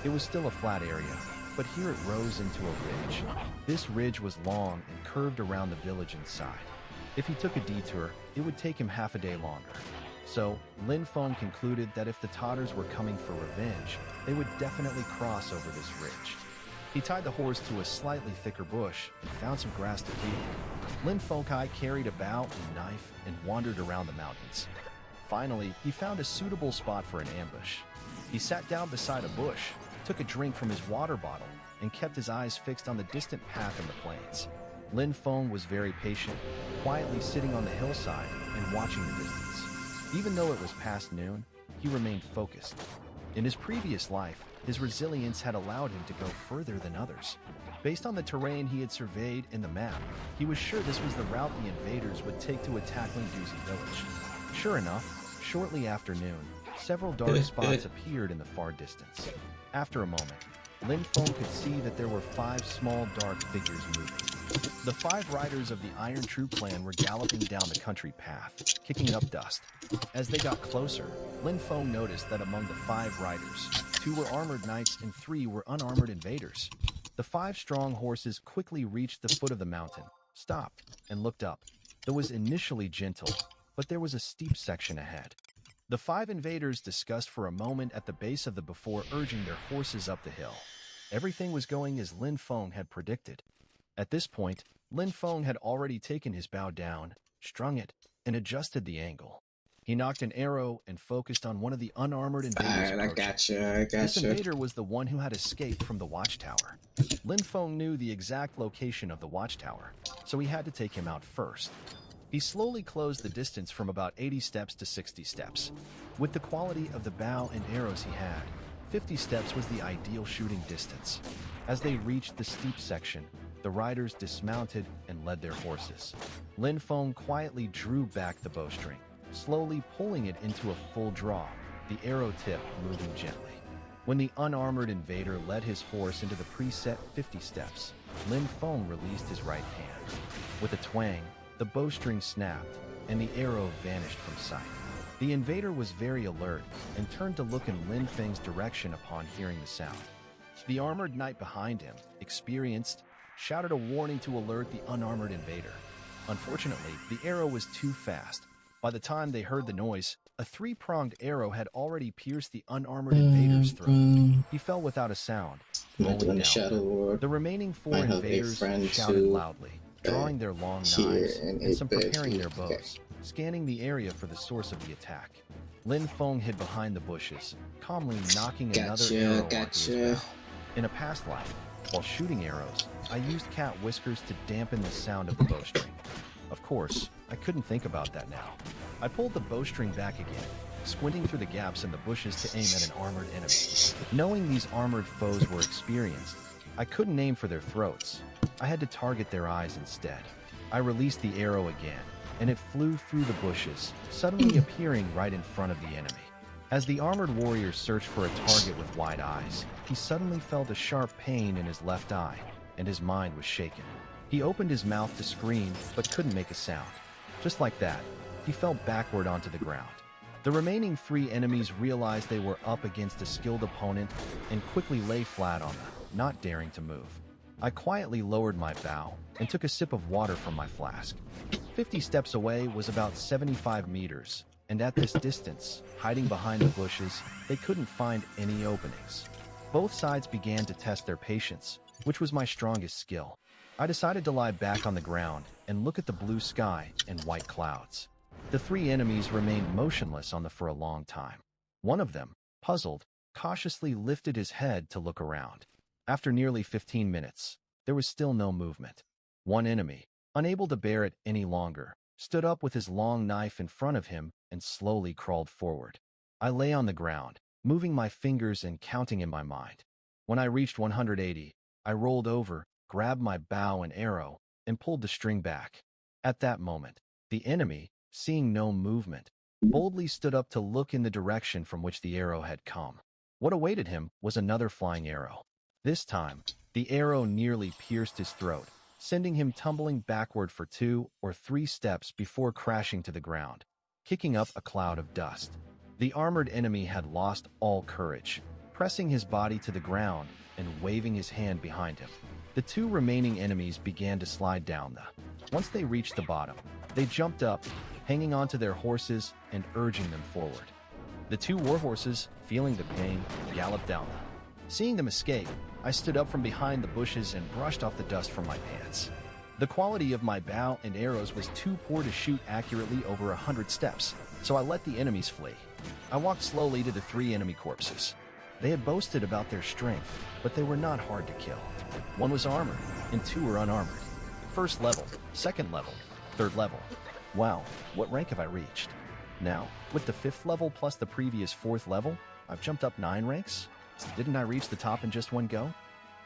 It was still a flat area, but here it rose into a ridge. This ridge was long and curved around the village inside. If he took a detour, it would take him half a day longer. So, Lin Feng concluded that if the Tatars were coming for revenge, they would definitely cross over this ridge. He tied the horse to a slightly thicker bush and found some grass to feed. Lin Feng carried a bow and knife and wandered around the mountains. Finally, he found a suitable spot for an ambush. He sat down beside a bush, took a drink from his water bottle, and kept his eyes fixed on the distant path in the plains. Lin Feng was very patient, quietly sitting on the hillside and watching the distance. Even though it was past noon, he remained focused. In his previous life, his resilience had allowed him to go further than others. Based on the terrain he had surveyed in the map, he was sure this was the route the invaders would take to attack Lingduzi village. Sure enough, shortly after noon, several dark spots appeared in the far distance. After a moment, Lin Feng could see that there were 5 small dark figures moving. The 5 riders of the Iron Troop clan were galloping down the country path, kicking up dust. As they got closer, Lin Feng noticed that among the 5 riders, 2 were armored knights and 3 were unarmored invaders. The 5 strong horses quickly reached the foot of the mountain, stopped, and looked up. It was initially gentle, but there was a steep section ahead. The 5 invaders discussed for a moment at the base of the before urging their horses up the hill. Everything was going as Lin Feng had predicted. At this point, Lin Feng had already taken his bow down, strung it, and adjusted the angle. He knocked an arrow and focused on one of the unarmored invaders. Alright, I gotcha. This invader was the one who had escaped from the watchtower. Lin Feng knew the exact location of the watchtower, so he had to take him out first. He slowly closed the distance from about 80 steps to 60 steps. With the quality of the bow and arrows he had, 50 steps was the ideal shooting distance. As they reached the steep section, the riders dismounted and led their horses. Lin Feng quietly drew back the bowstring, slowly pulling it into a full draw, the arrow tip moving gently. When the unarmored invader led his horse into the preset 50 steps, Lin Feng released his right hand. With a twang, the bowstring snapped, and the arrow vanished from sight. The invader was very alert and turned to look in Lin Feng's direction upon hearing the sound. The armored knight behind him, experienced, shouted a warning to alert the unarmored invader. Unfortunately, the arrow was too fast. By the time they heard the noise, a three-pronged arrow had already pierced the unarmored invader's throat. He fell without a sound, rolling down. The remaining four invaders shouted loudly, drawing their long knives and some preparing their bows, scanning the area for the source of the attack. Lin Feng hid behind the bushes, calmly knocking another arrow onto his bow. In a past life, while shooting arrows, I used cat whiskers to dampen the sound of the bowstring. Of course, I couldn't think about that now. I pulled the bowstring back again, squinting through the gaps in the bushes to aim at an armored enemy. Knowing these armored foes were experienced, I couldn't aim for their throats. I had to target their eyes instead. I released the arrow again, and it flew through the bushes, suddenly appearing right in front of the enemy. As the armored warrior searched for a target with wide eyes, he suddenly felt a sharp pain in his left eye, and his mind was shaken. He opened his mouth to scream, but couldn't make a sound. Just like that, he fell backward onto the ground. The remaining three enemies realized they were up against a skilled opponent and quickly lay flat on them, not daring to move. I quietly lowered my bow and took a sip of water from my flask. 50 steps away was about 75 meters, and at this distance, hiding behind the bushes, they couldn't find any openings. Both sides began to test their patience, which was my strongest skill. I decided to lie back on the ground and look at the blue sky and white clouds. The three enemies remained motionless for a long time. One of them, puzzled, cautiously lifted his head to look around. After nearly 15 minutes, there was still no movement. One enemy, unable to bear it any longer, stood up with his long knife in front of him and slowly crawled forward. I lay on the ground, moving my fingers and counting in my mind. When I reached 180, I rolled over, grabbed my bow and arrow, and pulled the string back. At that moment, the enemy, seeing no movement, boldly stood up to look in the direction from which the arrow had come. What awaited him was another flying arrow. This time, the arrow nearly pierced his throat, sending him tumbling backward for 2 or 3 steps before crashing to the ground, kicking up a cloud of dust. The armored enemy had lost all courage, pressing his body to the ground and waving his hand behind him. The two remaining enemies began to slide down Once they reached the bottom, they jumped up, hanging onto their horses and urging them forward. The two warhorses, feeling the pain, galloped down Seeing them escape, I stood up from behind the bushes and brushed off the dust from my pants. The quality of my bow and arrows was too poor to shoot accurately over 100 steps, so I let the enemies flee. I walked slowly to the 3 enemy corpses. They had boasted about their strength, but they were not hard to kill. 1 was armored, and 2 were unarmored. 1st level, 2nd level, 3rd level. Wow, what rank have I reached? Now, with the 5th level plus the previous 4th level, I've jumped up 9 ranks? Didn't I reach the top in just one go?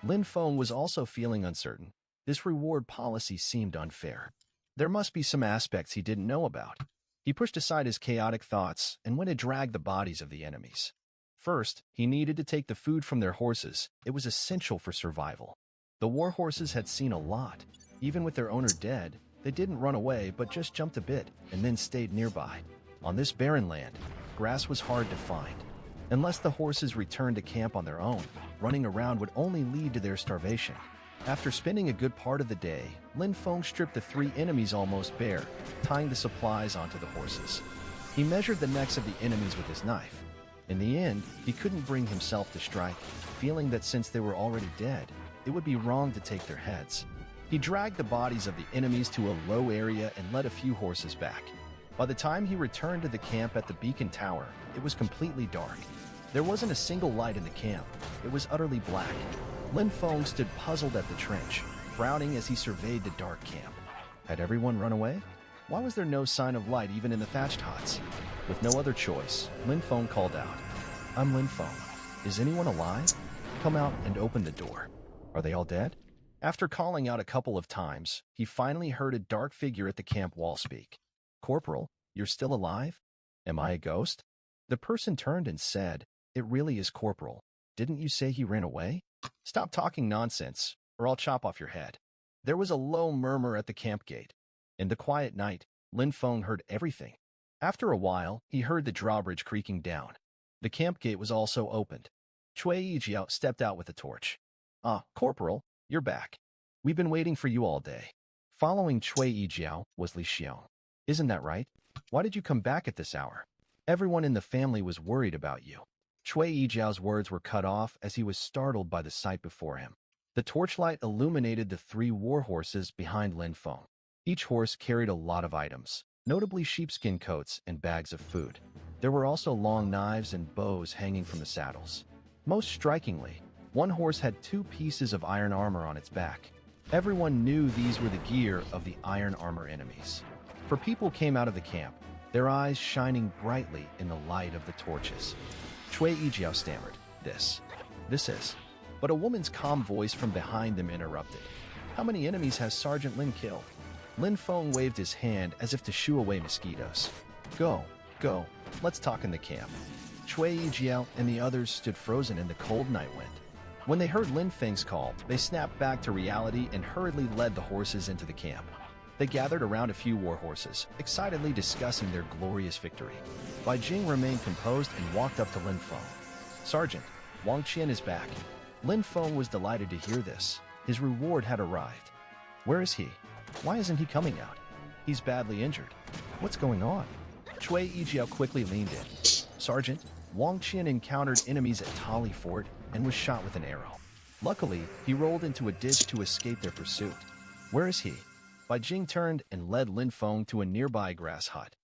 Lin Feng was also feeling uncertain. This reward policy seemed unfair. There must be some aspects he didn't know about. He pushed aside his chaotic thoughts and went to drag the bodies of the enemies. First, he needed to take the food from their horses. It was essential for survival. The war horses had seen a lot. Even with their owner dead, they didn't run away but just jumped a bit and then stayed nearby. On this barren land, grass was hard to find. Unless the horses returned to camp on their own, running around would only lead to their starvation. After spending a good part of the day, Lin Feng stripped the 3 enemies almost bare, tying the supplies onto the horses. He measured the necks of the enemies with his knife. In the end, he couldn't bring himself to strike, feeling that since they were already dead, it would be wrong to take their heads. He dragged the bodies of the enemies to a low area and led a few horses back. By the time he returned to the camp at the beacon tower, it was completely dark. There wasn't a single light in the camp. It was utterly black. Lin Feng stood puzzled at the trench, frowning as he surveyed the dark camp. Had everyone run away? Why was there no sign of light even in the thatched huts? With no other choice, Lin Feng called out, "I'm Lin Feng. Is anyone alive? Come out and open the door. Are they all dead?" After calling out a couple of times, he finally heard a dark figure at the camp wall speak. "Corporal, you're still alive? Am I a ghost?" The person turned and said, "It really is Corporal. Didn't you say he ran away? Stop talking nonsense, or I'll chop off your head." There was a low murmur at the camp gate. In the quiet night, Lin Feng heard everything. After a while, he heard the drawbridge creaking down. The camp gate was also opened. Cui Yijiao stepped out with a torch. "Ah, Corporal, you're back. We've been waiting for you all day." Following Cui Yijiao was Li Xiong. "Isn't that right? Why did you come back at this hour? Everyone in the family was worried about you." Cui Yijiao's words were cut off as he was startled by the sight before him. The torchlight illuminated the 3 war horses behind Lin Feng. Each horse carried a lot of items, notably sheepskin coats and bags of food. There were also long knives and bows hanging from the saddles. Most strikingly, one horse had 2 pieces of iron armor on its back. Everyone knew these were the gear of the iron armor enemies. For people came out of the camp, their eyes shining brightly in the light of the torches. Cui Yijiao stammered, This is. But a woman's calm voice from behind them interrupted. "How many enemies has Sergeant Lin killed?" Lin Feng waved his hand as if to shoo away mosquitoes. Go, let's talk in the camp." Cui Yijiao and the others stood frozen in the cold night wind. When they heard Lin Feng's call, they snapped back to reality and hurriedly led the horses into the camp. They gathered around a few war horses, excitedly discussing their glorious victory. Bai Jing remained composed and walked up to Lin Feng. "Sergeant, Wang Qian is back." Lin Feng was delighted to hear this. His reward had arrived. "Where is he? Why isn't he coming out? He's badly injured. What's going on?" Cui Yijiao quickly leaned in. "Sergeant, Wang Qian encountered enemies at Tali Fort and was shot with an arrow. Luckily, he rolled into a ditch to escape their pursuit. Where is he?" Bai Jing turned and led Lin Feng to a nearby grass hut.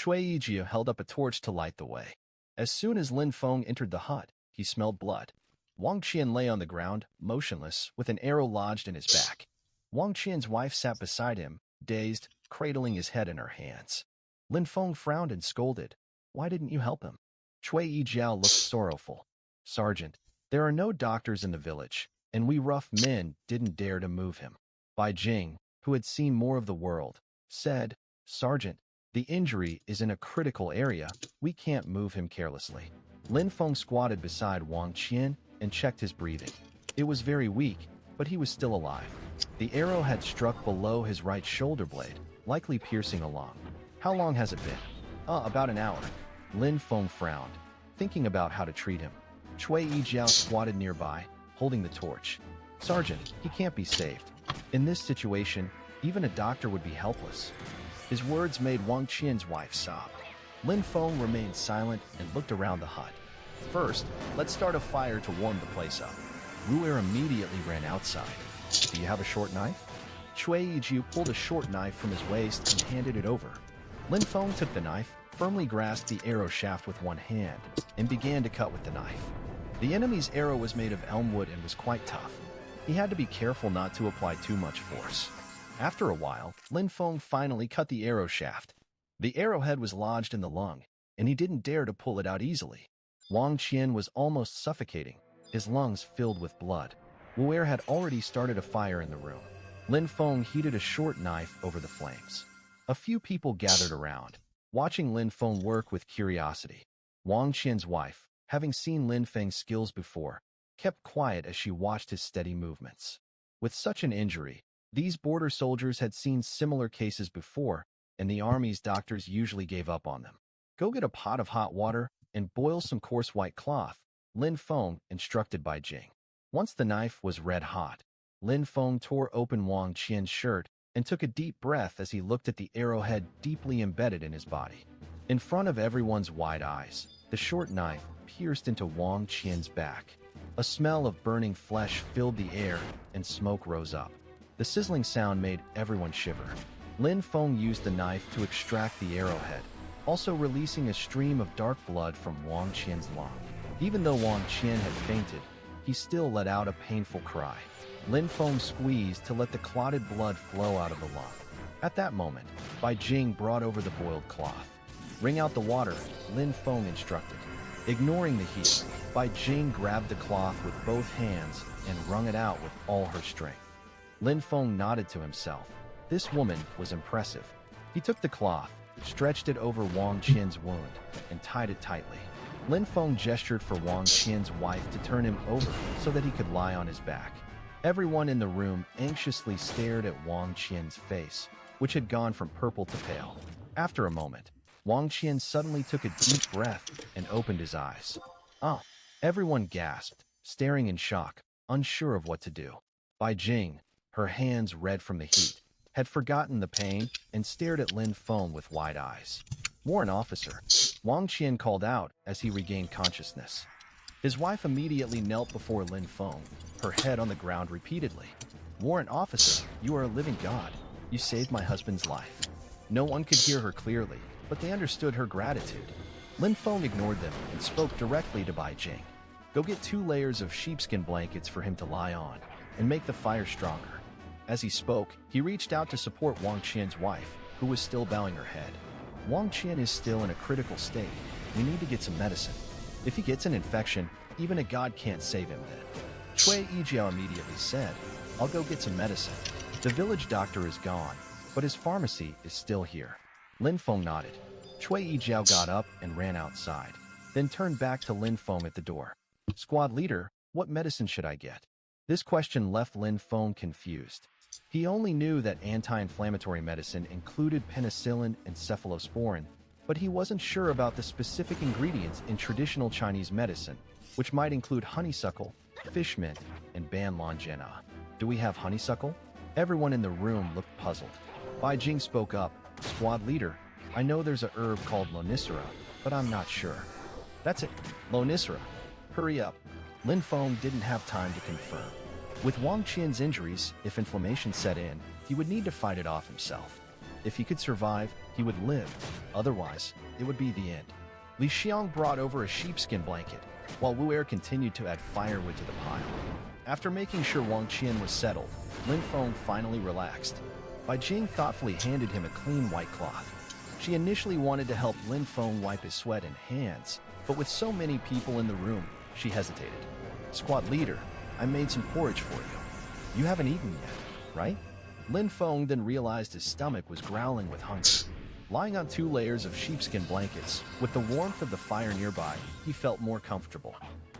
Cui Yijiao held up a torch to light the way. As soon as Lin Feng entered the hut, he smelled blood. Wang Qian lay on the ground, motionless, with an arrow lodged in his back. Wang Qian's wife sat beside him, dazed, cradling his head in her hands. Lin Feng frowned and scolded. "Why didn't you help him?" Cui Yijiao looked sorrowful. "Sergeant, there are no doctors in the village, and we rough men didn't dare to move him." Bai Jing, who had seen more of the world, said, "Sergeant, the injury is in a critical area. We can't move him carelessly." Lin Feng squatted beside Wang Qian and checked his breathing. It was very weak, but he was still alive. The arrow had struck below his right shoulder blade, likely piercing along. "How long has it been?" About an hour." Lin Feng frowned, thinking about how to treat him. Cui Yijiao squatted nearby, holding the torch. "Sergeant, he can't be saved. In this situation, even a doctor would be helpless." His words made Wang Qian's wife sob. Lin Feng remained silent and looked around the hut. "First, let's start a fire to warm the place up." Ru'er immediately ran outside. "Do you have a short knife?" Cui Yijiao pulled a short knife from his waist and handed it over. Lin Feng took the knife, firmly grasped the arrow shaft with one hand, and began to cut with the knife. The enemy's arrow was made of elm wood and was quite tough. He had to be careful not to apply too much force. After a while, Lin Feng finally cut the arrow shaft. The arrowhead was lodged in the lung, and he didn't dare to pull it out easily. Wang Qian was almost suffocating, his lungs filled with blood. Ru'er had already started a fire in the room. Lin Feng heated a short knife over the flames. A few people gathered around, watching Lin Feng work with curiosity. Wang Qian's wife, having seen Lin Feng's skills before, kept quiet as she watched his steady movements. With such an injury, these border soldiers had seen similar cases before, and the army's doctors usually gave up on them. "Go get a pot of hot water and boil some coarse white cloth," Lin Feng instructed Bai Jing. Once the knife was red hot, Lin Feng tore open Wang Qian's shirt and took a deep breath as he looked at the arrowhead deeply embedded in his body. In front of everyone's wide eyes, the short knife pierced into Wang Qian's back. A smell of burning flesh filled the air, and smoke rose up. The sizzling sound made everyone shiver. Lin Feng used the knife to extract the arrowhead, also releasing a stream of dark blood from Wang Qian's lung. Even though Wang Qian had fainted, he still let out a painful cry. Lin Feng squeezed to let the clotted blood flow out of the lung. At that moment, Bai Jing brought over the boiled cloth. Wring out the water, Lin Feng instructed. Ignoring the heat, Bai Jing grabbed the cloth with both hands and wrung it out with all her strength. Lin Feng nodded to himself. This woman was impressive. He took the cloth, stretched it over Wang Qian's wound, and tied it tightly. Lin Feng gestured for Wang Qian's wife to turn him over so that he could lie on his back. Everyone in the room anxiously stared at Wang Qian's face, which had gone from purple to pale. After a moment, Wang Qian suddenly took a deep breath and opened his eyes. Oh! Everyone gasped, staring in shock, unsure of what to do. Bai Jing, her hands red from the heat, had forgotten the pain and stared at Lin Feng with wide eyes. Warrant officer, Wang Qian called out as he regained consciousness. His wife immediately knelt before Lin Feng, her head on the ground repeatedly. Warrant officer, you are a living god. You saved my husband's life. No one could hear her clearly, but they understood her gratitude. Lin Feng ignored them and spoke directly to Bai Jing. Go get 2 layers of sheepskin blankets for him to lie on, and make the fire stronger. As he spoke, he reached out to support Wang Qian's wife, who was still bowing her head. Wang Qian is still in a critical state. We need to get some medicine. If he gets an infection, even a god can't save him then. Cui Yijiao immediately said, I'll go get some medicine. The village doctor is gone, but his pharmacy is still here. Lin Feng nodded. Cui Yijiao got up and ran outside, then turned back to Lin Feng at the door. Squad leader, what medicine should I get? This question left Lin Feng confused. He only knew that anti-inflammatory medicine included penicillin and cephalosporin, but he wasn't sure about the specific ingredients in traditional Chinese medicine, which might include honeysuckle, fish mint, and banlongena. Do we have honeysuckle? Everyone in the room looked puzzled. Bai Jing spoke up. Squad leader, I know there's a herb called lonicera, but I'm not sure. That's it, lonicera. Hurry up. Lin Feng didn't have time to confirm. With Wang Qian's injuries, if inflammation set in, he would need to fight it off himself. If he could survive, he would live. Otherwise, it would be the end. Li Xiang brought over a sheepskin blanket, while Wu Er continued to add firewood to the pile. After making sure Wang Qian was settled, Lin Feng finally relaxed. Bai Jing thoughtfully handed him a clean white cloth. She initially wanted to help Lin Feng wipe his sweat and hands, but with so many people in the room, she hesitated. Squad leader, I made some porridge for you. You haven't eaten yet, right? Lin Feng then realized his stomach was growling with hunger. Lying on 2 layers of sheepskin blankets, with the warmth of the fire nearby, he felt more comfortable.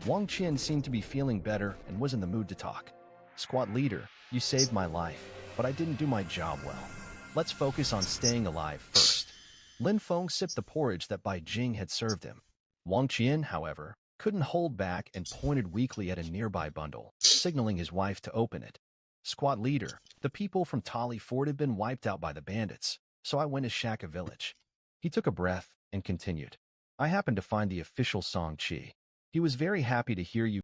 Wang Qian seemed to be feeling better and was in the mood to talk. Squad leader, you saved my life, but I didn't do my job well. Let's focus on staying alive first. Lin Feng sipped the porridge that Bai Jing had served him. Wang Qian, however, couldn't hold back and pointed weakly at a nearby bundle, signaling his wife to open it. Squad leader, the people from Tali Fort had been wiped out by the bandits, so I went to Shaka village. He took a breath and continued. I happened to find the official Song Chi. He was very happy to hear you.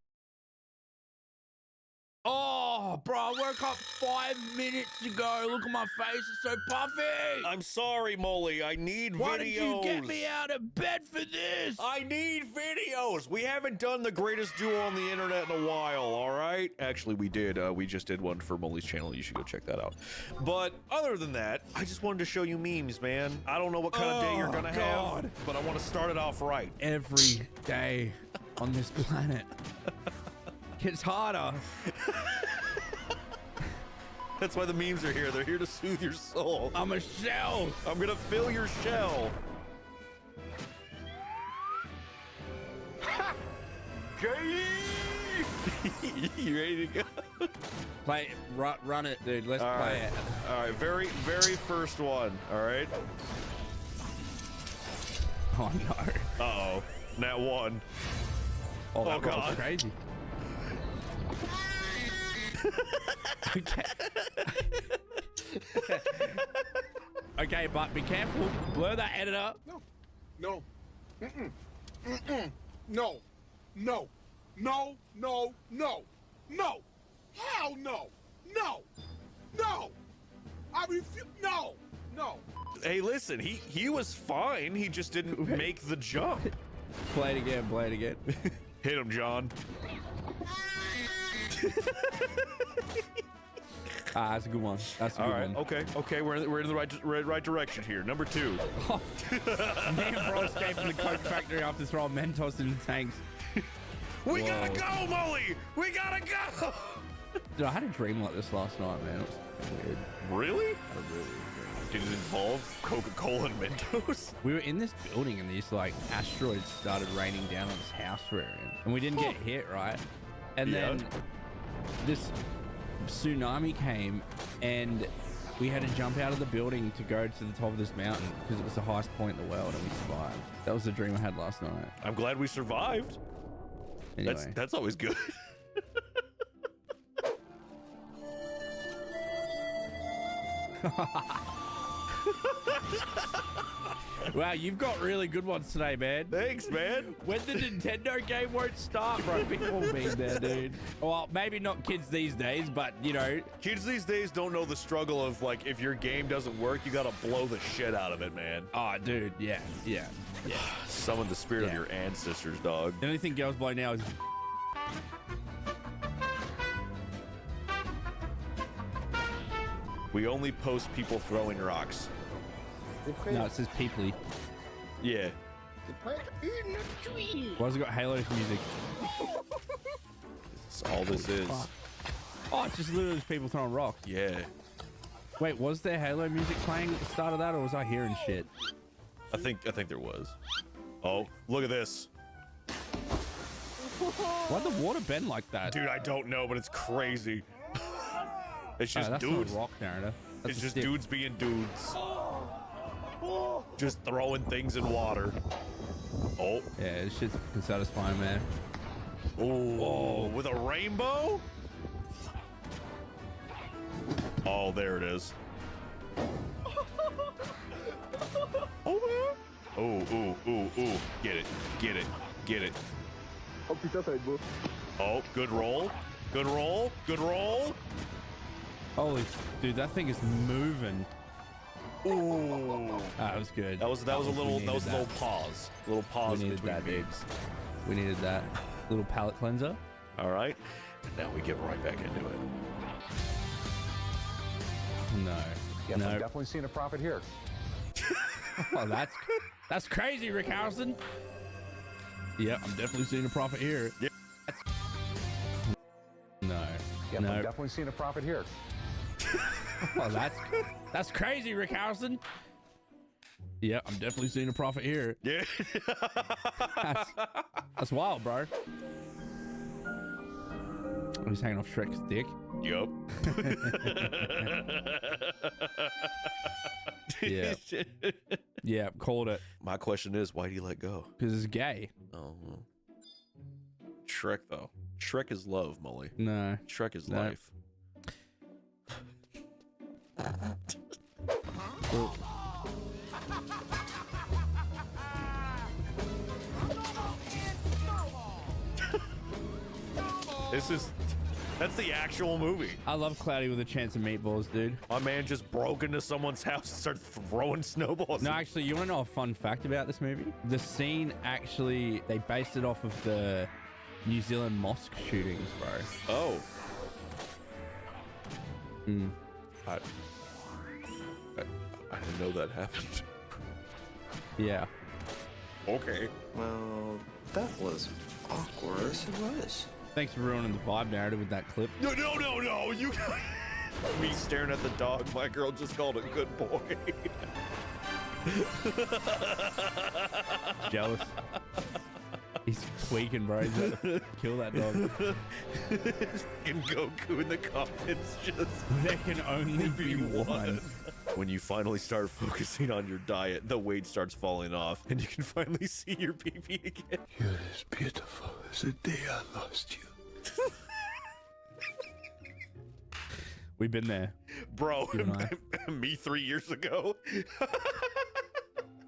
Oh, bro, I woke up 5 minutes ago. Look at my face, it's so puffy. I'm sorry, Molly. I need videos. Why did you get me out of bed for this? I need videos. We haven't done the greatest duo on the internet in a while, all right? Actually, we did. We just did one for Molly's channel. You should go check that out. But other than that, I just wanted to show you memes, man. I don't know what kind of day you're gonna have, but I want to start it off right. Every day on this planet gets harder. That's why the memes are here. They're here to soothe your soul. I'm a shell. I'm gonna fill your shell. You ready to go? Play it. Run it, dude. Let's play it. All right, very first one. All right. Oh no. Uh-oh. Nat 1. Oh, that God. was crazy. Okay. Okay, but be careful. Blur that editor. No. No. No. No. No. No. No. Hell no. No. No. I refuse. No. No. Hey, listen, he was fine. He just didn't make the jump. Play it again. Play it again. Hit him, John. That's a good one. That's a good one. Okay. We're in the right direction here. Number 2. Me and bro escaped from the Coke factory after throwing Mentos in the tanks. We gotta go, Molly! We gotta go! Dude, I had a dream like this last night, man. It was weird. Really? Did it involve Coca-Cola and Mentos? We were in this building and these like asteroids started raining down on this house we're in. And we didn't get hit, right? And then this tsunami came and we had to jump out of the building to go to the top of this mountain because it was the highest point in the world and we survived. That was the dream I had last night. I'm glad we survived. Anyway. That's always good. Wow, you've got really good ones today, man. Thanks, man. When the Nintendo game won't start, bro, big ball being there, dude. Well, maybe not kids these days, but, you know. Kids these days don't know the struggle of, like, if your game doesn't work, you gotta blow the shit out of it, man. Oh, dude, yeah. Summon the spirit of your ancestors, dog. The only thing girls blow now is... We only post people throwing rocks. No, it says peeply. Yeah. Why has it got Halo music? That's all this is. Oh, it's just literally people throwing rocks. Yeah. Wait, was there Halo music playing at the start of that, or was I hearing shit? I think there was. Oh, look at this. Why'd the water bend like that? Dude, I don't know, but it's crazy. It's just that's dudes. Not a rock narrative. It's just dudes being dudes. Just throwing things in water. Oh. Yeah, this shit's fucking satisfying, man. Oh, with a rainbow? Oh, there it is. Ooh. Get it. Oh, good roll. Holy, dude, that thing is moving. Ooh. That was good. That was a little pause. A little pause we needed between that, games. Dude. We needed that. Little palate cleanser. All right. And now we get right back into it. No. Yes, no. I'm definitely seeing a profit here. Oh, that's crazy, Rick Harrison. Yeah, I'm definitely seeing a profit here. Yeah. No. Yep, no. I'm definitely seeing a profit here. Oh, that's crazy, Rick Harrison. Yeah, I'm definitely seeing a profit here. Yeah. That's wild, bro. He's hanging off Shrek's dick. Yup. Yeah. Yeah, called it. My question is, why do you let go? Because it's gay. Oh. Well. Shrek, though. Shrek is love, Molly. No. Shrek is life. That's the actual movie. I love Cloudy with a Chance of Meatballs, dude. My man just broke into someone's house and started throwing snowballs. No, actually, you want to know a fun fact about this movie? The scene, actually, they based it off of the New Zealand mosque shootings, bro. Oh. Hmm. I didn't know that happened. Yeah. Okay. Well, that was awkward. Yes, it was. Thanks for ruining the vibe narrative with that clip. No. You me staring at the dog. My girl just called a good boy. Jealous. He's tweaking, bro. He's about to kill that dog. And Goku in the comments just... There can only be one. When you finally start focusing on your diet, the weight starts falling off, and you can finally see your baby again. You're as beautiful as the day I lost you. We've been there. Bro, me 3 years ago.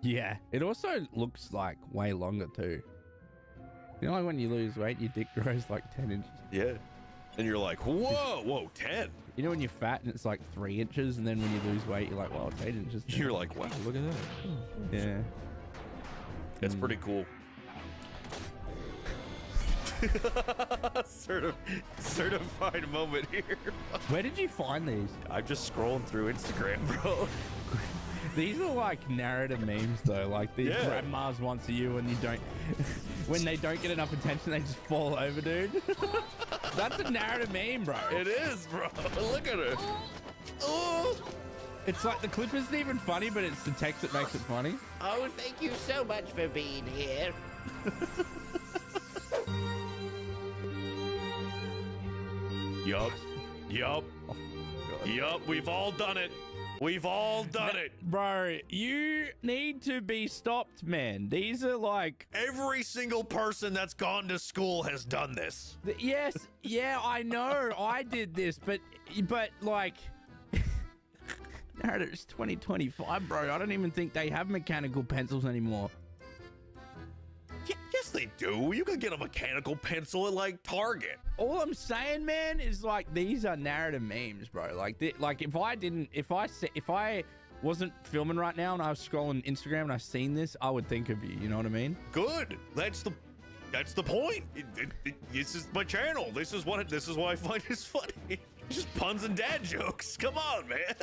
Yeah. It also looks like way longer, too. You know, like when you lose weight, your dick grows like 10 inches. Yeah. And you're like, whoa, 10. You know when you're fat and it's like 3 inches, and then when you lose weight, you're like, well, it's 8 inches. You're like, wow, look at that. Yeah. That's pretty cool. Certified moment here. Where did you find these? I'm just scrolling through Instagram, bro. These are like narrative memes though, like these grandmas once a you and you don't when they don't get enough attention they just fall over, dude. That's a narrative meme, bro. It is, bro. Look at it. Oh. It's like the clip isn't even funny, but it's the text that makes it funny. Oh, thank you so much for being here. Yup. We've all done it. We've all done it. Bro, you need to be stopped, man. These are like... Every single person that's gone to school has done this. Yes, yeah, I know. I did this, but like... Narrative is 2025, bro. I don't even think they have mechanical pencils anymore. Yes, they do. You can get a mechanical pencil at like Target. All I'm saying, man, is like these are narrative memes, bro. Like if I wasn't filming right now and I was scrolling Instagram and I seen this, I would think of you. You know what I mean? Good. That's the point. This is my channel. This is why I find this funny. Just puns and dad jokes. Come on, man.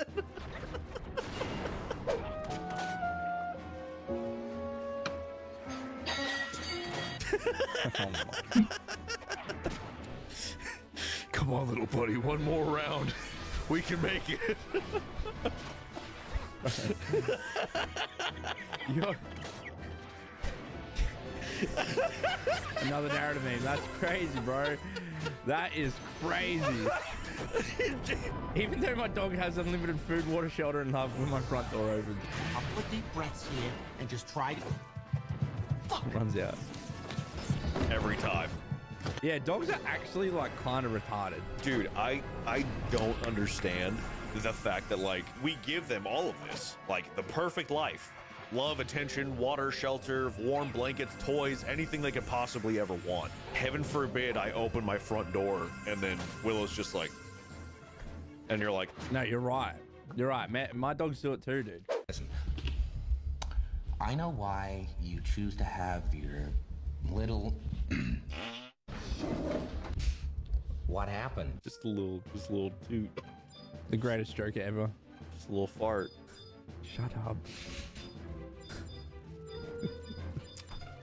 Come on, little buddy, one more round. We can make it. Another narrative meme. That's crazy, bro. That is crazy. Even though my dog has unlimited food, water, shelter, and love with my front door open. I'll put deep breaths here and just try to... Runs out. Every time. Yeah, dogs are actually like kind of retarded. Dude, I don't understand the fact that like we give them all of this, like the perfect life. Love, attention, water, shelter, warm blankets, toys, anything they could possibly ever want. Heaven forbid I open my front door and then Willow's just like, and you're like, no, you're right. You're right, man. My dogs do it too, dude. Listen, I know why you choose to have your little... What happened? Just a little toot. The greatest joke ever. Just a little fart. Shut up.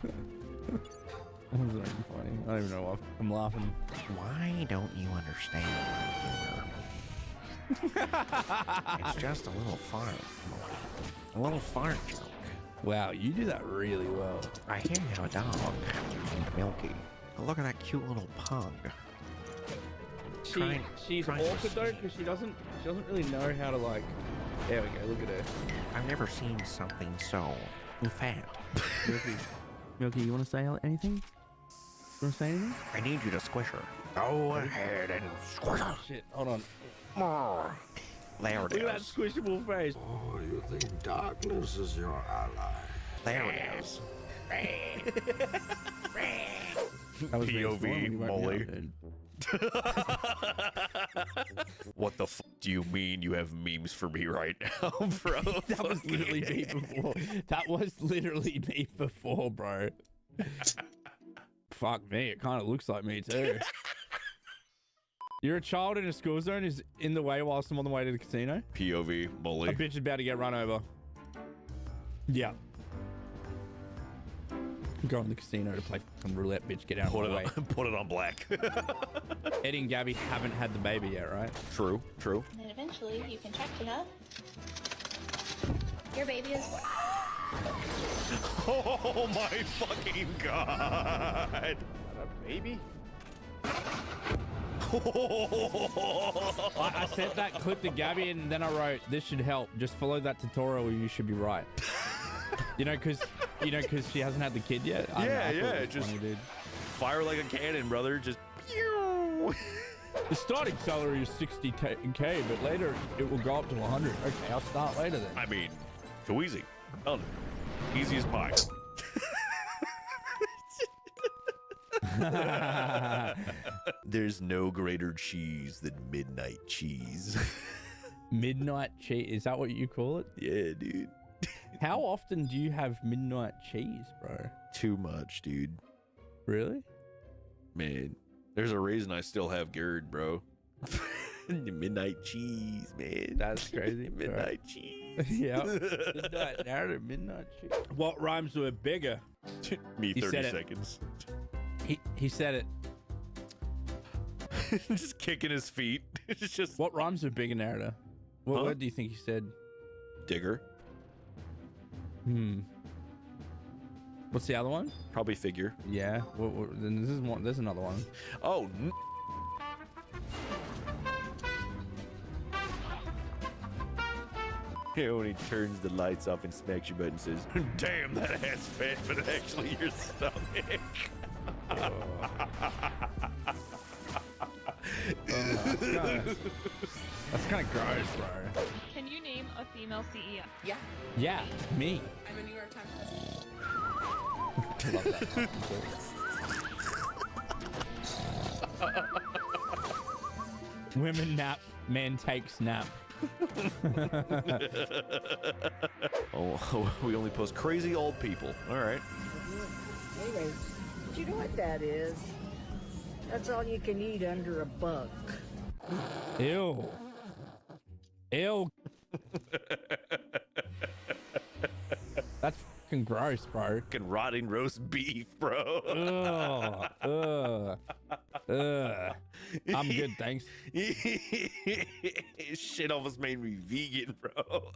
That wasn't even funny. I don't even know why I'm laughing. Why don't you understand my humor? It's just a little fart. A little fart joke. Wow, you do that really well. I hear you have a dog named Milky. Look at that cute little pug. She's awkward though, because she doesn't really know how to like... There we go, look at her. I've never seen something so fat. Milky, you want to say anything? You want to say anything? I need you to squish her. Go ahead and squish her. Shit, hold on. There it Look at that is. squishable face. Oh, you think darkness is your ally? There it is. That was POV, Molly. What the f do you mean you have memes for me right now, bro? That was literally me before. That was literally me before, bro. Fuck me, it kind of looks like me too. You're a child in a school zone is in the way whilst I'm on the way to the casino. POV, Molly. A bitch is about to get run over. Yeah. Go in the casino to play fucking roulette, bitch. Get out of the way. Put it on black. Eddie and Gabby haven't had the baby yet, right? True. And then eventually you can check it up. Your baby is born. Oh my fucking god. A baby? I sent that clip to Gabby and then I wrote, this should help. Just follow that tutorial, you should be right. You know, because she hasn't had the kid yet. Yeah, just funny, dude. Fire like a cannon, brother. Just pew. The starting salary is 60K, but later it will go up to 100. Okay, I'll start later then. I mean, too easy. Done. Easy as pie. There's no greater cheese than midnight cheese. Midnight cheese, is that what you call it? Yeah, dude. How often do you have midnight cheese, bro? Too much, dude. Really? Man, there's a reason I still have GERD, bro. Midnight cheese, man. That's crazy. Midnight cheese. Yeah. Midnight narrative, midnight cheese. What rhymes with bigger? Me, He 30 said it. seconds. He said it. Just kicking his feet. It's just. What rhymes with bigger narrator? What word do you think he said? Digger. What's the other one? Probably figure. Yeah. Then this is one. There's another one. Oh. Yeah, when he turns the lights off and smacks your butt and says, "Damn, that ass fat," but actually your stomach. That's kind of gross, bro. Can you name a female CEO? Yeah. Yeah, me. I'm a New York Times Women nap, man takes nap. Oh, we only post crazy old people. All right. Anyway, do you know what that is? That's all you can eat under a buck. Ew. Ew. That's fucking gross, bro. Fucking rotting roast beef, bro. I'm good, thanks. Shit almost made me vegan, bro.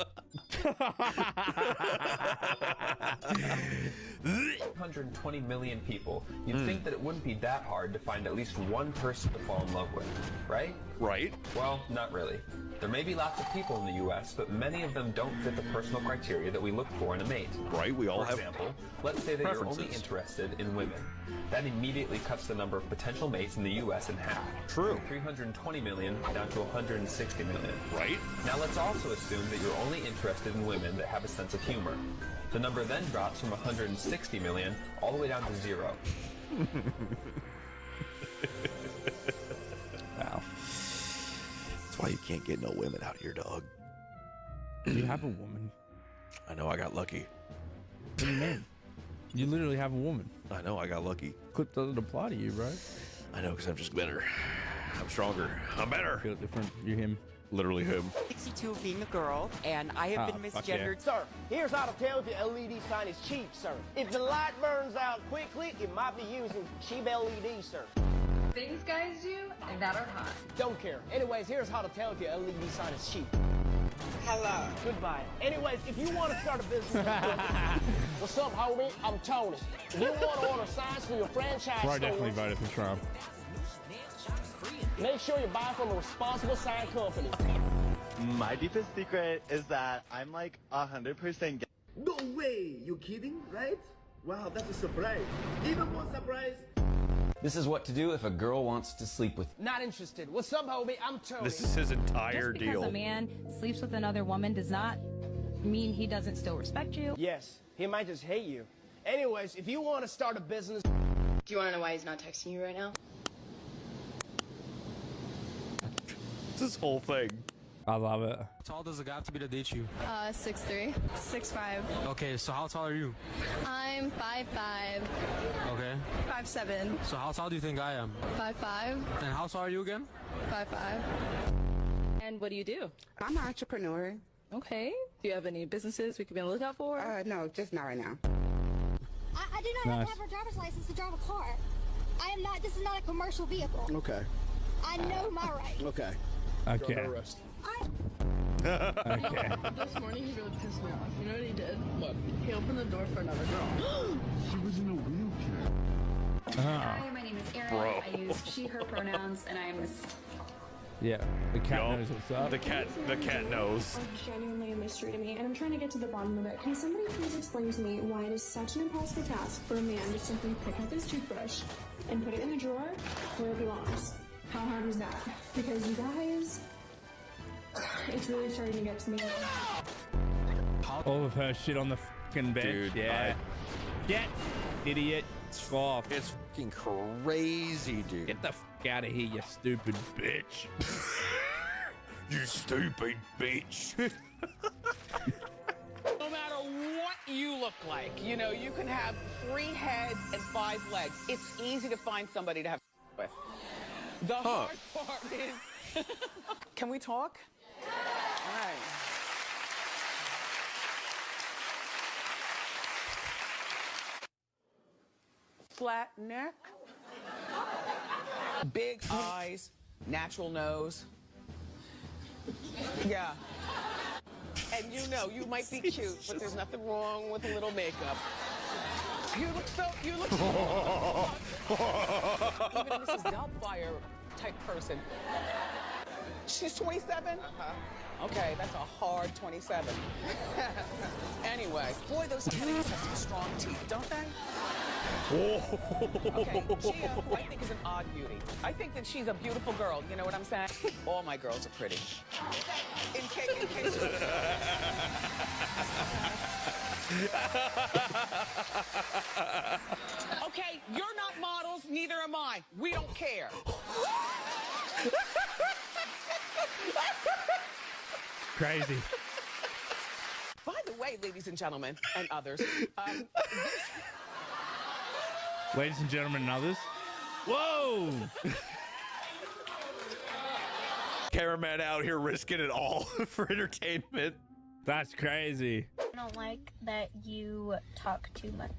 120 million people. You'd think that it wouldn't be that hard to find at least one person to fall in love with, right? Right. Well, not really. There may be lots of people in the US, but many of them don't fit the personal criteria that we look for in a mate. Right, we all have For example, let's say that you're only preferences. interested in women. That immediately cuts the number of potential mates in the US in half. True. From 320 million down to 160 million. Right. Now let's also assume that you're only interested in women that have a sense of humor. The number then drops from 160 million all the way down to 0. Wow. That's why you can't get no women out here, dog. You have a woman. I know, I got lucky. What do you mean? You literally have a woman. I know, I got lucky. Clip doesn't apply to you, bro. I know, because I'm just better. I'm stronger. I'm better. Feel different. You're him. Literally him. 62 being a girl, and I have been fuck yeah. misgendered. Sir, here's how to tell if your LED sign is cheap, sir. If the light burns out quickly, it might be using cheap LED, sir. Things guys do that are hot. Don't care. Anyways, here's how to tell if your LED sign is cheap. Hello. Goodbye. Anyways, if you want to start a business, what's up, homie? I'm Tony. If you want to order signs for your franchise Bro, store, definitely voted for Trump. make sure you buy from a responsible sign company. My deepest secret is that I'm like 100% No way! You kidding, right? Wow, that's a surprise. Even more surprise. This is what to do if a girl wants to sleep with you. Not interested. What's up, homie? I'm Tony. This is his entire Just because deal. a man sleeps with another woman does not mean he doesn't still respect you. Yes, he might just hate you. Anyways, if you want to start a business... Do you want to know why he's not texting you right now? It's this whole thing. I love it. How tall does a guy have to be to date you? 6'3", 6'5". Okay, so how tall are you? I'm 5'5", Okay. 5'7", So how tall do you think I am? 5'5", And how tall are you again? 5'5". And what do you do? I'm an entrepreneur. Okay. Do you have any businesses we could be on the lookout for? No, just not right now. I do not have to have a driver's license to drive a car. I am not, this is not a commercial vehicle. Okay. I know my rights. Okay. Okay. You're under arrest. Okay. This morning he really pissed me off. You know what he did? What? He opened the door for another girl. She was in a wheelchair. Ah. My name is Erin. Bro. I use she, her pronouns, and I'm Yeah, the cat knows what's up. The cat knows. It's genuinely a mystery to me, and I'm trying to get to the bottom of it. Can somebody please explain to me why it is such an impossible task for a man to simply pick up his toothbrush and put it in the drawer where it belongs? How hard is that? Because you guys, it's really starting to get to me. All of her shit on the fucking bench. Dude, yeah. Get, idiot. off. It's fucking crazy, dude. Get the fuck out of here, you stupid bitch. You stupid bitch. No matter what you look like, you know, you can have 3 heads and 5 legs. It's easy to find somebody to have with. The hard part is... Can we talk? All right. Flat neck. Big eyes. Natural nose. Yeah. And you know, you might be cute, but there's nothing wrong with a little makeup. You look so... Even a Mrs. Doubtfire type person. She's 27? Okay, that's a hard 27. Anyway, boy, those Kennedys have some strong teeth, don't they? Okay, Gia, who I think is an odd beauty. I think that she's a beautiful girl, you know what I'm saying? All my girls are pretty. In case Okay, you're not models, neither am I. We don't care. Crazy. By the way, ladies and gentlemen, and others, Ladies and gentlemen and others. Whoa! Cameraman out here risking it all for entertainment. That's crazy. I don't like that you talk too much.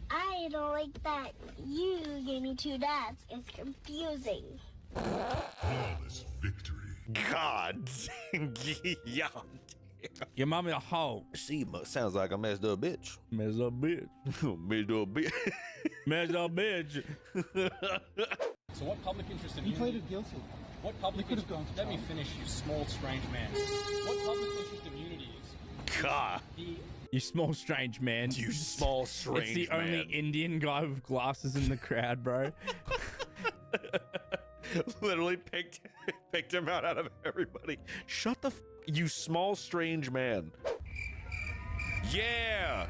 I don't like that you gave me 2 dads. It's confusing. Flawless victory. God. Yeah. Your mommy a hoe. She sounds like a messed up bitch. Messed up bitch. Messed up bitch. Messed up bitch. So what public interest in He you? pleaded guilty. What public He could have interest? gone to Let me trial. finish, you small, strange man. What public interest immunity is? God. You small strange man. You small strange It's the only man. Indian guy with glasses in the crowd, bro. Literally picked him out of everybody. Shut the f, you small strange man. Yeah.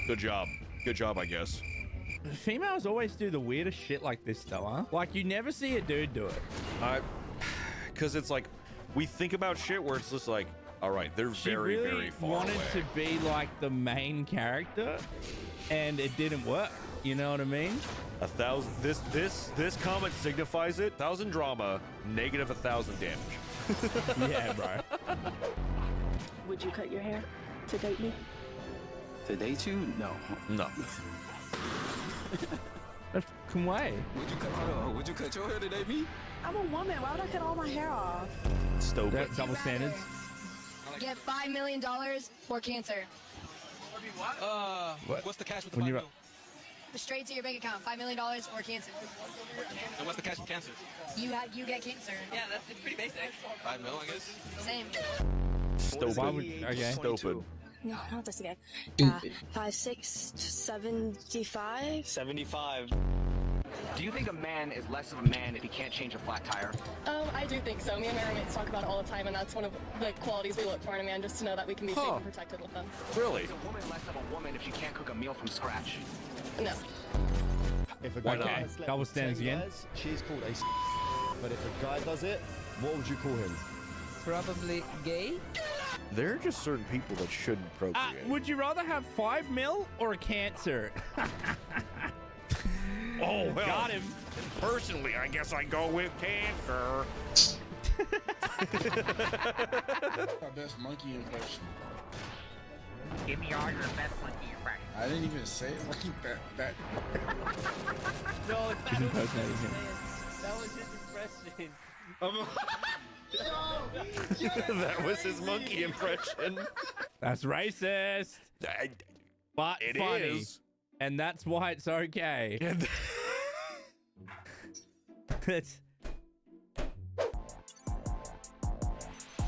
Good job. Good job, I guess. Females always do the weirdest shit like this, though, huh? Like, you never see a dude do it. Because it's like, we think about shit where it's just like, all right, they're She very, really very far wanted away. to be like the main character, and it didn't work. You know what I mean? 1,000. This comment signifies it. 1,000 drama, negative 1,000 damage. Yeah, bro. Would you cut your hair to date me? To date you? No. No. No fucking way. Would you cut your hair to date me? I'm a woman. Why would I cut all my hair off? Stupid. Double standards. Get $5 million or cancer. What's the cash with When you're Straight to your bank account. $5 million or cancer. And what's the cash with cancer? You get cancer. Yeah, it's pretty basic. 5 mil, I guess. Same. Stupid. Why would, okay. Stupid. No, not this again. 5, 6, 75. 75. Do you think a man is less of a man if he can't change a flat tire? I do think so. Me and my roommates talk about it all the time, and that's one of the qualities we look for in a man, just to know that we can be safe and protected with them. Really? Is a woman less of a woman if she can't cook a meal from scratch? No. If a guy Okay, has slept double with standards 10 again. guys, she's called a but if a guy does it, what would you call him? Probably gay. There are just certain people that shouldn't procreate. Would you rather have 5 mil or a cancer? Oh, well, Got him. Personally, I guess I go with cancer. Our best monkey impression. Give me all your best monkey impression. I didn't even say it like that. No, He's impersonating him. that was his impression. That was his monkey impression. That's racist. But It funny. is. And that's why it's okay. It's...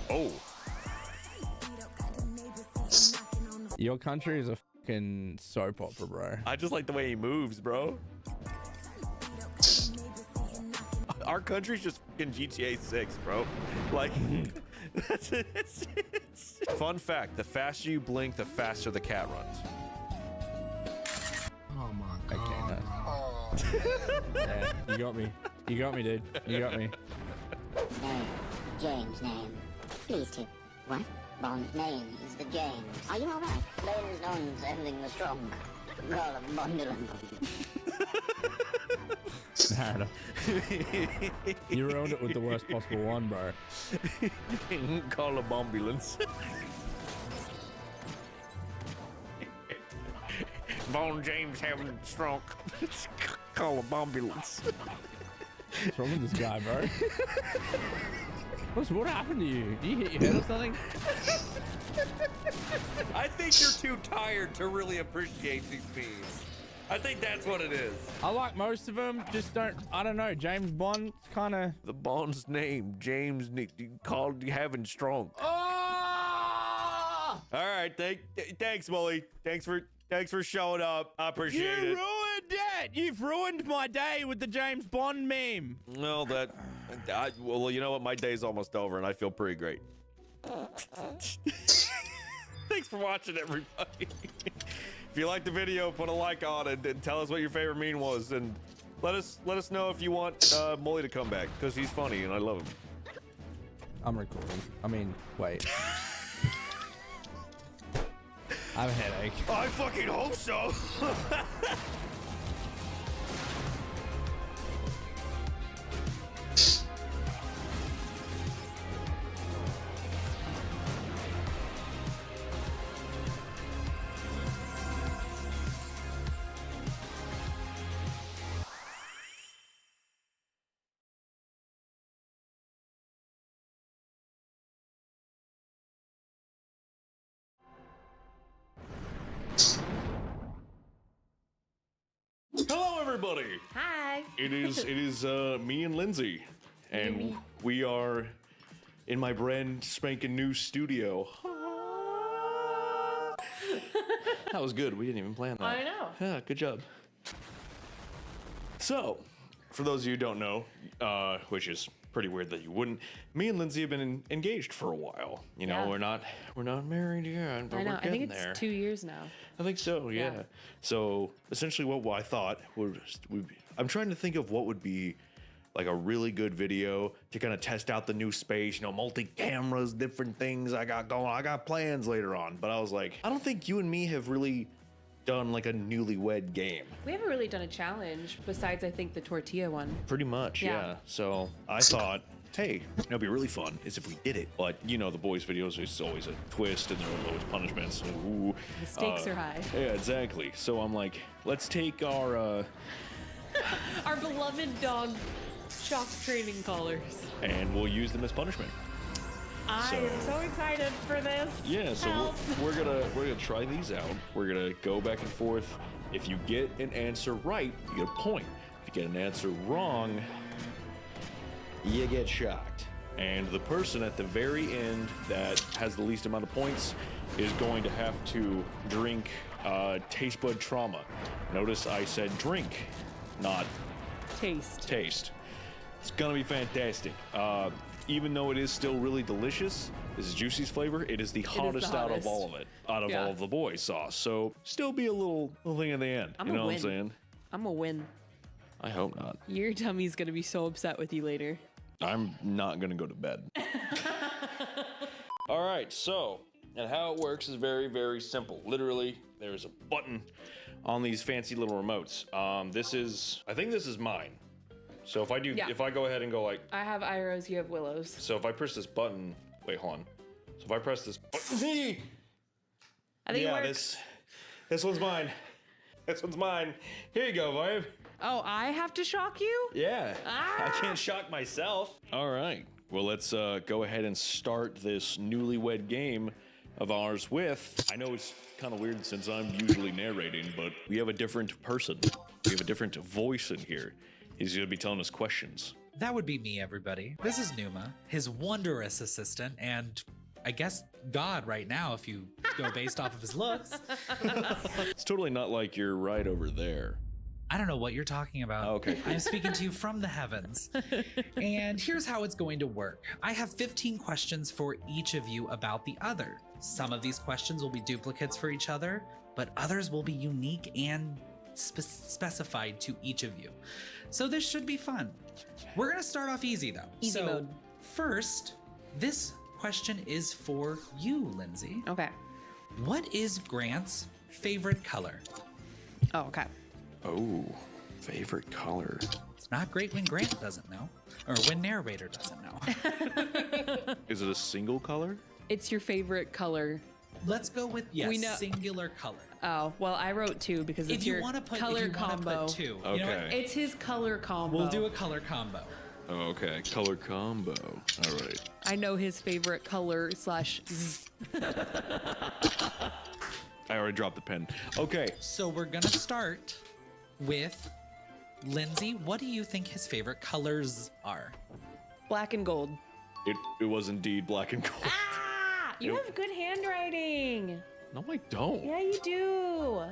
Oh. Your country is a fucking soap opera, bro. I just like the way he moves, bro. Our country's just fucking GTA 6, bro. Like, that's it. It's Fun fact, the faster you blink, the faster the cat runs. Oh my god. Yeah, you got me. You got me, dude. You got me. Name. James name. Please to. What? Bond name is the James. Are you alright? Name's known as ending the strong. Call him Bondulum. You ruined it with the worst possible one, bro. Call a ambulance. Bone James having stroke. Call a ambulance. What's wrong with this guy, bro? What happened to you? Did you hit your head or something? I think you're too tired to really appreciate these memes. I think that's what it is. I like most of them, just don't, I don't know, James Bond kind of... The Bond's name, James, called having strong. Oh! All right, thanks, Molly. Thanks for showing up. I appreciate it. You ruined it! You've ruined my day with the James Bond meme. Well, well, you know what? My day's almost over, and I feel pretty great. Thanks for watching, everybody. If you liked the video, put a like on it and tell us what your favorite meme was, and let us know if you want Molly to come back, because he's funny and I love him. I'm recording. I mean, wait. I have a headache. I fucking hope so. Hello, everybody. Hi. It is me and Lindsay, and we are in my brand spanking new studio. That was good. We didn't even plan that. I know. Yeah, good job. So, for those of you who don't know, which is pretty weird that you wouldn't, me and Lindsay have been engaged for a while. You know, Yeah. we're not married yet, but I know. we're I getting think it's there. 2 years now. I think so, yeah. So essentially what I thought I'm trying to think of what would be like a really good video to kind of test out the new space, you know, multi-cameras, different things I got going. I got plans later on, but I was like, I don't think you and me have really done like a newlywed game. We haven't really done a challenge besides, I think, the tortilla one. Pretty much, yeah. So I thought, hey, it'd be really fun is if we did it. But you know, the boys' videos, there's always a twist and there's always punishments. Ooh, The stakes are high. Yeah, exactly. So I'm like, let's take our Our beloved dog shock training collars. and we'll use them as punishment. I am so excited for this. Yeah, so Help. we're gonna try these out. We're gonna go back and forth. If you get an answer right, you get a point. If you get an answer wrong, you get shocked. And the person at the very end that has the least amount of points is going to have to drink taste bud trauma. Notice I said drink, not taste. It's gonna be fantastic. Even though it is still really delicious, this is Juicy's flavor. It is the hottest out of all of it, out of all of the boys' sauce. So still be a little thing in the end. You know what I'm saying? I'm a win. I hope not. Your tummy's gonna be so upset with you later. I'm not gonna go to bed. All right, so, and how it works is very, very simple. Literally, there's a button on these fancy little remotes. I think this is mine. So if I do, if I go ahead and go like, I have Iros, you have Willows. so if I press this button, wait, hold on. So if I press this button, I think it works. this one's mine. This one's mine. Here you go, Vibe. Oh, I have to shock you? Yeah, I can't shock myself. All right, well, let's go ahead and start this newlywed game of ours with, I know it's kind of weird since I'm usually narrating, but we have a different person. We have a different voice in here. He's gonna be telling us questions. That would be me, everybody. This is Numa, his wondrous assistant, and I guess God right now if you go based off of his looks. It's totally not like you're right over there. I don't know what you're talking about. Okay. I'm speaking to you from the heavens. And here's how it's going to work. I have 15 questions for each of you about the other. Some of these questions will be duplicates for each other, but others will be unique and specified to each of you. So this should be fun. We're going to start off easy though. Easy mode. First, this question is for you, Lindsay. Okay. What is Grant's favorite color? Oh, okay. Oh, favorite color. It's not great when Grant doesn't know, or when narrator doesn't know. Is it a single color? It's your favorite color. Let's go with singular color. Oh, well, I wrote 2 because If it's you your want to put color if you wanna combo. put 2, you know Okay. what? It's his color combo. We'll do a color combo. Okay, color combo. All right. I know his favorite color slash. I already dropped the pen. Okay. So we're gonna start with Lindsay. What do you think his favorite colors are? Black and gold. It was indeed black and gold. Ah! You have good handwriting. No, I don't. Yeah, you do.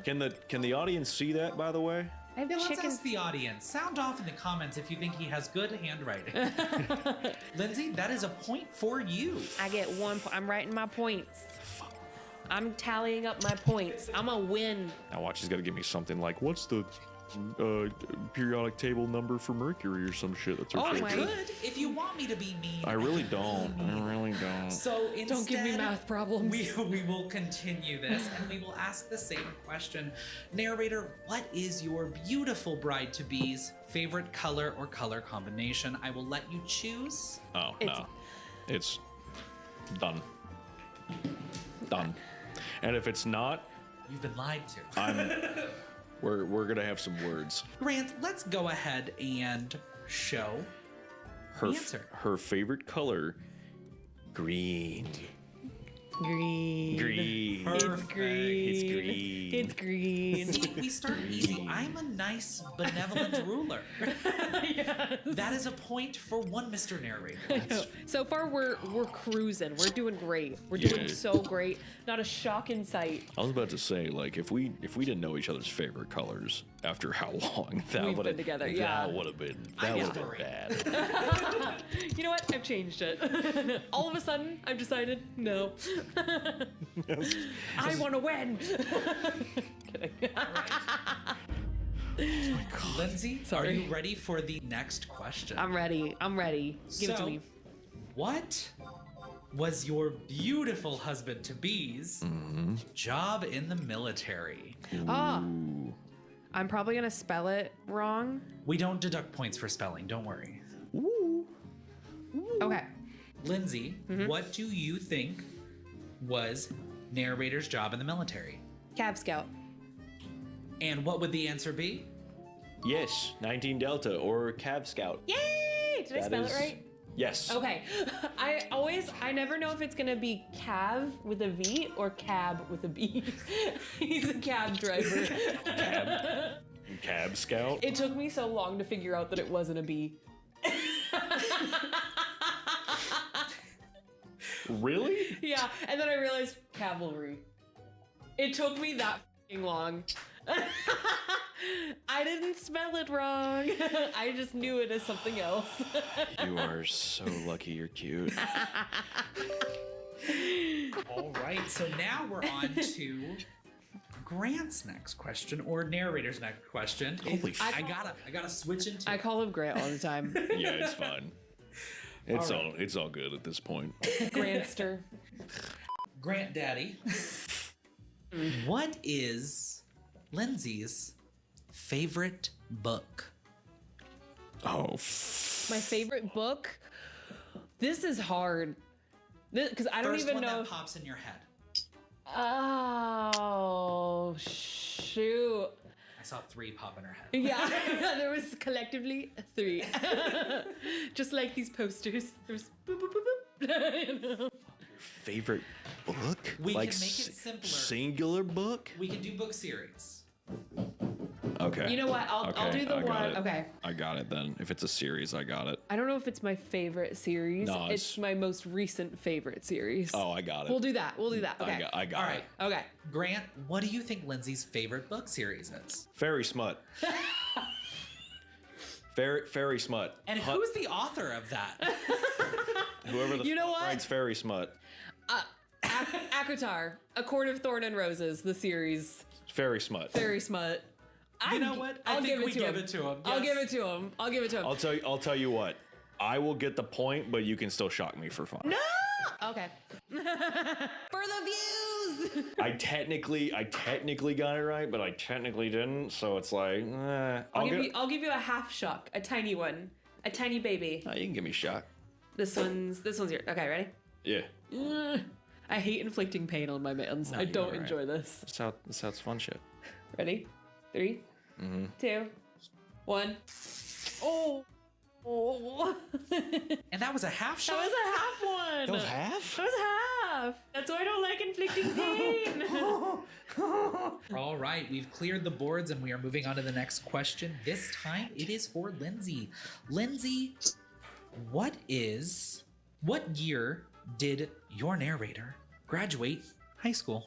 Can the audience see that, by the way? I have Let's chicken. ask the audience. Sound off in the comments if you think he has good handwriting. Lindsay, that is a point for you. I get 1 point. I'm writing my points. I'm tallying up my points. I'm a win. Now watch, he's got to give me something like, what's the periodic table number for Mercury or some shit. That's her I favorite. could if you want me to be mean. I really don't. I really don't. So instead, Don't give me math problems. We will continue this and we will ask the same question. Narrator, what is your beautiful bride-to-be's favorite color or color combination? I will let you choose. Oh, no. It's done. Done. And if it's not, you've been lied to. We're gonna have some words. Grant, let's go ahead and show Her the answer. Her favorite color, green. Green. Green. It's green. It's green. It's green. See, we start easy. I'm a nice, benevolent ruler. Yes. That is a point for one Mr. Narrator. So far, we're cruising. We're doing great. We're doing Yeah. so great. Not a shock in sight. I was about to say, like, if we didn't know each other's favorite colors after how long that We've would been together, yeah. That would have been bad. You know what? I've changed it. All of a sudden, I've decided no. I want to win. Kidding. Lindsay, Sorry. are you ready for the next question? I'm ready. I'm ready. Give it to So, me. What was your beautiful husband-to-be's job in the military? Ah. I'm probably going to spell it wrong. We don't deduct points for spelling, don't worry. Okay. Lindsay, what do you think was narrator's job in the military? Cab Scout. And what would the answer be? Yes, 19 Delta or Cab Scout. Yay! Did I spell it right? Yes. Okay. I never know if it's gonna be Cav with a V or Cab with a B. He's a cab driver. Cab Scout. It took me so long to figure out that it wasn't a B. Really? Yeah, and then I realized cavalry. It took me that f***ing long. I didn't spell it wrong. I just knew it as something else. You are so lucky you're cute. All right, so now we're on to Grant's next question, or narrator's next question. Holy I gotta switch into. I call him Grant all the time. Yeah, it's fine. It's all good at this point. Grantster. Grant Daddy. What is Lindsay's favorite book? Oh. My favorite book? This is hard. Because I don't First even one know. that pops in your head. Oh, shoot. I saw 3 pop in her head. Yeah, there was collectively 3. Just like these posters. There's boop, boop, boop, boop. You know? Favorite book? We like can make it simpler. Singular book? We can do book series. Okay. You know what? I'll do the I got one. it. Okay. I got it then. If it's a series, I got it. I don't know if it's my favorite series. No, it's my most recent favorite series. Oh, I got it. We'll do that. We'll do that. Okay. I got it. Okay. Grant, what do you think Lindsay's favorite book series is? Fairy Smut. Fairy smut. And who's the author of that? Whoever the You know what? writes fairy smut. Akatar, A Court of Thorn and Roses, the series. Fairy smut. Fairy smut. You know what? I think we give it to him. I'll give it to him. I'll give it to him. I'll tell you what. I will get the point, but you can still shock me for fun. No! Okay. For the views! I technically got it right, but I technically didn't. So it's like, I'll give you a half shock, a tiny one, a tiny baby. You can give me a shock. This one's yours. Okay, ready? Yeah. I hate inflicting pain on my mans. I don't enjoy this. That's how it's fun shit. Ready? 3, 2, 1. Oh. And that was a half shot? That was a half one. That was half? That was half. That's why I don't like inflicting pain. All right, we've cleared the boards and we are moving on to the next question. This time it is for Lindsay. Lindsay, what year did your narrator graduate high school?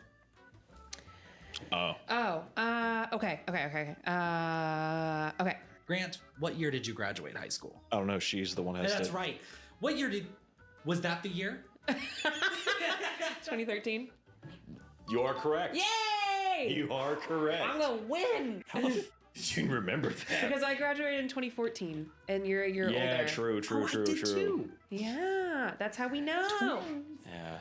Okay. Okay. Grant, what year did you graduate high school? I don't know. She's the one who has That's right. What year was that the year? 2013. You are correct. Yay! You are correct. I'm gonna win. How the did you remember that? Because I graduated in 2014, and you're a year older. Yeah, true. Too. Yeah, that's how we know. Yeah.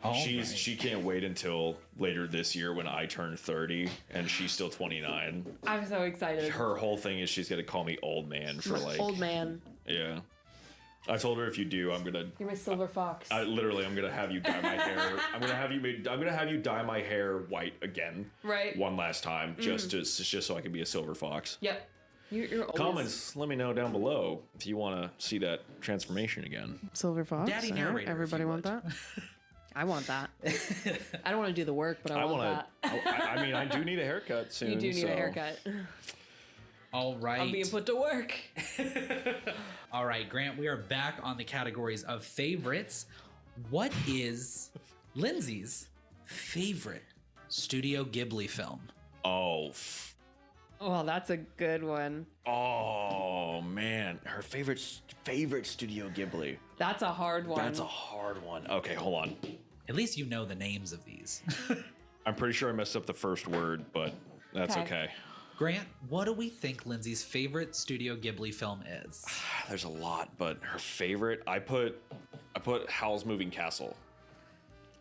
Right. She can't wait until later this year when I turn 30 and she's still 29. I'm so excited. Her whole thing is she's gonna call me old man for like old man. Yeah. I told her if you do, I'm gonna. You're my silver fox. I'm gonna have you dye my hair. I'm gonna have you dye my hair white again. Right. One last time, just so I can be a silver fox. Yep. You're always... Comments. Let me know down below if you want to see that transformation again. Silver fox. Daddy narrator. Everybody want that? I want that. I don't want to do the work, but I want that. I mean, I do need a haircut soon. You do need a haircut. All right. I'm being put to work. All right, Grant, we are back on the categories of favorites. What is Lindsay's favorite Studio Ghibli film? Well, that's a good one. Oh man, her favorite Studio Ghibli. That's a hard one. That's a hard one. Okay, hold on. At least you know the names of these. I'm pretty sure I messed up the first word, but that's okay. Grant, what do we think Lindsay's favorite Studio Ghibli film is? There's a lot, but her favorite, I put Howl's Moving Castle.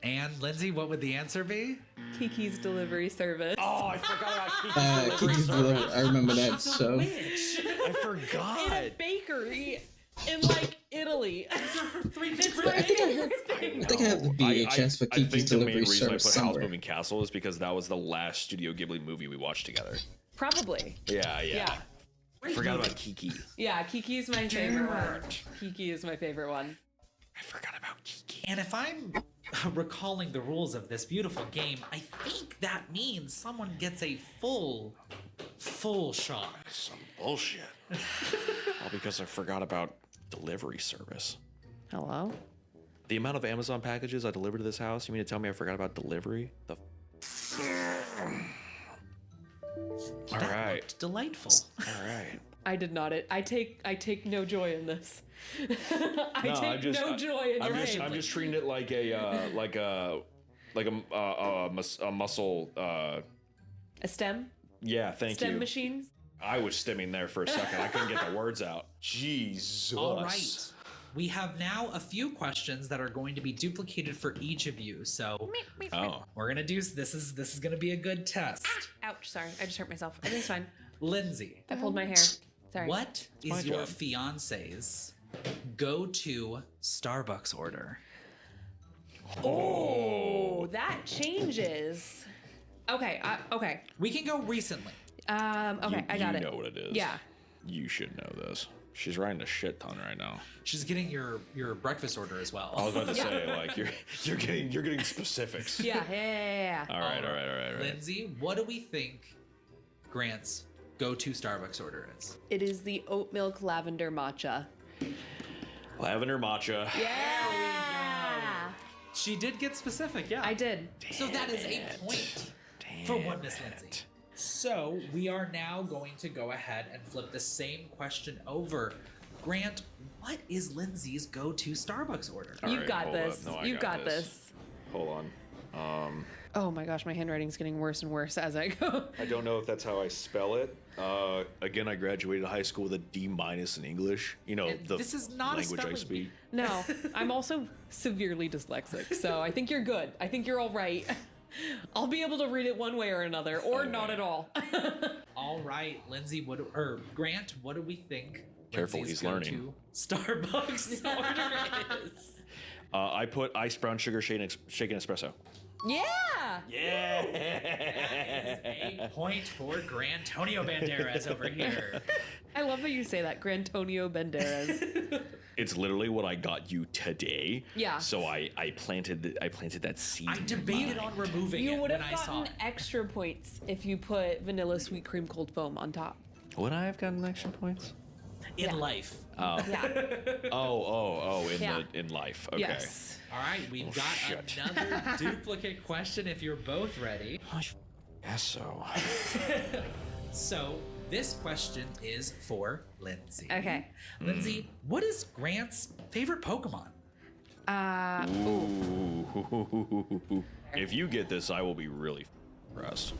And Lindsay, what would the answer be? Kiki's Delivery Service. Oh, I forgot about Kiki's Delivery Service. I remember that. So I forgot. In a bakery in like Italy. I think I have the VHS for Kiki's Delivery Service. I think the main reason I put somewhere. Howl's Moving Castle is because that was the last Studio Ghibli movie we watched together. Probably. Yeah. I forgot about Kiki. Yeah, Kiki is my favorite one. Kiki is my favorite one. I forgot about Kiki. And if I'm recalling the rules of this beautiful game, I think that means someone gets a full shot. Some bullshit. All because I forgot about delivery service. Hello? The amount of Amazon packages I delivered to this house, you mean to tell me I forgot about delivery? All right. Looked delightful. All right. I did not. I take no joy in this. I take no joy in your hate. I'm just treating it like a muscle. A stem. Yeah, thank you. Stem machines. I was stemming there for a second. I couldn't get the words out. Jesus. All right. We have now a few questions that are going to be duplicated for each of you. So we're gonna do this is gonna be a good test. Ouch! Sorry, I just hurt myself. Everything's fine. Lindsay, I pulled my hair. Sorry. What is your fiance's go-to Starbucks order? Oh, that changes. Okay. Okay. We can go recently. Okay, I got it. You know what it is. Yeah. You should know this. She's writing a shit ton right now. She's getting your breakfast order as well. I was about to say, like you're getting specifics. Yeah. All right. Lindsay, what do we think Grant's go-to Starbucks order is? It is the oat milk lavender matcha. Lavender matcha. Yeah. She did get specific, yeah. I did. So that is a point for one, Miss Lindsay. So we are now going to go ahead and flip the same question over. Grant, what is Lindsay's go-to Starbucks order? You've got this. You've got this. Hold on. Oh my gosh, my handwriting's getting worse and worse as I go. I don't know if that's how I spell it. Again, I graduated high school with a D- in English. You know, the this is not language a I speak. No, I'm also severely dyslexic, so I think you're good. I think you're all right. I'll be able to read it one way or another, or not at all. All right, Lindsay, Grant, what do we think? Careful, Lindsay's he's learning. Starbucks order is. I put iced brown sugar shaken espresso. Yeah! Yeah! That is a point for Grantonio Banderas over here. I love that you say that, Grantonio Banderas. It's literally what I got you today. Yeah. So I planted that seed. I debated on removing You it would when have I saw gotten it. extra points if you put vanilla sweet cream cold foam on top. Would I have gotten extra points? In life. Oh. Yeah. In life. Okay. Yes. All right, we've got shit. another duplicate question if you're both ready. I guess so. So this question is for Lindsay. Okay. Lindsay, what is Grant's favorite Pokemon? Ooh. If you get this, I will be really impressed.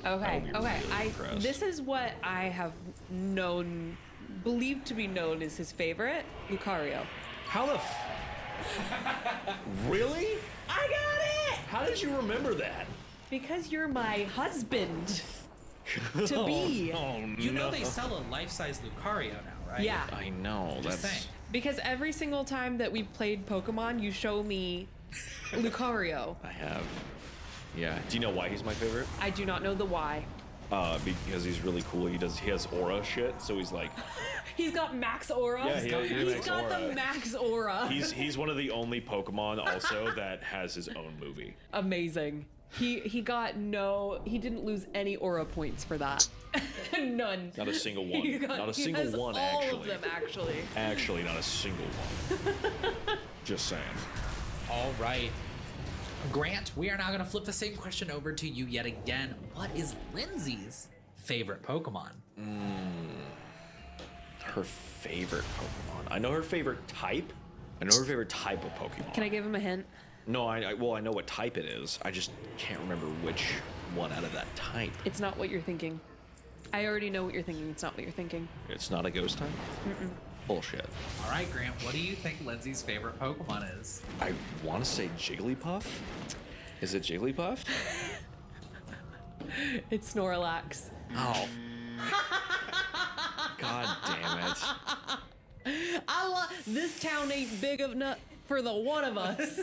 Okay. be Okay. really impressed. This is what I have believed to be known as his favorite, Lucario. How the Really? I got it! How did you remember that? Because you're my husband. To be. Oh, You know they sell a life-size Lucario now, right? Yeah. I know. Just That's saying. Because every single time that we've played Pokemon, you show me Lucario. I have. Yeah. Do you know why he's my favorite? I do not know the why. Because he's really cool. He has aura shit, so he's like He's got max aura. Yeah, he has He's max got aura. the max aura. he's one of the only Pokemon also that has his own movie. Amazing. He didn't lose any aura points for that. None. Not a single one. Not a he single has one all actually. of them actually. Actually, not a single one. Just saying. All right. Grant, we are now going to flip the same question over to you yet again. What is Lindsay's favorite Pokemon? Her favorite Pokemon. I know her favorite type. I know her favorite type of Pokemon. Can I give him a hint? No, I know what type it is. I just can't remember which one out of that type. It's not what you're thinking. I already know what you're thinking. It's not what you're thinking. It's not a ghost type? Mm-mm. Bullshit. All right, Grant, what do you think Lindsay's favorite Pokemon is? I want to say Jigglypuff. Is it Jigglypuff? It's Snorlax. Oh. God damn it. I love this town ain't big enough for the one of us.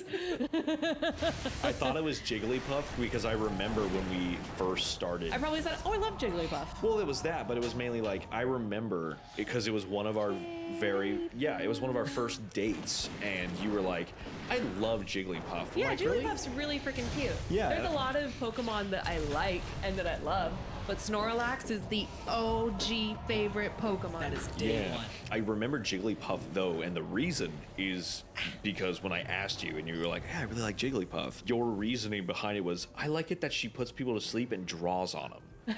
I thought it was Jigglypuff because I remember when we first started. I probably said, oh, I love Jigglypuff. Well, it was that, but it was mainly like I remember because it was one of our it was one of our first dates, and you were like, I love Jigglypuff. I'm Yeah, like, Jigglypuff's really freaking cute. Yeah. There's a lot of Pokemon that I like and that I love, but Snorlax is the OG favorite Pokemon. That is Yeah, I remember Jigglypuff though, and the reason is because when I asked you and you were like, "Hey, I really like Jigglypuff," your reasoning behind it was, "I like it that she puts people to sleep and draws on them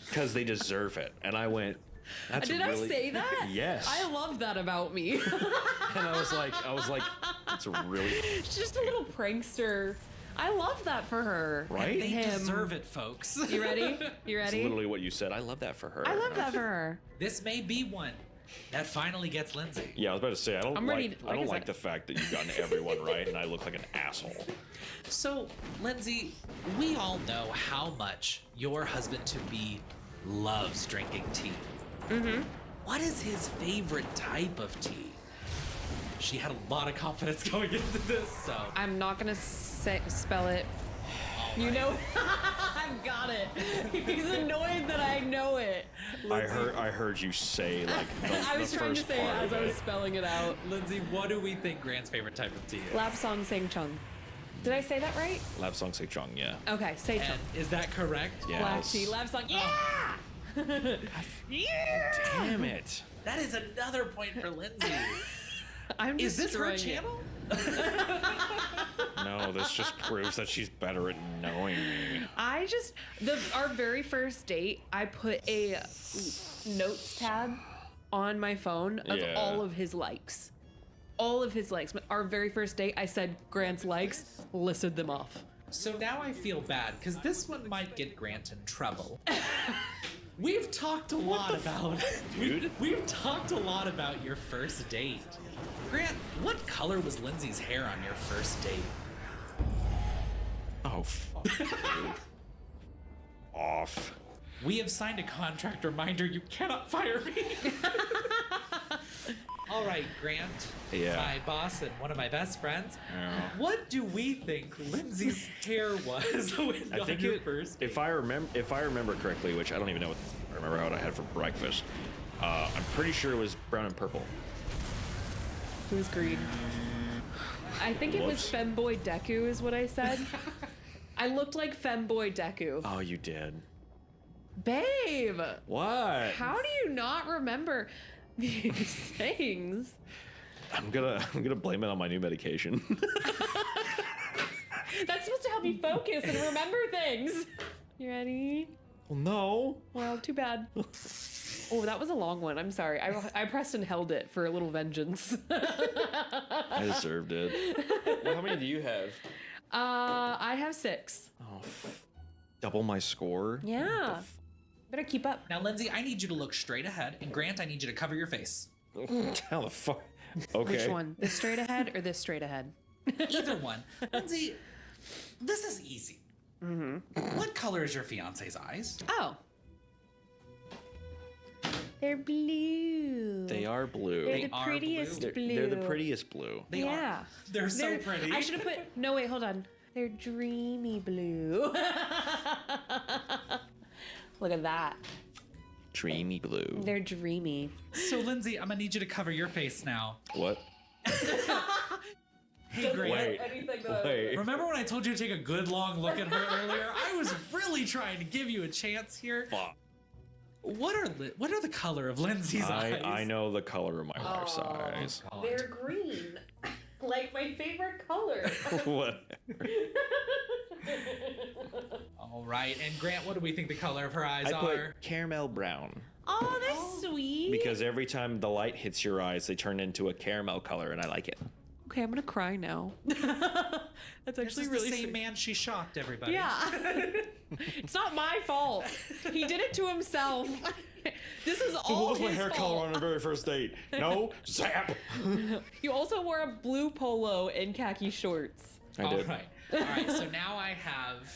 because they deserve it." And I went, "That's Did really..." I say that? Yes. I love that about me. And I was like, "That's a really..." She's just a little prankster. I love that for her. Right? They Him. deserve it, folks. You ready? You It's ready? literally what you said. I love that for her. I love that for her. This may be one that finally gets Lindsay. Yeah, I was about to say I don't I'm like ready- I like don't I like said. the fact that you've gotten everyone right and I look like an asshole. So, Lindsay, we all know how much your husband-to-be loves drinking tea. Mm-hmm. What is his favorite type of tea? She had a lot of confidence going into this, so... I'm not gonna spell it. You know, I've got it. He's annoyed that I know it. I heard you say like I was trying to say it as I was spelling it out. Lindsay, what do we think Grant's favorite type of tea is? Lapsang Sang Chung. Did I say that right? Lapsang Sejong, yeah. Okay, say Chung. Is that correct? Yes. Black tea, Lapsang. Yeah! Yeah! Damn it. That is another point for Lindsay. I'm Is this her destroying it. channel? No, Oh, this just proves that she's better at knowing me. Our very first date, I put a notes tab on my phone of all of his likes. All of his likes. Our very first date, I said Grant's likes, listed them off. So now I feel bad because this one might get Grant in trouble. We've talked a lot about we've talked a lot about your first date. Grant, what color was Lindsay's hair on your first date? Oh, off. We have signed a contract. Reminder: you cannot fire me. All right, Grant, my boss and one of my best friends. What do we think Lindsay's hair was on your first date? If I remember correctly, which I don't even know I remember what I had for breakfast. I'm pretty sure it was brown and purple. It was green. I think it was Femboy Deku is what I said. I looked like Femboy Deku. Oh, you did. Babe! What? How do you not remember these things? I'm gonna blame it on my new medication. That's supposed to help you focus and remember things. You ready? Well, no. Well, too bad. Oh, that was a long one. I'm sorry. I pressed and held it for a little vengeance. I deserved it. Well, how many do you have? I have 6. Oh, double my score? Yeah. Better keep up. Now, Lindsay, I need you to look straight ahead, and Grant, I need you to cover your face. How the fuck? Okay. Which one? This straight ahead or this straight ahead? Either one. Lindsay, this is easy. What color is your fiance's eyes? Oh. They're blue. They are blue. They're the prettiest blue. They're the prettiest blue. They are. They're so pretty. I should have put... No, wait, hold on. They're dreamy blue. Look at that. Dreamy blue. They're dreamy. So, Lindsay, I'm gonna need you to cover your face now. What? Hey, Grant. Wait. Remember when I told you to take a good long look at her earlier? I was really trying to give you a chance here. Fuck. What are the color of Lindsay's eyes? I know the color of my wife's eyes. They're green. Like my favorite color. Whatever. All right, and Grant, what do we think the color of her eyes I put are? caramel brown. Oh, that's sweet. Because every time the light hits your eyes, they turn into a caramel color, and I like it. Okay, I'm gonna cry now. That's actually really the same sweet. man she shocked everybody. Yeah. It's not my fault. He did it to himself. This is all What was my his hair fault. color on our very first date? No? Zap! You also wore a blue polo and khaki shorts. I did. All right, so now I have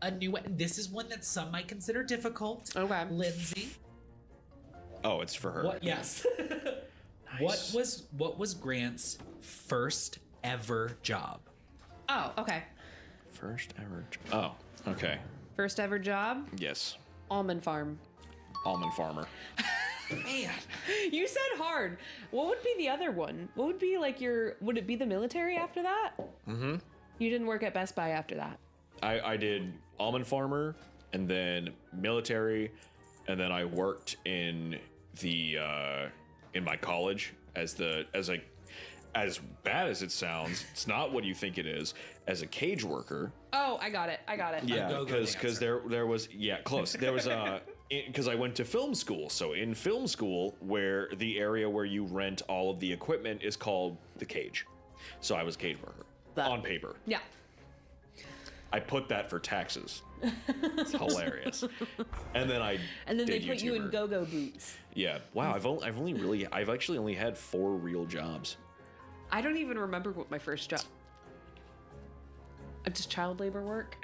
a new one. This is one that some might consider difficult. Okay. Lindsay. Oh, it's for her. What? Yes. Nice. What was Grant's first ever job? Oh, okay. First ever Oh, okay. First ever job? Yes. Almond farm. Almond farmer. Man. You said hard. What would be the other one? What would be like would it be the military after that? Mm-hmm. You didn't work at Best Buy after that. I did almond farmer, and then military, and then I worked in the in my college as bad as it sounds, it's not what you think it is, as a cage worker. Oh, I got it. Yeah, because there was close. There was because I went to film school. So in film school, where the area where you rent all of the equipment is called the cage. So I was a cage worker on paper. Yeah. I put that for taxes. It's hilarious. And then they put you in go-go boots. Yeah. Wow. I've actually only had 4 real jobs. I don't even remember what my first job. Just child labor work.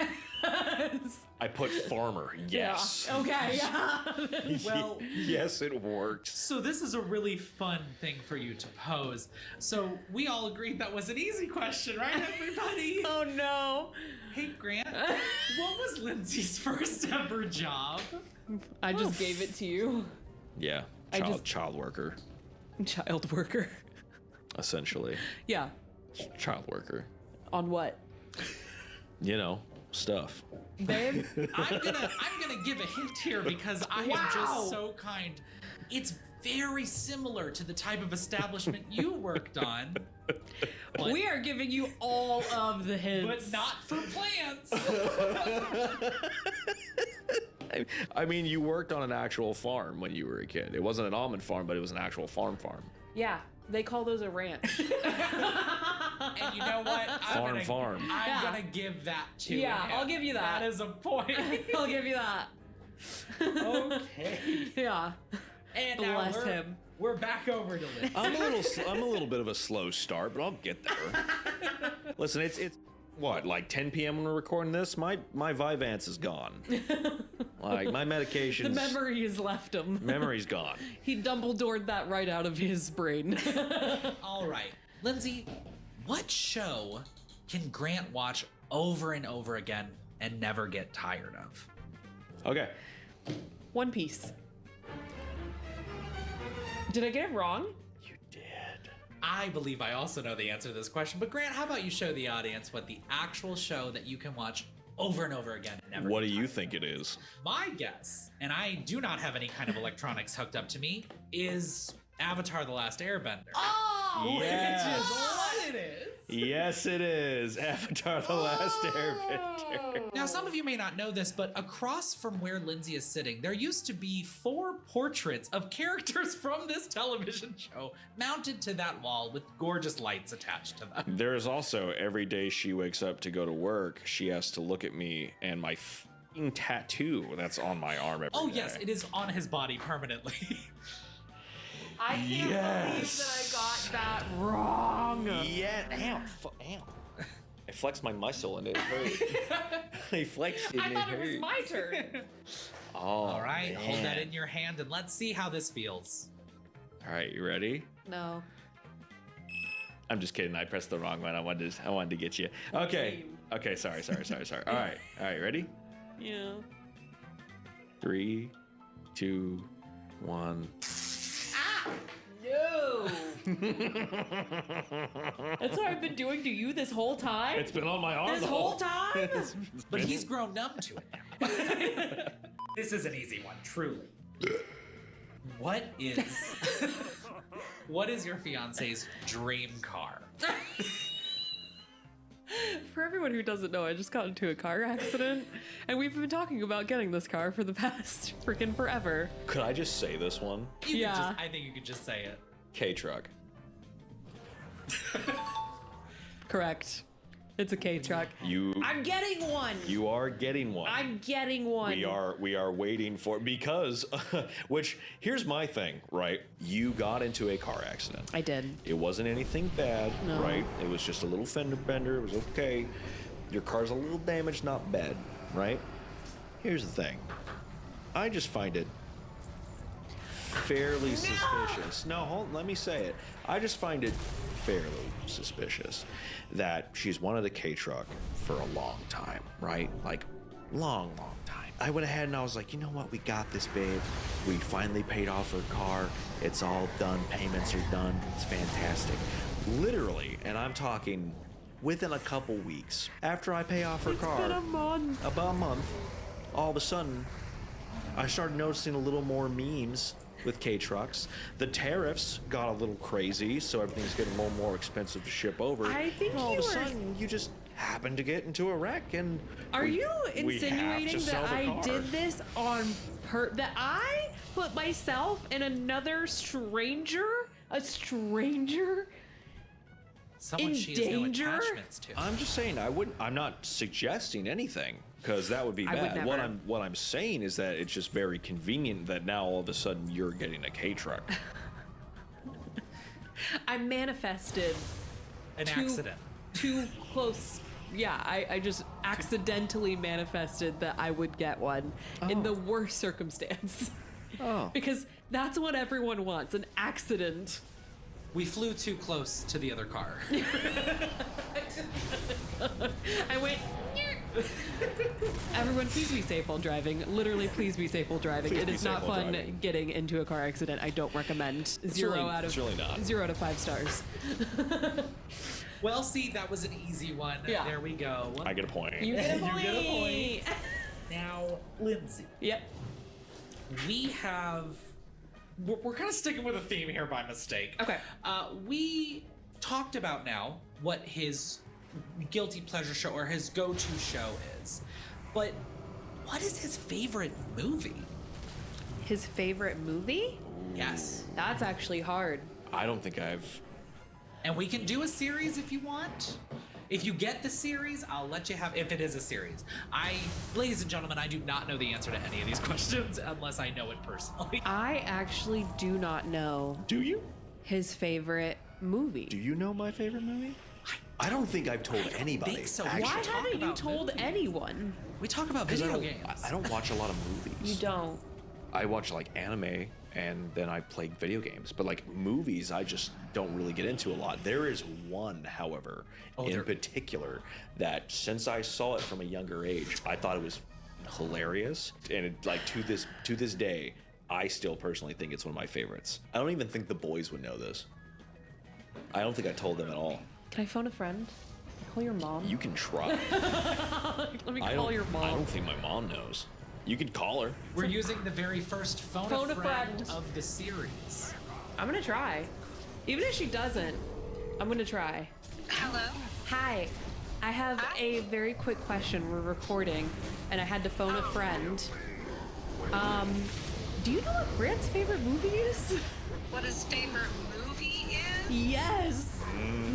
I put farmer. Yes. Yeah. Okay. Yeah. Well, yes, it worked. So this is a really fun thing for you to pose. So we all agreed that was an easy question, right, everybody? Oh no. Hey, Grant, what was Lindsay's first ever job? I just gave it to you. Yeah. Child worker. Child worker. Essentially. Yeah. Child worker. On what? You know, stuff. Babe, I'm gonna give a hint here because I am just so kind. It's very similar to the type of establishment you worked on. We are giving you all of the hints. But not for plants. I mean, you worked on an actual farm when you were a kid. It wasn't an almond farm, but it was an actual farm. Yeah, they call those a ranch. And you know what? I'm gonna give that to him. Yeah, I'll give you that. That is a point. I'll give you that. Okay. Yeah. And Bless now him. We're back over to Liz. I'm a little bit of a slow start, but I'll get there. Listen, it's what, like 10 p.m. when we're recording this? My Vyvanse is gone. Like my medications. The memory has left him. Memory's gone. He Dumbledored that right out of his brain. All right, Lindsay, what show can Grant watch over and over again and never get tired of? Okay. One Piece. Did I get it wrong? I believe I also know the answer to this question, but Grant, how about you show the audience what the actual show that you can watch over and over again and never What do you think it is? My guess, and I do not have any kind of electronics hooked up to me, is Avatar: The Last Airbender. Oh, yes. Which is what it is. Yes, it is. Avatar: The Last Airbender. Now, some of you may not know this, but across from where Lindsay is sitting, there used to be 4 portraits of characters from this television show mounted to that wall with gorgeous lights attached to them. There is also, every day she wakes up to go to work, she has to look at me and my f***ing tattoo that's on my arm every day. Yes, it is on his body permanently. I can't believe that I got that wrong. Yeah, ow. I flexed my muscle and it hurt. I flexed it I and thought it it was hurt. my turn. Oh, All right, man. hold that in your hand and let's see how this feels. All right, you ready? No. I'm just kidding. I pressed the wrong one. I wanted to get you. Okay. Okay, sorry. All right, ready? Yeah. 3, 2, 1. No. That's what I've been doing to you this whole time? It's been on my arm This the whole time? But he's grown numb to it now. This is an easy one, truly. What is your fiance's dream car? For everyone who doesn't know, I just got into a car accident, and we've been talking about getting this car for the past freaking forever. Could I just say this one? I think you could just say it. K-Truck. Correct. It's a K-Truck. I'm getting one. You are getting one. I'm getting one. We are waiting for, because which, here's my thing, right? You got into a car accident. I did. It wasn't anything bad, No. right? It was just a little fender bender. It was okay. Your car's a little damaged, not bad, right? Here's the thing. I just find it fairly suspicious. No, hold on, let me say it. I just find it fairly suspicious that she's wanted a K-Truck for a long time, right? Like, long time. I went ahead and I was like, you know what? We got this, babe. We finally paid off her car. It's all done. Payments are done. It's fantastic. Literally, and I'm talking within a couple weeks after I pay off her car. It's been a month. About a month. All of a sudden, I started noticing a little more memes with K-Trucks. The tariffs got a little crazy, so everything's getting a little more expensive to ship over. I think and all of a sudden, you just happened to get into a wreck, and Are you we have to insinuating sell that the I car. did this on that I put myself and another stranger, Someone in she has no danger? attachments to. I'm just saying, I'm not suggesting anything, because that would be I would bad. never. What I'm saying is that it's just very convenient that now all of a sudden you're getting a K-Truck. I manifested An accident. too close. Yeah, I just accidentally manifested that I would get one in the worst circumstance. Oh. Because that's what everyone wants, an accident. We flew too close to the other car. I went. Everyone, please be safe while driving. Literally, please be safe while driving. Please It be is safe not while fun driving. getting into a car accident. I don't recommend. It's really not. 0 out of 5 stars. Well, see, that was an easy one. Yeah. There we go. I get a point. You get a You get a point. Now, Lindsay. Yep. We have we're kind of sticking with a theme here by mistake. Okay. We talked about now what his guilty pleasure show or his go-to show is, but what is his favorite movie? His favorite movie? Yes. That's actually hard. I don't think I've... And we can do a series if you want. If you get the series, I'll let you have, if it is a series. Ladies and gentlemen, I do not know the answer to any of these questions unless I know it personally. I actually do not know. Do you? His favorite movie. Do you know my favorite movie? I don't think I've told anybody. think so. Why haven't you told anyone? We talk about video games. I don't watch a lot of movies. You don't. I watch like anime and then I play video games, but like movies, I just don't really get into a lot. There is one, however, in particular that since I saw it from a younger age, I thought it was hilarious, and it, like to this day, I still personally think it's one of my favorites. I don't even think the boys would know this. I don't think I told them at all. Can I phone a friend? Call your mom? You can try. Let me call your mom. I don't think my mom knows. You could call her. We're using the very first phone a friend of the series. I'm gonna try. Even if she doesn't, I'm gonna try. Hello? Hi. I have a very quick question. We're recording, and I had to phone a friend. Do you know what Grant's favorite movie is? What his favorite movie is? Yes!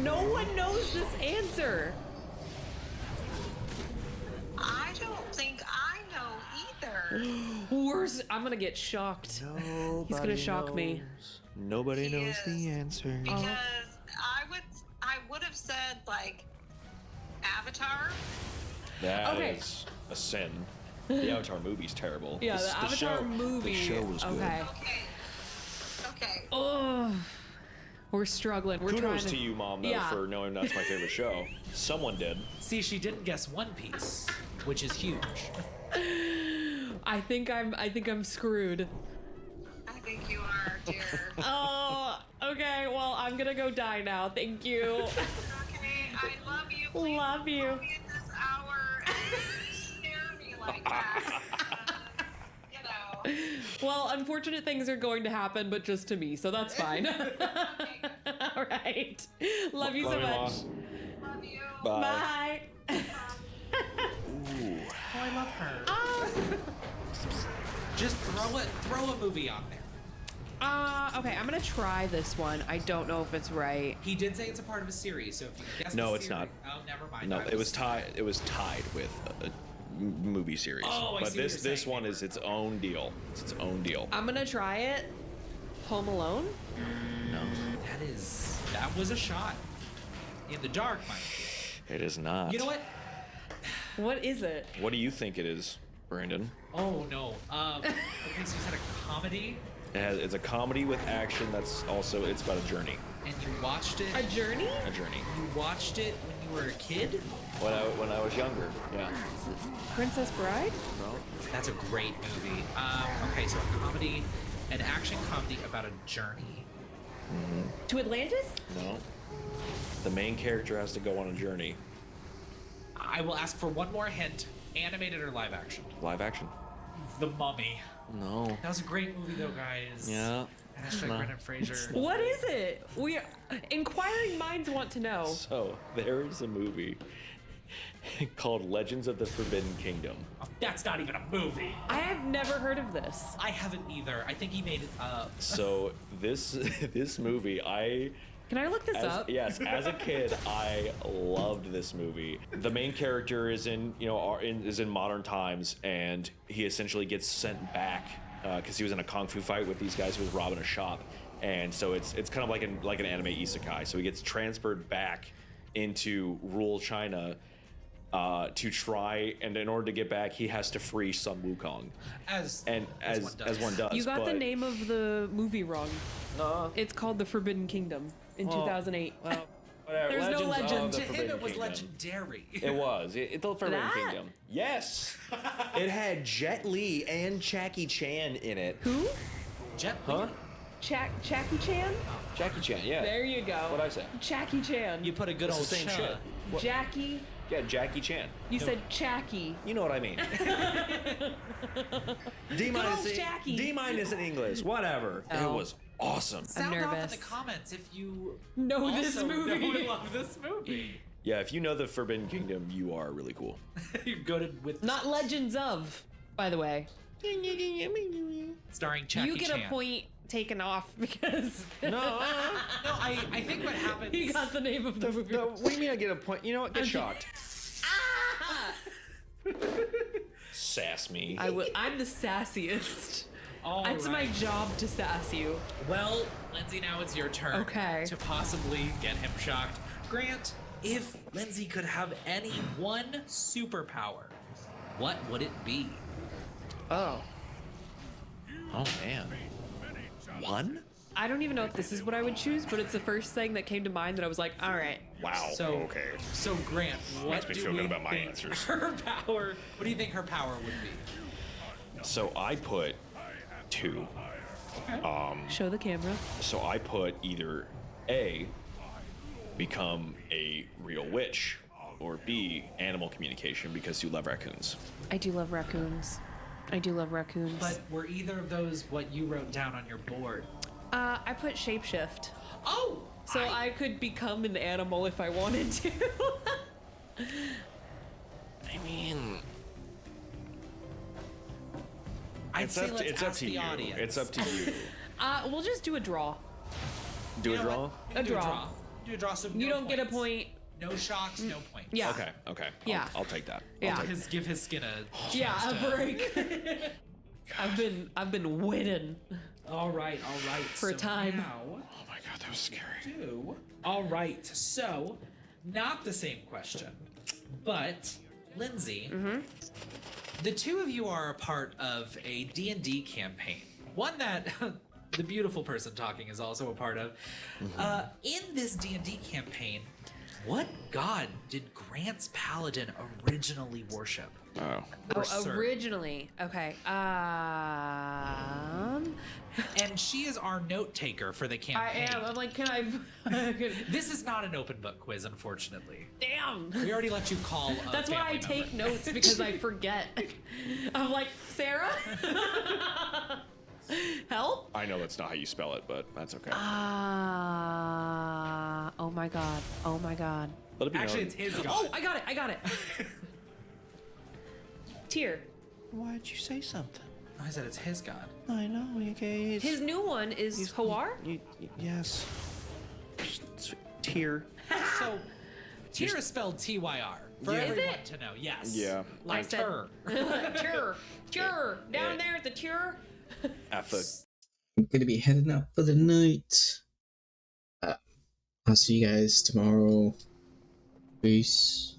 No one knows this answer. I don't think I know either. Worse, I'm gonna get shocked. He's gonna shock me. Nobody knows the answer. Because I would have said like Avatar. That is a sin. The Avatar movie's terrible. Yeah, the Avatar movie. The show was good. Okay. Oh, we're struggling. We're Kudos trying to you, Mom, though, for knowing that's my favorite show. Someone did. See, she didn't guess One Piece, which is huge. I think I'm screwed. I think you are, dear. Oh, okay. Well, I'm gonna go die now. Thank you. Okay, I love you. Please love you. call me at this hour and scare me like that. You know. Well, unfortunate things are going to happen, but just to me, so that's fine. All right. Love you so much. Love you. Bye. Ooh. Oh, I love her. Just throw a movie on there. Okay, I'm gonna try this one. I don't know if it's right. He did say it's a part of a series, so if you guess No, the it's series, not. Oh, never mind. No, it was tied. It was tied with a movie series. Oh, I but see what this you're one is its own deal. It's its own deal. I'm gonna try it. Home Alone? No. That was a shot. In the dark, Mike. It is not. You know what? What is it? What do you think it is, Brandon? Oh no. Okay, so you said a comedy? It's a comedy with action. It's about a journey. And you watched it? A journey? A journey. You watched it when you were a kid? When I was younger, yeah. Princess Bride? No. That's a great movie. Okay, so a comedy, an action comedy about a journey. To Atlantis? No. The main character has to go on a journey. I will ask for one more hint. Animated or live action? Live action. The Mummy. No. That was a great movie though, guys. Yeah. Hashtag No. Brendan Fraser. What is it? Inquiring minds want to know. So, there is a movie called Legends of the Forbidden Kingdom. That's not even a movie. I have never heard of this. I haven't either. I think he made it up. So, this movie, Can I look this up? Yes, as a kid, I loved this movie. The main character is in modern times, and he essentially gets sent back because he was in a kung fu fight with these guys who was robbing a shop, and so it's kind of like an anime isekai. So he gets transferred back into rural China to try, and in order to get back, he has to free Sun Wukong. As one does. You got the name of the movie wrong. It's called The Forbidden Kingdom in 2008. Well, whatever. There's no legend. To him, it was legendary. It was. The Forbidden Kingdom. Yes. It had Jet Li and Jackie Chan in it. Who? Jet Li? Huh? Jackie Chan? Jackie Chan, yeah. There you go. What'd I say? Jackie Chan. You put a good It's old the same cha. shit. Jackie Yeah, Jackie Chan. You said Chacky. You know what I mean. D minus in English. Whatever. Oh. It was awesome. Sound off in nervous. the comments if you Know this also movie. know and love this movie. Yeah, if you know the Forbidden Kingdom, you are really cool. You're good with Not Legends of, by the way. starring Jackie You get Chan. a point taken off because No, I think what happens. he got the name of the movie. What do you mean I get a point? You know what? Get shocked. Sass me. I'm the sassiest. All It's my right. job to sass you. Well, Lindsay, now it's your turn. Okay. To possibly get him shocked. Grant, if Lindsay could have any one superpower, what would it be? Oh. Oh man. One? I don't even know if this is what I would choose, but it's the first thing that came to mind that I was like, all right. Wow. So, okay. So Grant, what Makes me do feel we good about my think answers. her power? What do you think her power would be? So I put 2. Show the camera. So I put either A, become a real witch, or B, animal communication because you love raccoons. I do love raccoons. I do love raccoons. But were either of those what you wrote down on your board? I put shapeshift. Oh! So I could become an animal if I wanted to. I mean, I'd say let's it's up ask to the you. audience. It's up to you. We'll just do a draw. Do You a know draw? what? A Do draw. Do a draw. So You no don't get a points. point. No shocks, no points. Yeah. Okay. Okay. Yeah. I'll take that. Yeah. Give his skin a Yeah, chance a to- break. I've been winning. All right. For a time. Now, Oh my god, that was scary. all right. So, not the same question, but Lindsay, the two of you are a part of a D&D campaign. One that the beautiful person talking is also a part of. In this D&D campaign, what god did Grant's paladin originally worship? Oh. Or serve? Originally. Okay. And she is our note taker for the I campaign. am. I'm like, can I? This is not an open book quiz, unfortunately. Damn. We already let you call. A That's why I family take member. notes because I forget. I'm like, Sarah? Help? I know that's not how you spell it, but that's okay. Oh my god. Oh my god. Let it be Actually, known. it's his god. Oh, I got it. Tear. Why'd you say something? I said it's his god. I know, okay. His new one is Hawar? Yes. Tear. So, Tyr is spelled T-Y-R. For Yeah. Is everyone it? to know, yes. Yeah. Like her. Tur. Down there at the Tur. I'm gonna be heading out for the night. I'll see you guys tomorrow. Peace.